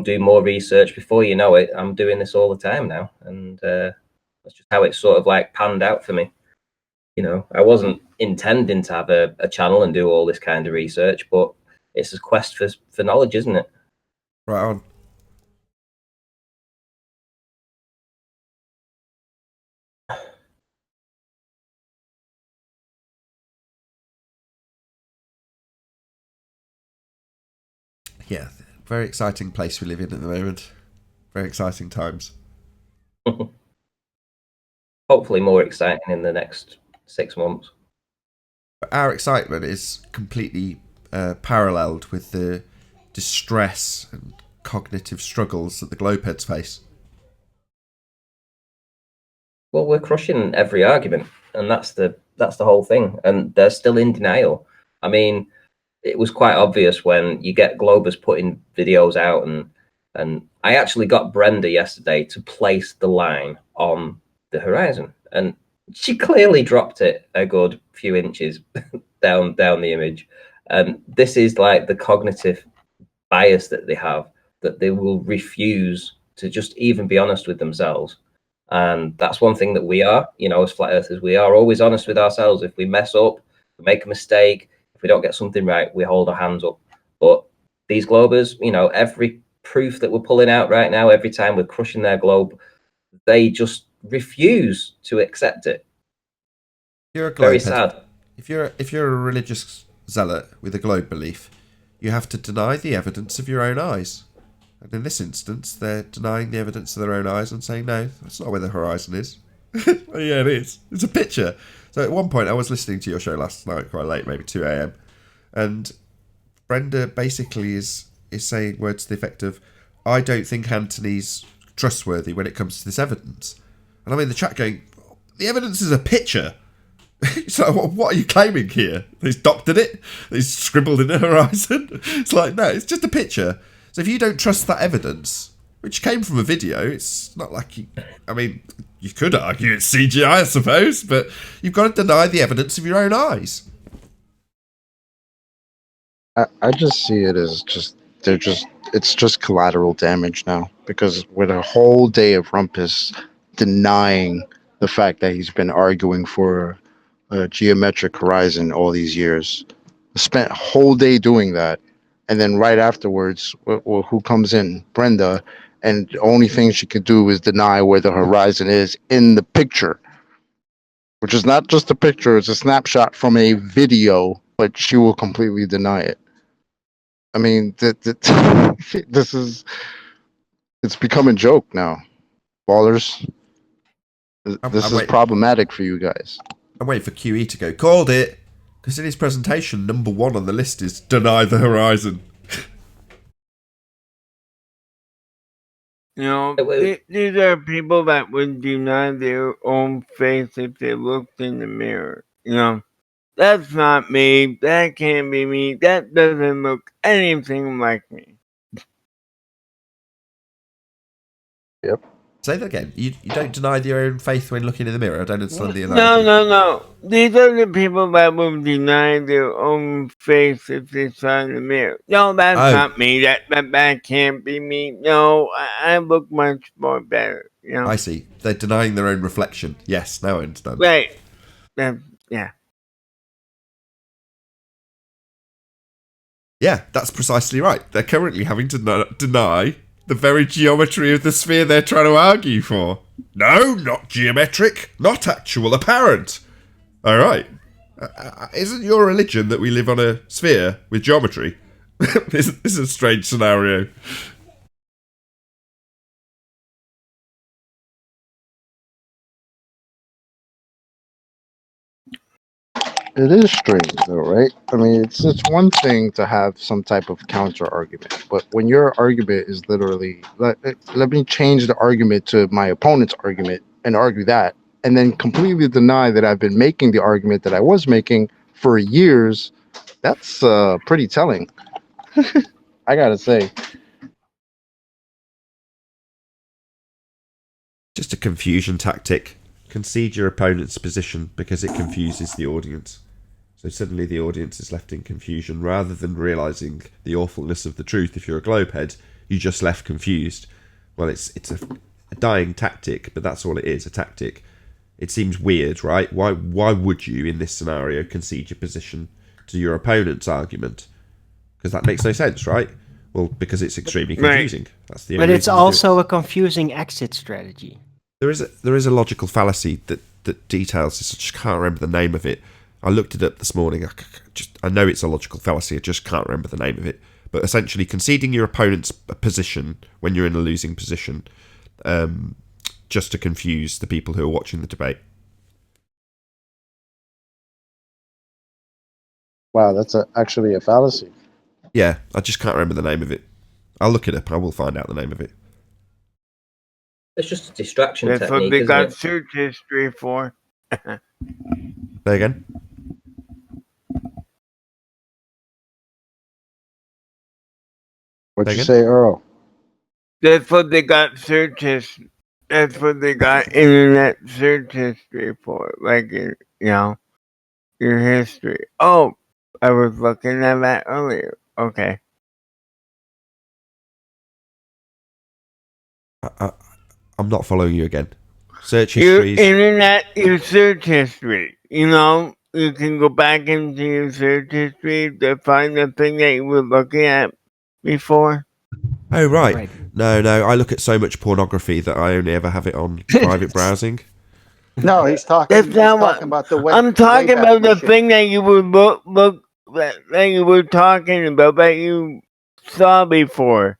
do more research. Before you know it, I'm doing this all the time now. And that's just how it sort of like panned out for me. I wasn't intending to have a channel and do all this kind of research, but it's a quest for knowledge, isn't it? Right on. Yeah, very exciting place we live in at the moment. Very exciting times. Hopefully more exciting in the next 6 months. But our excitement is completely paralleled with the distress and cognitive struggles that the globeheads face. Well, we're crushing every argument, and that's the whole thing. And they're still in denial. I mean, it was quite obvious when you get Globers putting videos out, and I actually got Brenda yesterday to place the line on the horizon, and she clearly dropped it a good few inches down the image. And this is like the cognitive bias that they have, that they will refuse to just even be honest with themselves. And that's one thing that we are, as flat earthers, we are always honest with ourselves. If we mess up, we make a mistake, if we don't get something right, we hold our hands up. But these Globers, every proof that we're pulling out right now, every time we're crushing their globe, they just refuse to accept it. You're a very globehead. sad. If you're a religious zealot with a globe belief, you have to deny the evidence of your own eyes. And in this instance, they're denying the evidence of their own eyes and saying, no, that's not where the horizon is. Well, yeah, it is. It's a picture. So at one point, I was listening to your show last night quite late, maybe 2 a.m. And Brenda basically is saying words to the effect of, I don't think Anthony's trustworthy when it comes to this evidence. And I'm in the chat going, the evidence is a picture. So what are you claiming here? He's doctored it? He's scribbled in the horizon? It's like, no, it's just a picture. So if you don't trust that evidence, which came from a video, it's not like you could argue it's CGI, I suppose, but you've got to deny the evidence of your own eyes. I just see it as it's just collateral damage now, because with a whole day of Rumpus denying the fact that he's been arguing for a geometric horizon all these years, spent a whole day doing that, and then right afterwards, who comes in? Brenda, and the only thing she could do is deny where the horizon is in the picture, which is not just a picture; it's a snapshot from a video, but she will completely deny it. I mean, this is, it's become a joke now, ballers. This is problematic for you guys. I'm waiting for QE to go. Called it! Because in his presentation, number 1 on the list is deny the horizon. You know, these are people that would deny their own face if they looked in the mirror. You know, that's not me. That can't be me. That doesn't look anything like me. Yep. Say that again. You don't deny your own faith when looking in the mirror. I don't understand the analogy. No. These are the people that will deny their own face if they saw in the mirror. No, that's not me. That can't be me. No, I look much more better. You know. I see. They're denying their own reflection. Yes, now I understand. Right. Yeah. Yeah, that's precisely right. They're currently having to deny the very geometry of the sphere they're trying to argue for. No, not geometric, not actual, apparent. All right. Isn't your religion that we live on a sphere with geometry? This is a strange scenario. It is strange, though, right? I mean, it's one thing to have some type of counter argument, but when your argument is literally, let me change the argument to my opponent's argument and argue that, and then completely deny that I've been making the argument that I was making for years, that's pretty telling. I gotta say. Just a confusion tactic. Concede your opponent's position because it confuses the audience. So suddenly the audience is left in confusion rather than realising the awfulness of the truth. If you're a globehead, you just left confused. Well, it's a dying tactic, but that's all it is, a tactic. It seems weird, right? Why would you, in this scenario, concede your position to your opponent's argument? Because that makes no sense, right? Well, because it's extremely confusing. Right. That's the but only it's reason to do it. also a confusing exit strategy. There is a logical fallacy that details this. I just can't remember the name of it. I looked it up this morning. I know it's a logical fallacy. I just can't remember the name of it. But essentially, conceding your opponent's position when you're in a losing position, just to confuse the people who are watching the debate. Wow, that's actually a fallacy. Yeah, I just can't remember the name of it. I'll look it up. I will find out the name of it. It's just a distraction That's technique. what they isn't got it? search history for. Say again. What'd you say, Earl? That's what they got search history. That's what they got internet search history for. Like, you know, your history. Oh, I was looking at that earlier. Okay. I'm not following you again. Search Your histories. internet, your search history. You know, you can go back into your search history to find the thing that you were looking at before. Oh, right. No, I look at so much pornography that I only ever have it on private browsing. No, he's talking. That's He's not talking about the way. I'm talking Wayback about the Machine. thing that you would look that you were talking about that you saw before.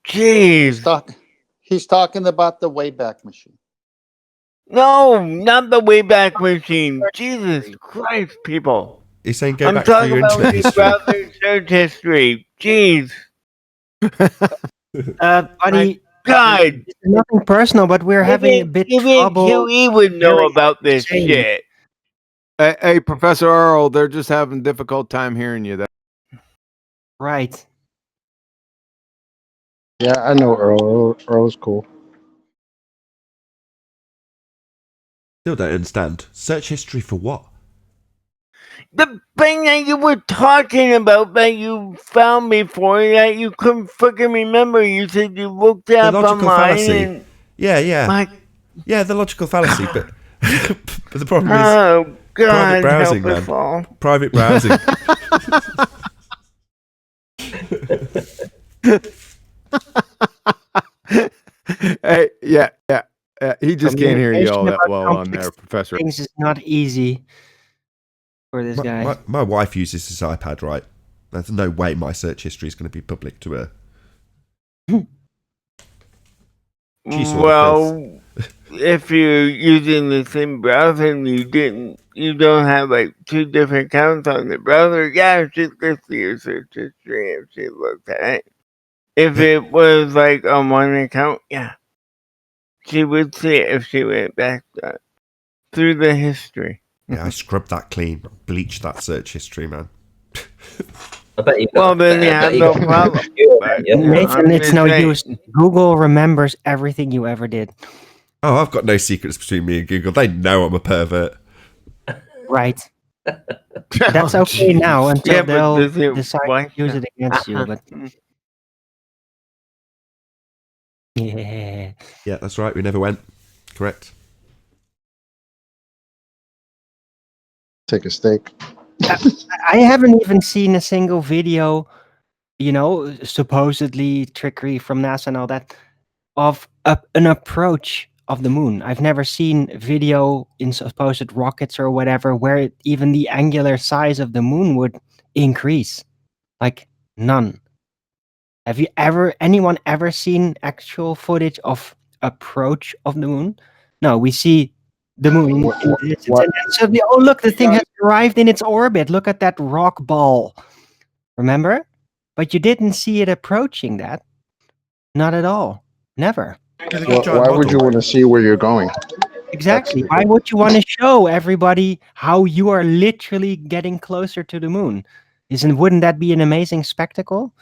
Jeez. He's talking about the Wayback Machine. No, not the Wayback Machine. Jesus Christ, people. He's saying go I'm back through talking your about internet your history. browser search history. Jeez. Buddy, God. it's nothing personal, but we're having a bit trouble. QE would know hearing about what you're this saying. shit. Hey, Professor Earl, they're just having a difficult time hearing you. Right. Yeah, I know Earl. Earl's cool. Still don't understand. Search history for what? The thing that you were talking about that you found before that you couldn't fucking remember. You said you looked The up logical online fallacy. and Yeah. Yeah, the logical fallacy, but but the problem is oh private God, browsing, help us man. all. Private browsing. Hey, yeah. He just can't hear you all Communication that about well on complex there, Professor. Things is not easy for this guy. My wife uses this iPad, right? There's no way my search history is going to be public to her. Well, if you're using the same browser and you don't have like 2 different accounts on the browser, yeah, she'd list your search history if she looked at it. If it was like on one account, yeah, she would see it if she went back through the history. Yeah, I scrubbed that clean, bleached that search history, man. I bet you. Well, then you have no problem. Nathan, it's no use. Google remembers everything you ever did. Oh, I've got no secrets between me and Google. They know I'm a pervert. Right. That's okay now until Yeah, but they'll does it decide to use it against you. But yeah, that's right. We never went. Correct. Take a steak. I haven't even seen a single video, supposedly trickery from NASA and all that, of an approach of the moon. I've never seen video in supposed rockets or whatever where even the angular size of the moon would increase. Like, none. Have anyone ever seen actual footage of approach of the moon? No, we see the moon in the distance, and then suddenly, oh look, the thing has arrived in its orbit. Look at that rock ball. Remember? But you didn't see it approaching that. Not at all. Never. Why would you want to see where you're going? Exactly. Why would you want to show everybody how you are literally getting closer to the moon? Wouldn't that be an amazing spectacle?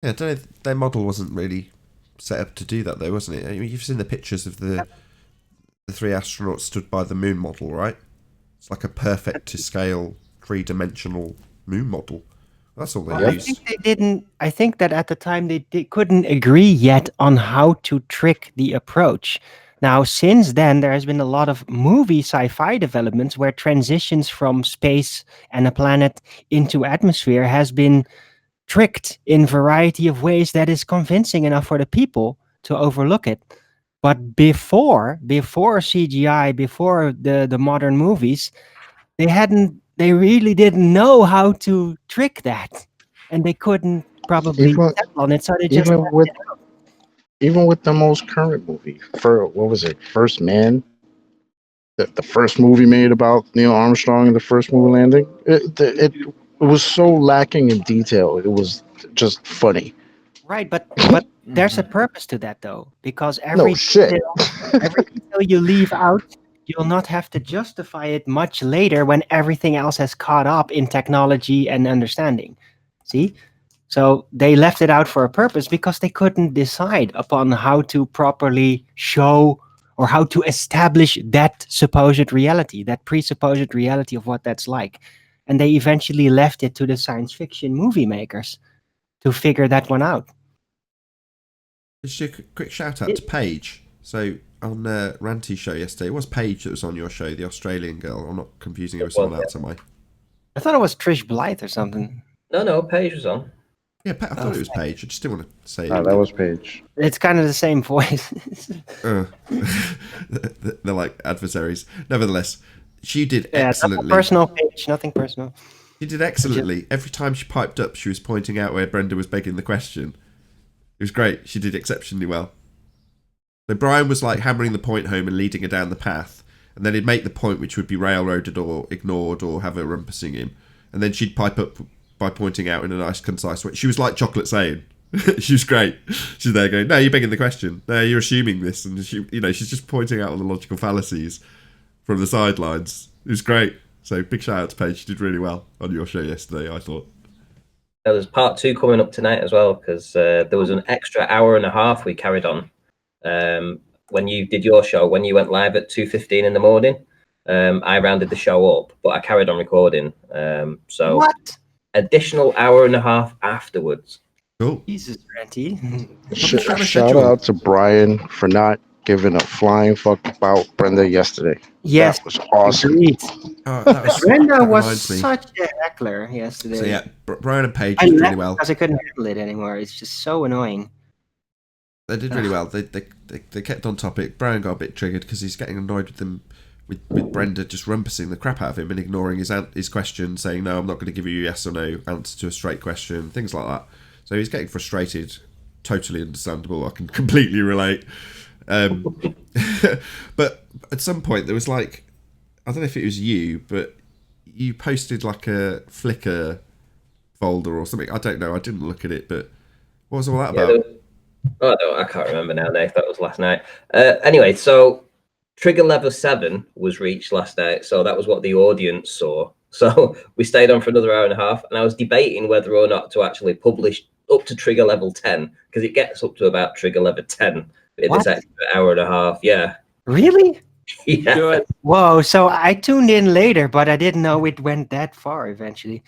Yeah, I don't know. Their model wasn't really set up to do that, though, wasn't it? I mean, you've seen the pictures of the 3 astronauts stood by the moon model, right? It's like a perfect to scale 3-dimensional moon model. That's all they used. I think they didn't. I think that at the time they couldn't agree yet on how to trick the approach. Now, since then, there has been a lot of movie sci-fi developments where transitions from space and a planet into atmosphere has been tricked in variety of ways that is convincing enough for the people to overlook it. But before CGI, before the modern movies, they really didn't know how to trick that, and they couldn't probably settle on it, so they just even with the most current movie, what was it, First Man? The first movie made about Neil Armstrong and the first moon landing. It was so lacking in detail. It was just funny. Right, but there's a purpose to that, though, because No shit. every detail you leave out, you'll not have to justify it much later when everything else has caught up in technology and understanding. See? So they left it out for a purpose because they couldn't decide upon how to properly show or how to establish that supposed reality, that presupposed reality of what that's like. And they eventually left it to the science fiction movie makers to figure that one out. Just a quick shout out to Paige. So on Ranty's show yesterday, it was Paige that was on your show, the Australian girl. I'm not confusing her with someone else, am I? I thought it was Trish Blythe or something. No, Paige was on. Yeah, I thought it was Paige. I just didn't want to say that was Paige. It's kind of the same voice. They're like adversaries. Nevertheless, she did excellently. Nothing personal, Paige. Nothing personal. She did excellently. Every time she piped up, she was pointing out where Brenda was begging the question. It was great. She did exceptionally well. So Brian was like hammering the point home and leading her down the path, and then he'd make the point which would be railroaded or ignored or have her rumpusing him, and then she'd pipe up by pointing out in a nice, concise way. She was like Chocolate saying. She was great. She's there going, no, you're begging the question. No, you're assuming this. And she, she's just pointing out all the logical fallacies from the sidelines. It was great. So big shout out to Paige. She did really well on your show yesterday, I thought. There's part 2 coming up tonight as well, because there was an extra hour and a half we carried on when you did your show. When you went live at 2:15 in the morning, I rounded the show up, but I carried on recording. So what? Additional hour and a half afterwards. Cool. Jesus, Ranty. Shout out to Brian for not giving a flying fuck about Brenda yesterday. Yes, that was awesome. agreed. That was, Brenda that was reminds me. such a heckler yesterday. So yeah, Brian and Paige I did left really well. because I couldn't handle it anymore. It's just so annoying. They did really well. They kept on topic. Brian got a bit triggered because he's getting annoyed with them, with Brenda just rumpusing the crap out of him and ignoring his question, saying no, I'm not going to give you a yes or no answer to a straight question, things like that. So he's getting frustrated. Totally understandable. I can completely relate. But at some point there was like, I don't know if it was you, but you posted like a Flickr folder or something. I don't know. I didn't look at it, but what was all that about? Oh no, I can't remember now, Nate. That was last night. Anyway, so trigger level 7 was reached last night, so that was what the audience saw. So we stayed on for another hour and a half, and I was debating whether or not to actually publish up to trigger level 10, because it gets up to about trigger level 10 in this extra hour and a half. Yeah. Really? Yeah. Whoa, so I tuned in later, but I didn't know it went that far eventually.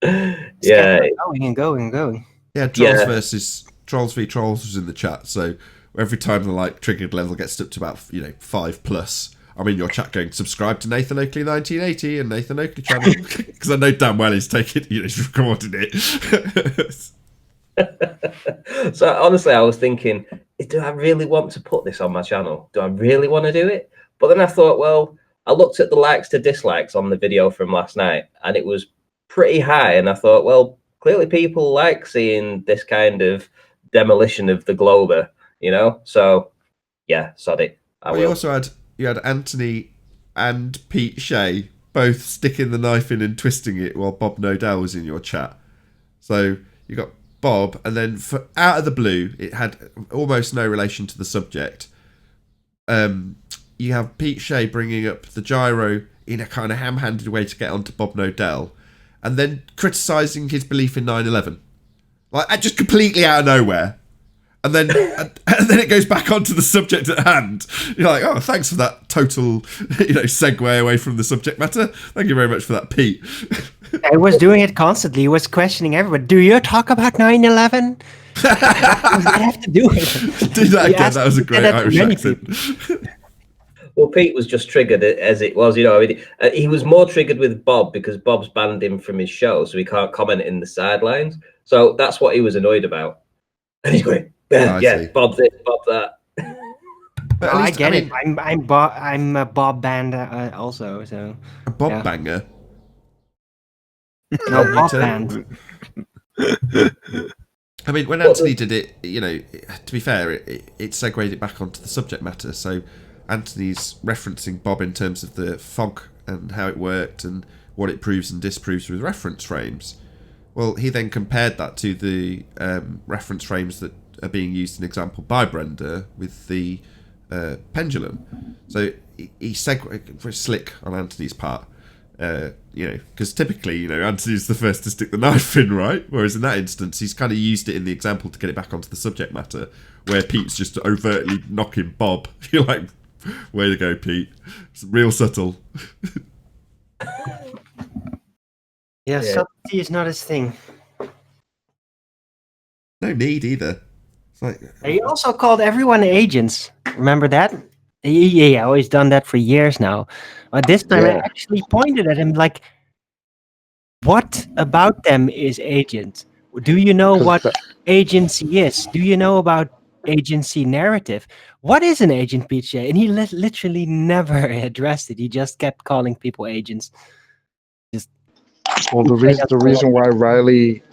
Yeah. Going and going and going. Yeah, Trolls v Trolls was in the chat, so every time the like triggered level gets up to about 5+, I'm in your chat going, subscribe to Nathan Oakley 1980 and Nathan Oakley channel, because I know damn well he's taking, he's recorded it. So honestly, I was thinking, do I really want to put this on my channel? Do I really want to do it? But then I thought, well, I looked at the likes to dislikes on the video from last night, and it was pretty high. And I thought, well, clearly people like seeing this kind of demolition of the globe, So yeah, sod it. You also had Anthony and Pete Shea both sticking the knife in and twisting it while Bob Nodell was in your chat. So you got Bob, and then out of the blue, it had almost no relation to the subject. You have Pete Shea bringing up the gyro in a kind of ham-handed way to get onto Bob Nodell, and then criticising his belief in 9/11, like just completely out of nowhere. And then it goes back onto the subject at hand. You're like, oh, thanks for that total, segue away from the subject matter. Thank you very much for that, Pete. I was doing it constantly. He was questioning everyone. Do you talk about 9/11? I have to do it. Do that again. That was a great Irish accent. Well, Pete was just triggered as it was, he was more triggered with Bob because Bob's banned him from his show, so he can't comment in the sidelines. So that's what he was annoyed about. And he's going, Bob this, Bob that. I get it. I'm a Bob band also. So a Bob banger. No, Bob band. I mean, when Anthony did it, to be fair, it segued it back onto the subject matter. So Anthony's referencing Bob in terms of the fog and how it worked and what it proves and disproves with reference frames. Well, he then compared that to the reference frames that are being used in example by Brenda with the pendulum. So he segued slick on Anthony's part, because typically, Anthony's the first to stick the knife in, right? Whereas in that instance, he's kind of used it in the example to get it back onto the subject matter, where Pete's just overtly knocking Bob. You're like, way to go, Pete. It's real subtle. Yeah, subtlety is not his thing. No need either. It's like, he also called everyone agents. Remember that? Yeah, always done that for years now. But this time I actually pointed at him like, what about them is agent? Do you know what agency is? Do you know about agency narrative? What is an agent, Pete Shea? And he literally never addressed it. He just kept calling people agents. Well, the reason why Riley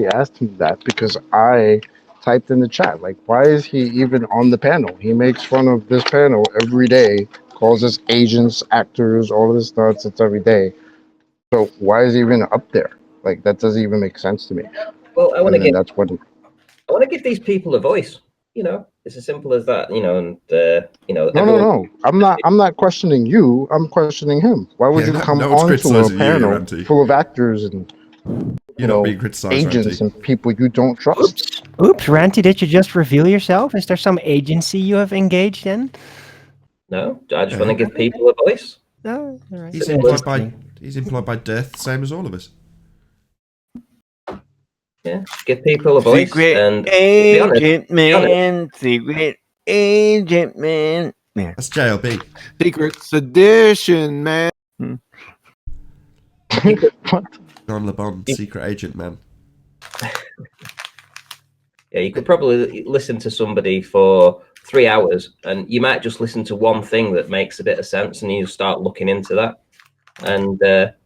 asked him that, because I typed in the chat, like, why is he even on the panel? He makes fun of this panel every day, calls us agents, actors, all of this nonsense every day. So why is he even up there? Like, that doesn't even make sense to me. Well, I want to give these people a voice. It's as simple as that. No. I'm not questioning you. I'm questioning him. Why would you come onto a panel full of actors and being criticized, agents and people you don't trust? Oops, Ranty, did you just reveal yourself? Is there some agency you have engaged in? No, I just want to give people a voice. No, all right. He's employed by death, same as all of us. Yeah, give people a voice. Secret and agent, man. Secret agent, man. Yeah. That's JLB. Secret sedition, man. John LeBon, secret agent, man. Yeah, you could probably listen to somebody for 3 hours, and you might just listen to one thing that makes a bit of sense, and you start looking into that. And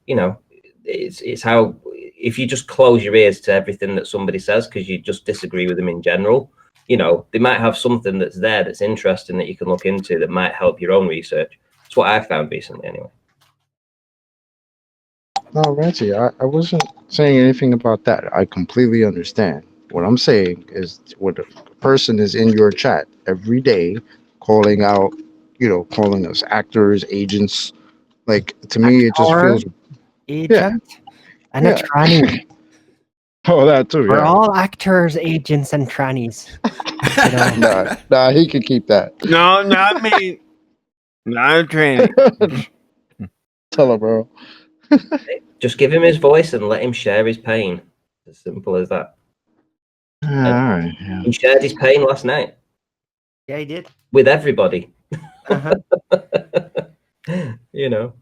you know, it's how, if you just close your ears to everything that somebody says because you just disagree with them in general, you know, they might have something that's there that's interesting that you can look into that might help your own research. That's what I found recently, anyway. No, Rancy, I wasn't saying anything about that. I completely understand. What I'm saying is, when a person is in your chat every day, calling out, calling us actors, agents, like, to me, it just feels. Agent and a Yeah. tranny. Oh, that too. We're Yeah. all actors, agents, and trannies. You know? Nah, he could keep that. No, not me. Not a training. Tell him, bro. Just give him his voice and let him share his pain. As simple as that. All right. Yeah. He shared his pain last night. Yeah, he did. With everybody. Uh-huh. You know.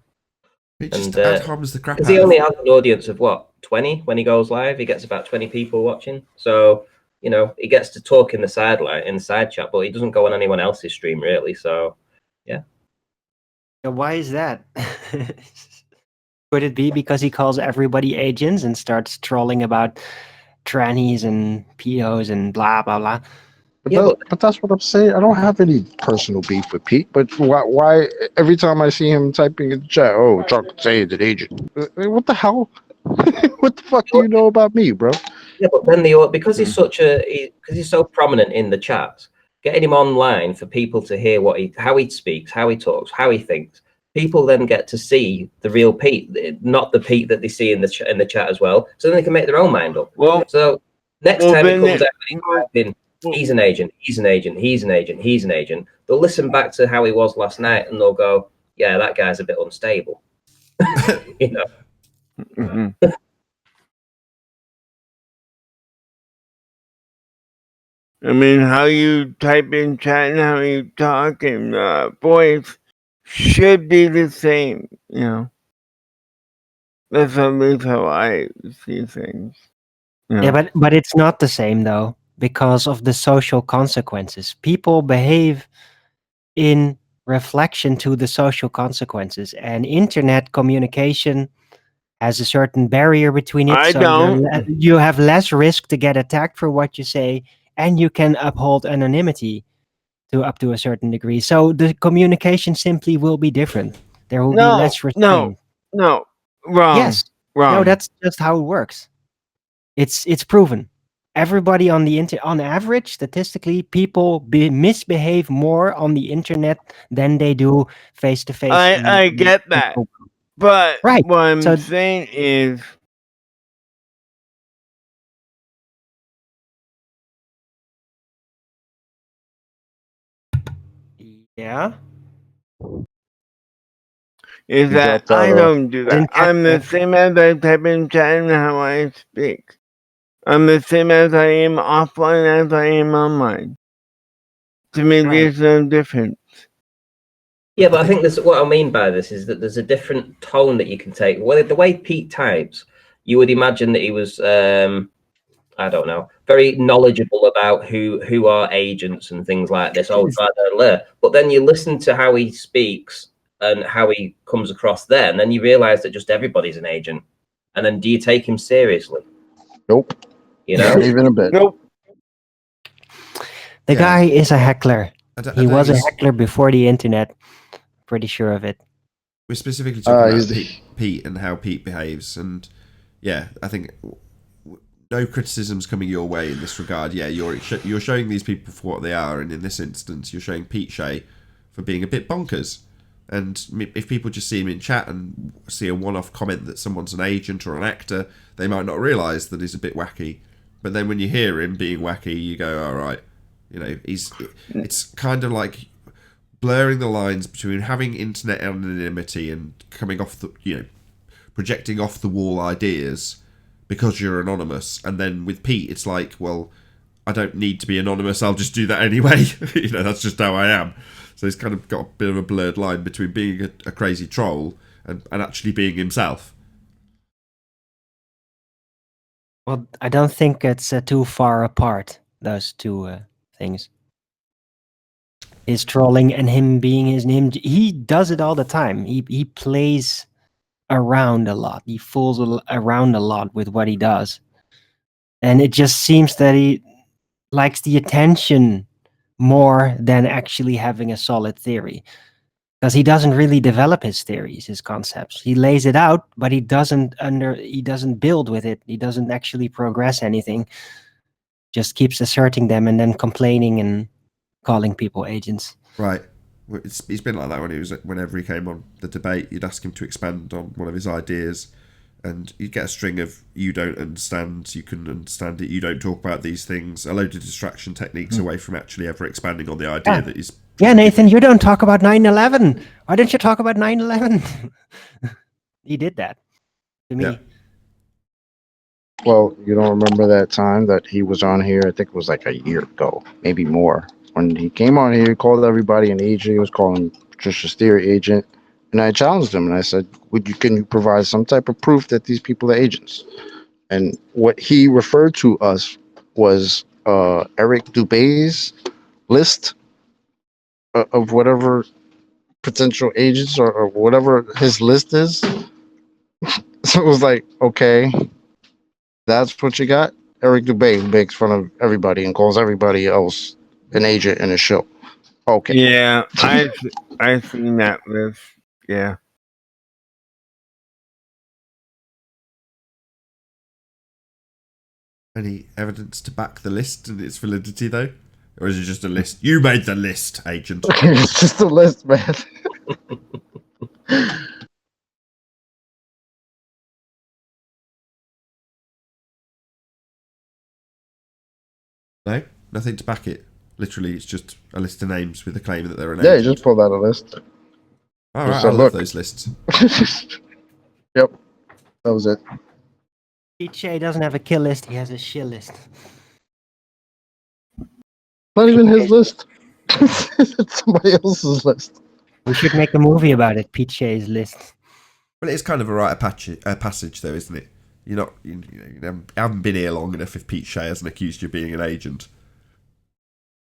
It just And ad homs the crap because out he of only has an audience of what, 20 when he goes live. He gets about 20 people watching. So, you know, he gets to talk in the side chat, but he doesn't go on anyone else's stream really. So, yeah. Why is that? Could it be because he calls everybody agents and starts trolling about trannies and pedos and blah blah blah? But that's what I'm saying. I don't have any personal beef with Pete, but why every time I see him typing in the chat, oh, Chuck saying an agent. What the hell? What the fuck do you know about me, bro? Yeah, but then because he's so prominent in the chats, getting him online for people to hear how he speaks, how he talks, how he thinks. People then get to see the real Pete, not the Pete that they see in the chat as well. So then they can make their own mind up. Well, so next time it comes out, he's an agent, he's an agent, he's an agent, he's an agent. They'll listen back to how he was last night and they'll go, yeah, that guy's a bit unstable. You know. Mm-hmm. I mean, how you type in chat and how you talk and voice should be the same, you know. That's at least how I see things. You Yeah, know? but it's not the same though, because of the social consequences. People behave in reflection to the social consequences, and internet communication has a certain barrier between it. I So don't. you have less risk to get attacked for what you say, and you can uphold anonymity to up to a certain degree. So the communication simply will be different. There will be less restraint. No, wrong. Yes, wrong. no, that's just how it works. It's proven. Everybody on the on average, statistically, people misbehave more on the internet than they do face to face. I get that, but right. What I'm So, saying is, yeah, is that I don't do that. I'm the same as I type in chat and how I speak. I'm the same as I am offline as I am online. To me, there's no difference. Yeah, but I think what I mean by this is that there's a different tone that you can take. Well, the way Pete types, you would imagine that he was, I don't know, very knowledgeable about who are agents and things like this. Oh, blah, blah, blah. But then you listen to how he speaks and how he comes across there, and then you realize that just everybody's an agent. And then do you take him seriously? Nope. You know? Not even a bit. Nope. The guy is a heckler. I He don't was a think heckler before the internet. Pretty sure of it. we're specifically talking about Pete and how Pete behaves, and yeah, I think no criticisms coming your way in this regard. Yeah, you're showing these people for what they are, and in this instance, you're showing Pete Shea for being a bit bonkers. And if people just see him in chat and see a one-off comment that someone's an agent or an actor, they might not realise that he's a bit wacky. But then when you hear him being wacky, you go, all right, you know, it's kind of like blurring the lines between having internet anonymity and coming off the, you know, projecting off the wall ideas because you're anonymous. And then with Pete, it's like, well, I don't need to be anonymous. I'll just do that anyway. That's just how I am. So he's kind of got a bit of a blurred line between being a crazy troll and actually being himself. Well, I don't think it's too far apart, those two things. His trolling and him being him. He does it all the time. He plays around a lot. He fools around a lot with what he does. And it just seems that he likes the attention more than actually having a solid theory. Because he doesn't really develop his theories, his concepts. He lays it out, but he doesn't build with it. He doesn't actually progress anything. Just keeps asserting them and then complaining and calling people agents. Right. He's been like that whenever he came on the debate. You'd ask him to expand on one of his ideas, and you'd get a string of "you don't understand," "you couldn't understand it," "you don't talk about these things," a load of distraction techniques away from actually ever expanding on the idea that he's... Yeah, Nathan, you don't talk about 9/11. Why don't you talk about 9/11? He did that to me. Yeah. Well, you don't remember that time that he was on here? I think it was like a year ago, maybe more. When he came on here, he called everybody an agent. He was calling Patricia's theory agent. And I challenged him and I said, can you provide some type of proof that these people are agents? And what he referred to us was Eric Dubé's list of whatever potential agents or whatever his list is. So it was like, okay, that's what you got? Eric Dubé makes fun of everybody and calls everybody else an agent in a show. Okay. Yeah, I've seen that list. Yeah. Any evidence to back the list and its validity, though? Or is it just a list? You made the list, agent. It's just a list, man. No? Nothing to back it? Literally, it's just a list of names with a claim that they're an Yeah, agent. you just pulled out a list. All right, I love those lists. Yep, that was it. PJ doesn't have a kill list, he has a shill list. Not even his list. It's somebody else's list. We should make a movie about it, PJ's list. Well, it's kind of a rite of passage, though, isn't it? You haven't been here long enough if Pete Shea hasn't accused you of being an agent.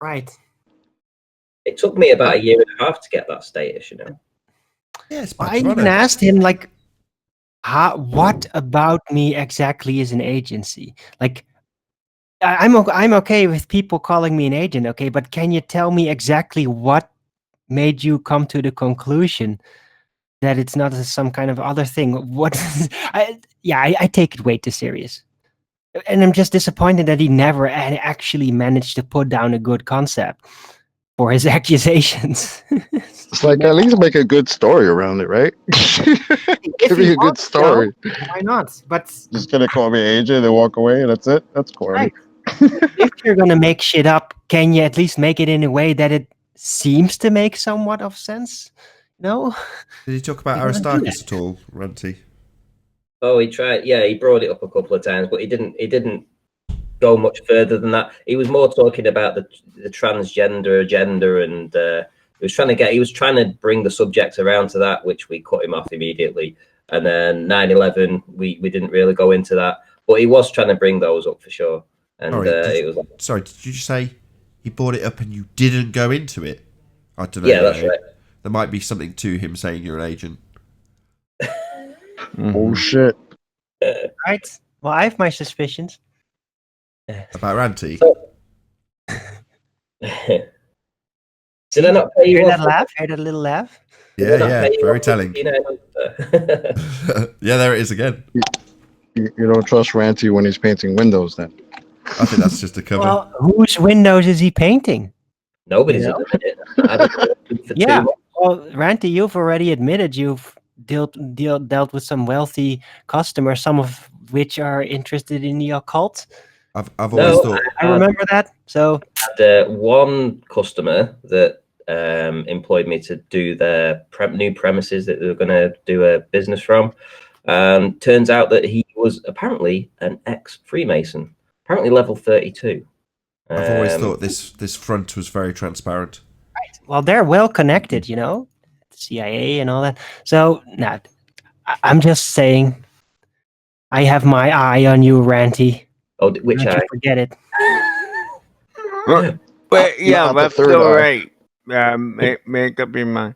Right. It took me about a year and a half to get that status, Yeah, it's I even asked him, like, what about me exactly is an agency? Like, I'm okay with people calling me an agent, okay, but can you tell me exactly what made you come to the conclusion that it's not some kind of other thing? What? I take it way too serious, and I'm just disappointed that he never actually managed to put down a good concept for his accusations. It's like, at least make a good story around it, right? Give me a good story. Why not? But just gonna call me agent and walk away, and that's it. That's corny. Right. If you're gonna make shit up, can you at least make it in a way that it seems to make somewhat of sense? No. Did he talk about Aristarchus at all, Ranty? Oh, he tried. Yeah, he brought it up a couple of times, but he didn't go much further than that. He was more talking about the transgender agenda, and he was trying to bring the subject around to that, which we cut him off immediately. And then 9/11, we didn't really go into that, but he was trying to bring those up for sure. And it was like, sorry, did you say he brought it up and you didn't go into it? I don't know. Yeah, that's right. There might be something to him saying you're an agent. Oh shit! Right. Well, I have my suspicions. About Ranty. Did I not pay you? Hear that laugh? Hear that little laugh? Yeah, very telling. Yeah, there it is again. You don't trust Ranty when he's painting windows, then? I think that's just a cover. Well, whose windows is he painting? Nobody's at the minute. Yeah. Well, Ranty, you've already admitted you've dealt with some wealthy customers, some of which are interested in the occult. I've always thought. I remember that. So the one customer that employed me to do their new premises that they were going to do a business from, turns out that he was apparently an ex-Freemason, apparently level 32. I've always thought this front was very transparent. Well, they're well connected, you know, the CIA and all that. So, nah, I'm just saying, I have my eye on you, Ranty. Oh, which Don't eye? you forget it. But yeah, Not the that's third all eye. right. Make up your mind.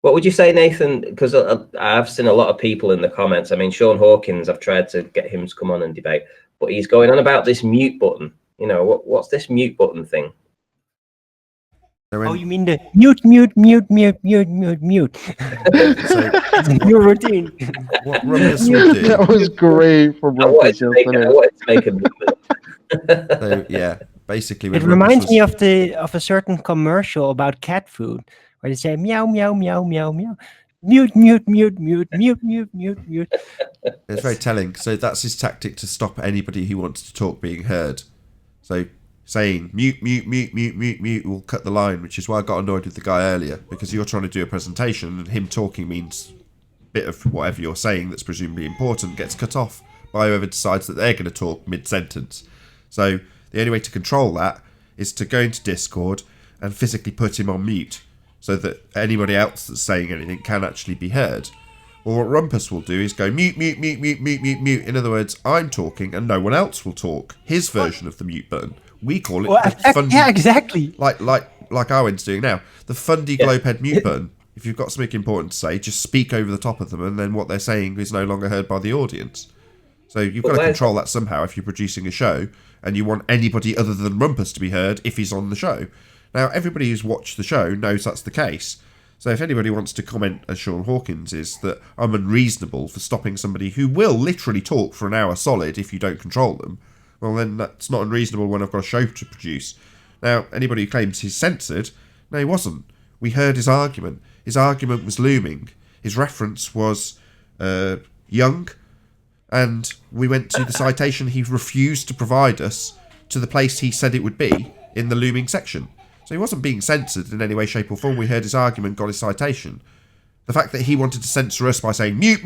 What would you say, Nathan? Because I've seen a lot of people in the comments. I mean, Sean Hawkins, I've tried to get him to come on and debate, but he's going on about this mute button. You know, what's this mute button thing? Oh, you mean the mute. It's a new routine. What Rumpus will do. That was great from I wanted Rumpus to make a movement. So, yeah, basically, It reminds me of a certain commercial about cat food where they say meow meow meow meow meow. Mute. It's very telling. So that's his tactic to stop anybody who wants to talk being heard. So saying mute will cut the line, which is why I got annoyed with the guy earlier, because you're trying to do a presentation and him talking means a bit of whatever you're saying that's presumably important gets cut off by whoever decides that they're going to talk mid-sentence. So the only way to control that is to go into Discord and physically put him on mute so that anybody else that's saying anything can actually be heard. Well, what Rumpus will do is go mute. In other words, I'm talking and no one else will talk. His version of the mute button. We call it the fundy, yeah, exactly. Like Owen's doing now. The fundy globehead mute button. If you've got something important to say, just speak over the top of them, and then what they're saying is no longer heard by the audience. So you've got to control that somehow if you're producing a show and you want anybody other than Rumpus to be heard if he's on the show. Now, everybody who's watched the show knows that's the case. So if anybody wants to comment, as Sean Hawkins is, that I'm unreasonable for stopping somebody who will literally talk for an hour solid if you don't control them, well, then that's not unreasonable when I've got a show to produce. Now, anybody who claims he's censored, no, he wasn't. We heard his argument. His argument was looming. His reference was young, and we went to the citation he refused to provide us to the place he said it would be in the looming section. So he wasn't being censored in any way, shape or form. We heard his argument, got his citation. The fact that he wanted to censor us by saying mute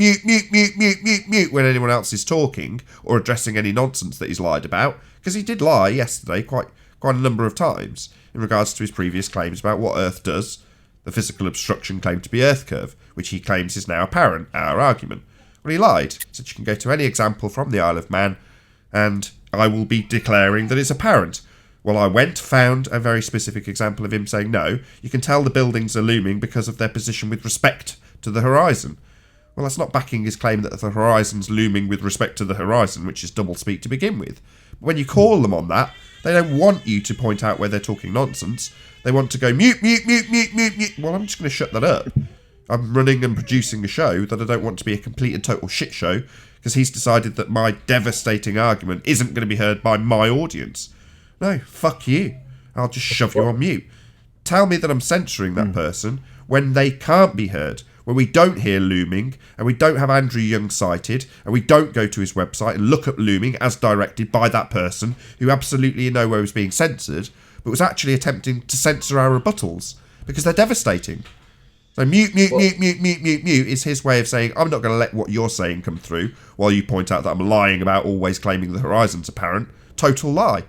when anyone else is talking or addressing any nonsense that he's lied about, because he did lie yesterday quite a number of times in regards to his previous claims about what Earth does, the physical obstruction claimed to be Earth curve, which he claims is now apparent, our argument. Well, he lied. He said you can go to any example from the Isle of Man and I will be declaring that it's apparent. Well, I found a very specific example of him saying, no, you can tell the buildings are looming because of their position with respect to the horizon. Well, that's not backing his claim that the horizon's looming with respect to the horizon, which is doublespeak to begin with. But when you call them on that, they don't want you to point out where they're talking nonsense. They want to go mute. Well, I'm just going to shut that up. I'm running and producing a show that I don't want to be a complete and total shit show because he's decided that my devastating argument isn't going to be heard by my audience. No, fuck you. I'll just shove you on mute. Tell me that I'm censoring that person when they can't be heard, when we don't hear looming, and we don't have Andrew Young cited, and we don't go to his website and look up looming as directed by that person who absolutely in no way was being censored, but was actually attempting to censor our rebuttals, because they're devastating. So mute is his way of saying, I'm not going to let what you're saying come through, while you point out that I'm lying about always claiming the horizon's apparent. Total lie.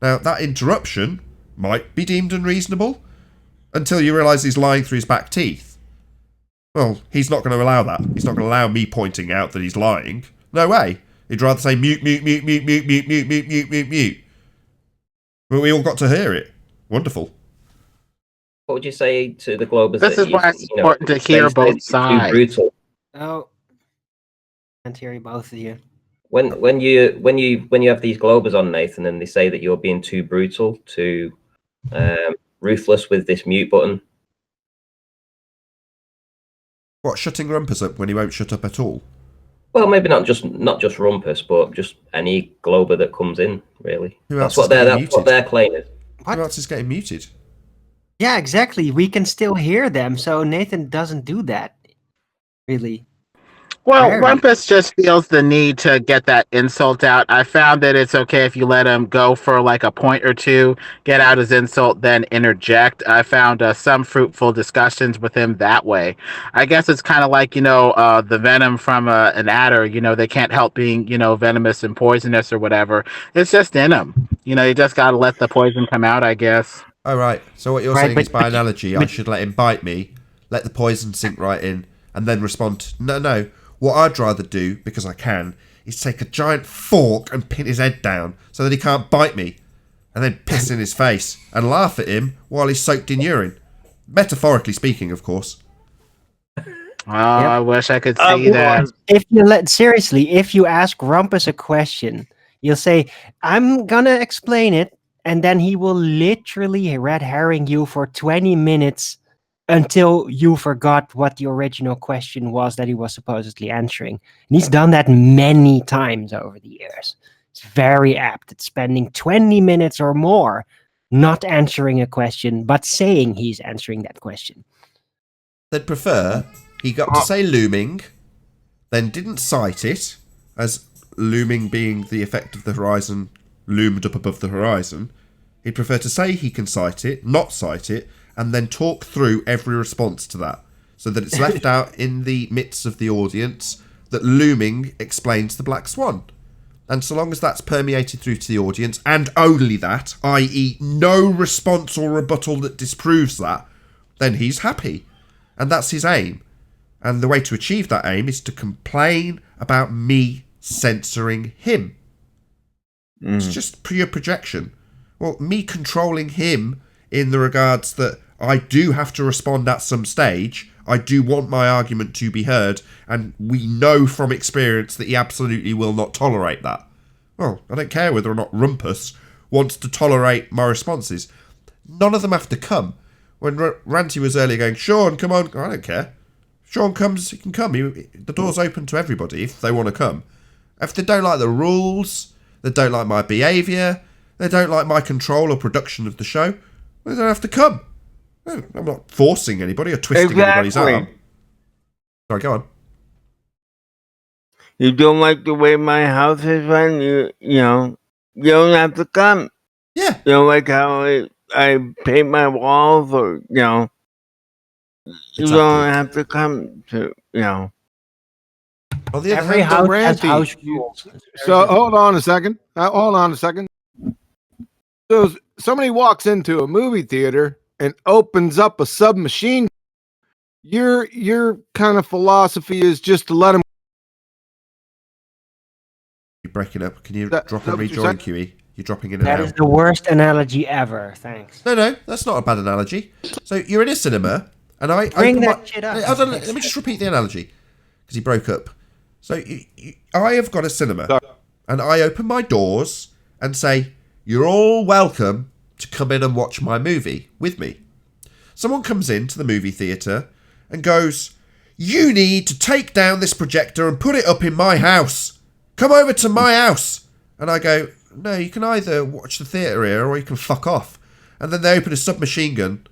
Now, that interruption might be deemed unreasonable until you realise he's lying through his back teeth. Well, he's not going to allow that. He's not going to allow me pointing out that he's lying. No way. He'd rather say mute. But we all got to hear it. Wonderful. What would you say to the Globers? This is why it's important to hear both sides. Brutal. Oh, can't hear both of you. When you have these Globers on, Nathan, and they say that you're being too brutal, too ruthless with this mute button. What, shutting Rumpus up when he won't shut up at all? Well, maybe not just Rumpus, but just any Glober that comes in, really. That's what their claim is. Who else is getting muted? Yeah, exactly. We can still hear them, so Nathan doesn't do that, really. Well, Very. Rumpus just feels the need to get that insult out. I found that it's okay if you let him go for like a point or two, get out his insult, then interject. I found some fruitful discussions with him that way. I guess it's kind of like, the venom from an adder, they can't help being, venomous and poisonous or whatever. It's just in them. You just got to let the poison come out, I guess. Oh, right. So what you're Right, saying is, by analogy, I should let him bite me, let the poison sink right in, and then respond, no. What I'd rather do, because I can, is take a giant fork and pin his head down so that he can't bite me, and then piss in his face and laugh at him while he's soaked in urine. Metaphorically speaking, of course. I wish I could see that. If you ask Rumpus a question, you'll say, "I'm gonna explain it," and then he will literally red herring you for 20 minutes until you forgot what the original question was that he was supposedly answering. And he's done that many times over the years. It's very apt at spending 20 minutes or more not answering a question, but saying he's answering that question. They'd prefer he got to say looming, then didn't cite it, as looming being the effect of the horizon loomed up above the horizon. He'd prefer to say he can cite it, not cite it, and then talk through every response to that, so that it's left out in the midst of the audience that looming explains the black swan. And so long as that's permeated through to the audience, and only that, i.e. no response or rebuttal that disproves that, then he's happy. And that's his aim. And the way to achieve that aim is to complain about me censoring him. It's just pure projection. Well, me controlling him in the regards that I do have to respond at some stage. I do want my argument to be heard, and we know from experience that he absolutely will not tolerate that. Well, I don't care whether or not Rumpus wants to tolerate my responses. None of them have to come. When Ranty was earlier going, Sean, come on. I don't care. Sean comes, he can come. The door's open to everybody if they want to come. If they don't like the rules, they don't like my behaviour, they don't like my control or production of the show, they don't have to come. I'm not forcing anybody or twisting anybody's arm. Sorry, go on. You don't like the way my house is run, you don't have to come. Yeah. You don't like how I paint my walls, or, you don't have to come to, Every house has house rules. So hold on a second. So somebody walks into a movie theater and opens up a submachine. Your kind of philosophy is just to let them. You're breaking up. Can you drop and rejoin, QE? You're dropping in and That out. is the worst analogy ever. Thanks. No, that's not a bad analogy. So you're in a cinema, and I Bring open that shit up. Let me just repeat the analogy, because he broke up. So I have got a cinema, and I open my doors and say, you're all welcome to come in and watch my movie with me. Someone comes into the movie theatre and goes, you need to take down this projector and put it up in my house. Come over to my house. And I go, no, you can either watch the theatre here or you can fuck off. And then they open a submachine gun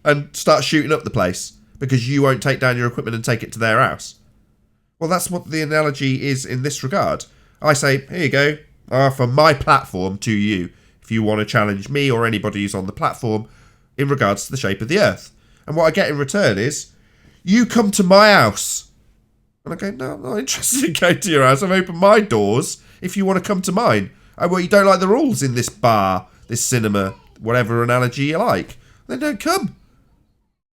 and start shooting up the place because you won't take down your equipment and take it to their house. Well, that's what the analogy is in this regard. I say, here you go. I offer my platform to you if you want to challenge me or anybody who's on the platform in regards to the shape of the earth. And what I get in return is, you come to my house. And I go, no, I'm not interested in going to your house. I've opened my doors if you want to come to mine. Oh, well, you don't like the rules in this bar, this cinema, whatever analogy you like. Then don't come.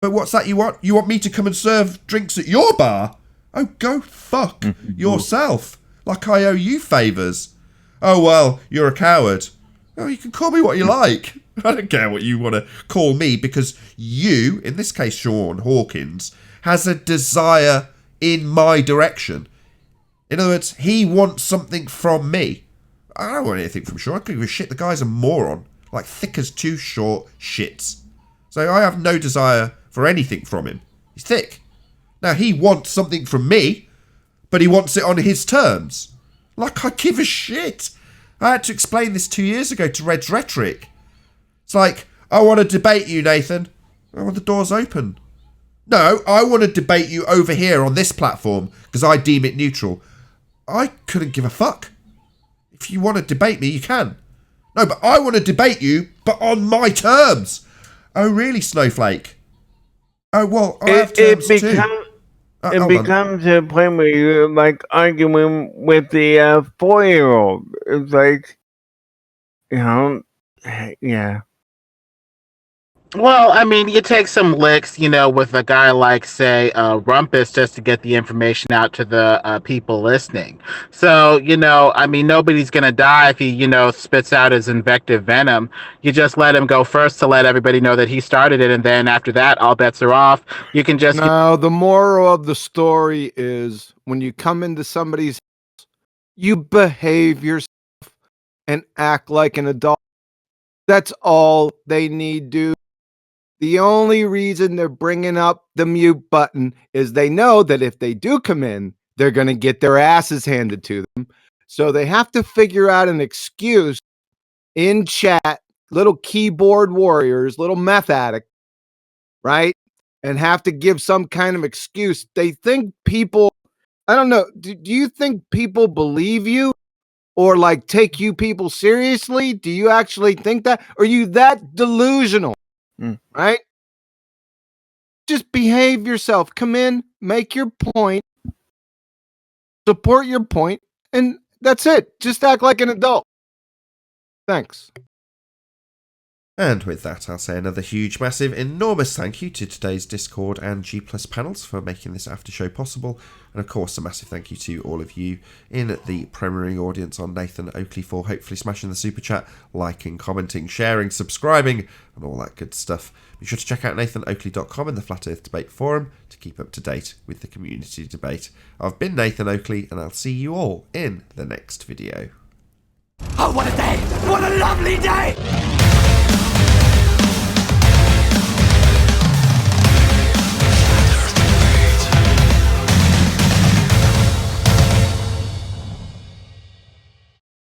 But what's that you want? You want me to come and serve drinks at your bar? Oh, go fuck yourself. Like I owe you favours. Oh, well, you're a coward. Oh, you can call me what you like. I don't care what you want to call me, because you, in this case Sean Hawkins, has a desire in my direction. In other words, he wants something from me. I don't want anything from Sean. I couldn't give a shit. The guy's a moron. Like thick as two short shits. So I have no desire for anything from him. He's thick. Now, he wants something from me, but he wants it on his terms. Like I give a shit. I had to explain this 2 years ago to Red's Rhetoric. It's like, I want to debate you, Nathan. Oh, well, the door's open. No, I want to debate you over here on this platform because I deem it neutral. I couldn't give a fuck. If you want to debate me, you can. No, but I want to debate you, but on my terms. Oh, really, Snowflake? Oh, well, I have terms too. It becomes a point where you're like arguing with the 4-year-old. It's like, yeah. Well, I mean, you take some licks, with a guy like, say, Rumpus, just to get the information out to the people listening. So, I mean, nobody's going to die if he, spits out his invective venom. You just let him go first to let everybody know that he started it. And then after that, all bets are off. You can just... Now, the moral of the story is when you come into somebody's house, you behave yourself and act like an adult. That's all they need to do. The only reason they're bringing up the mute button is they know that if they do come in, they're going to get their asses handed to them. So they have to figure out an excuse in chat, little keyboard warriors, little meth addict, right? And have to give some kind of excuse. They think people, I don't know, do you think people believe you or like take you people seriously? Do you actually think that? Or are you that delusional? Right? Just behave yourself. Come in, make your point, support your point, and that's it. Just act like an adult. Thanks. And with that, I'll say another huge, massive, enormous thank you to today's Discord and G Plus panels for making this after show possible. And of course, a massive thank you to all of you in the premiering audience on Nathan Oakley for hopefully smashing the super chat, liking, commenting, sharing, subscribing, and all that good stuff. Be sure to check out nathanoakley.com and the Flat Earth Debate Forum to keep up to date with the community debate. I've been Nathan Oakley, and I'll see you all in the next video. Oh, what a day! What a lovely day!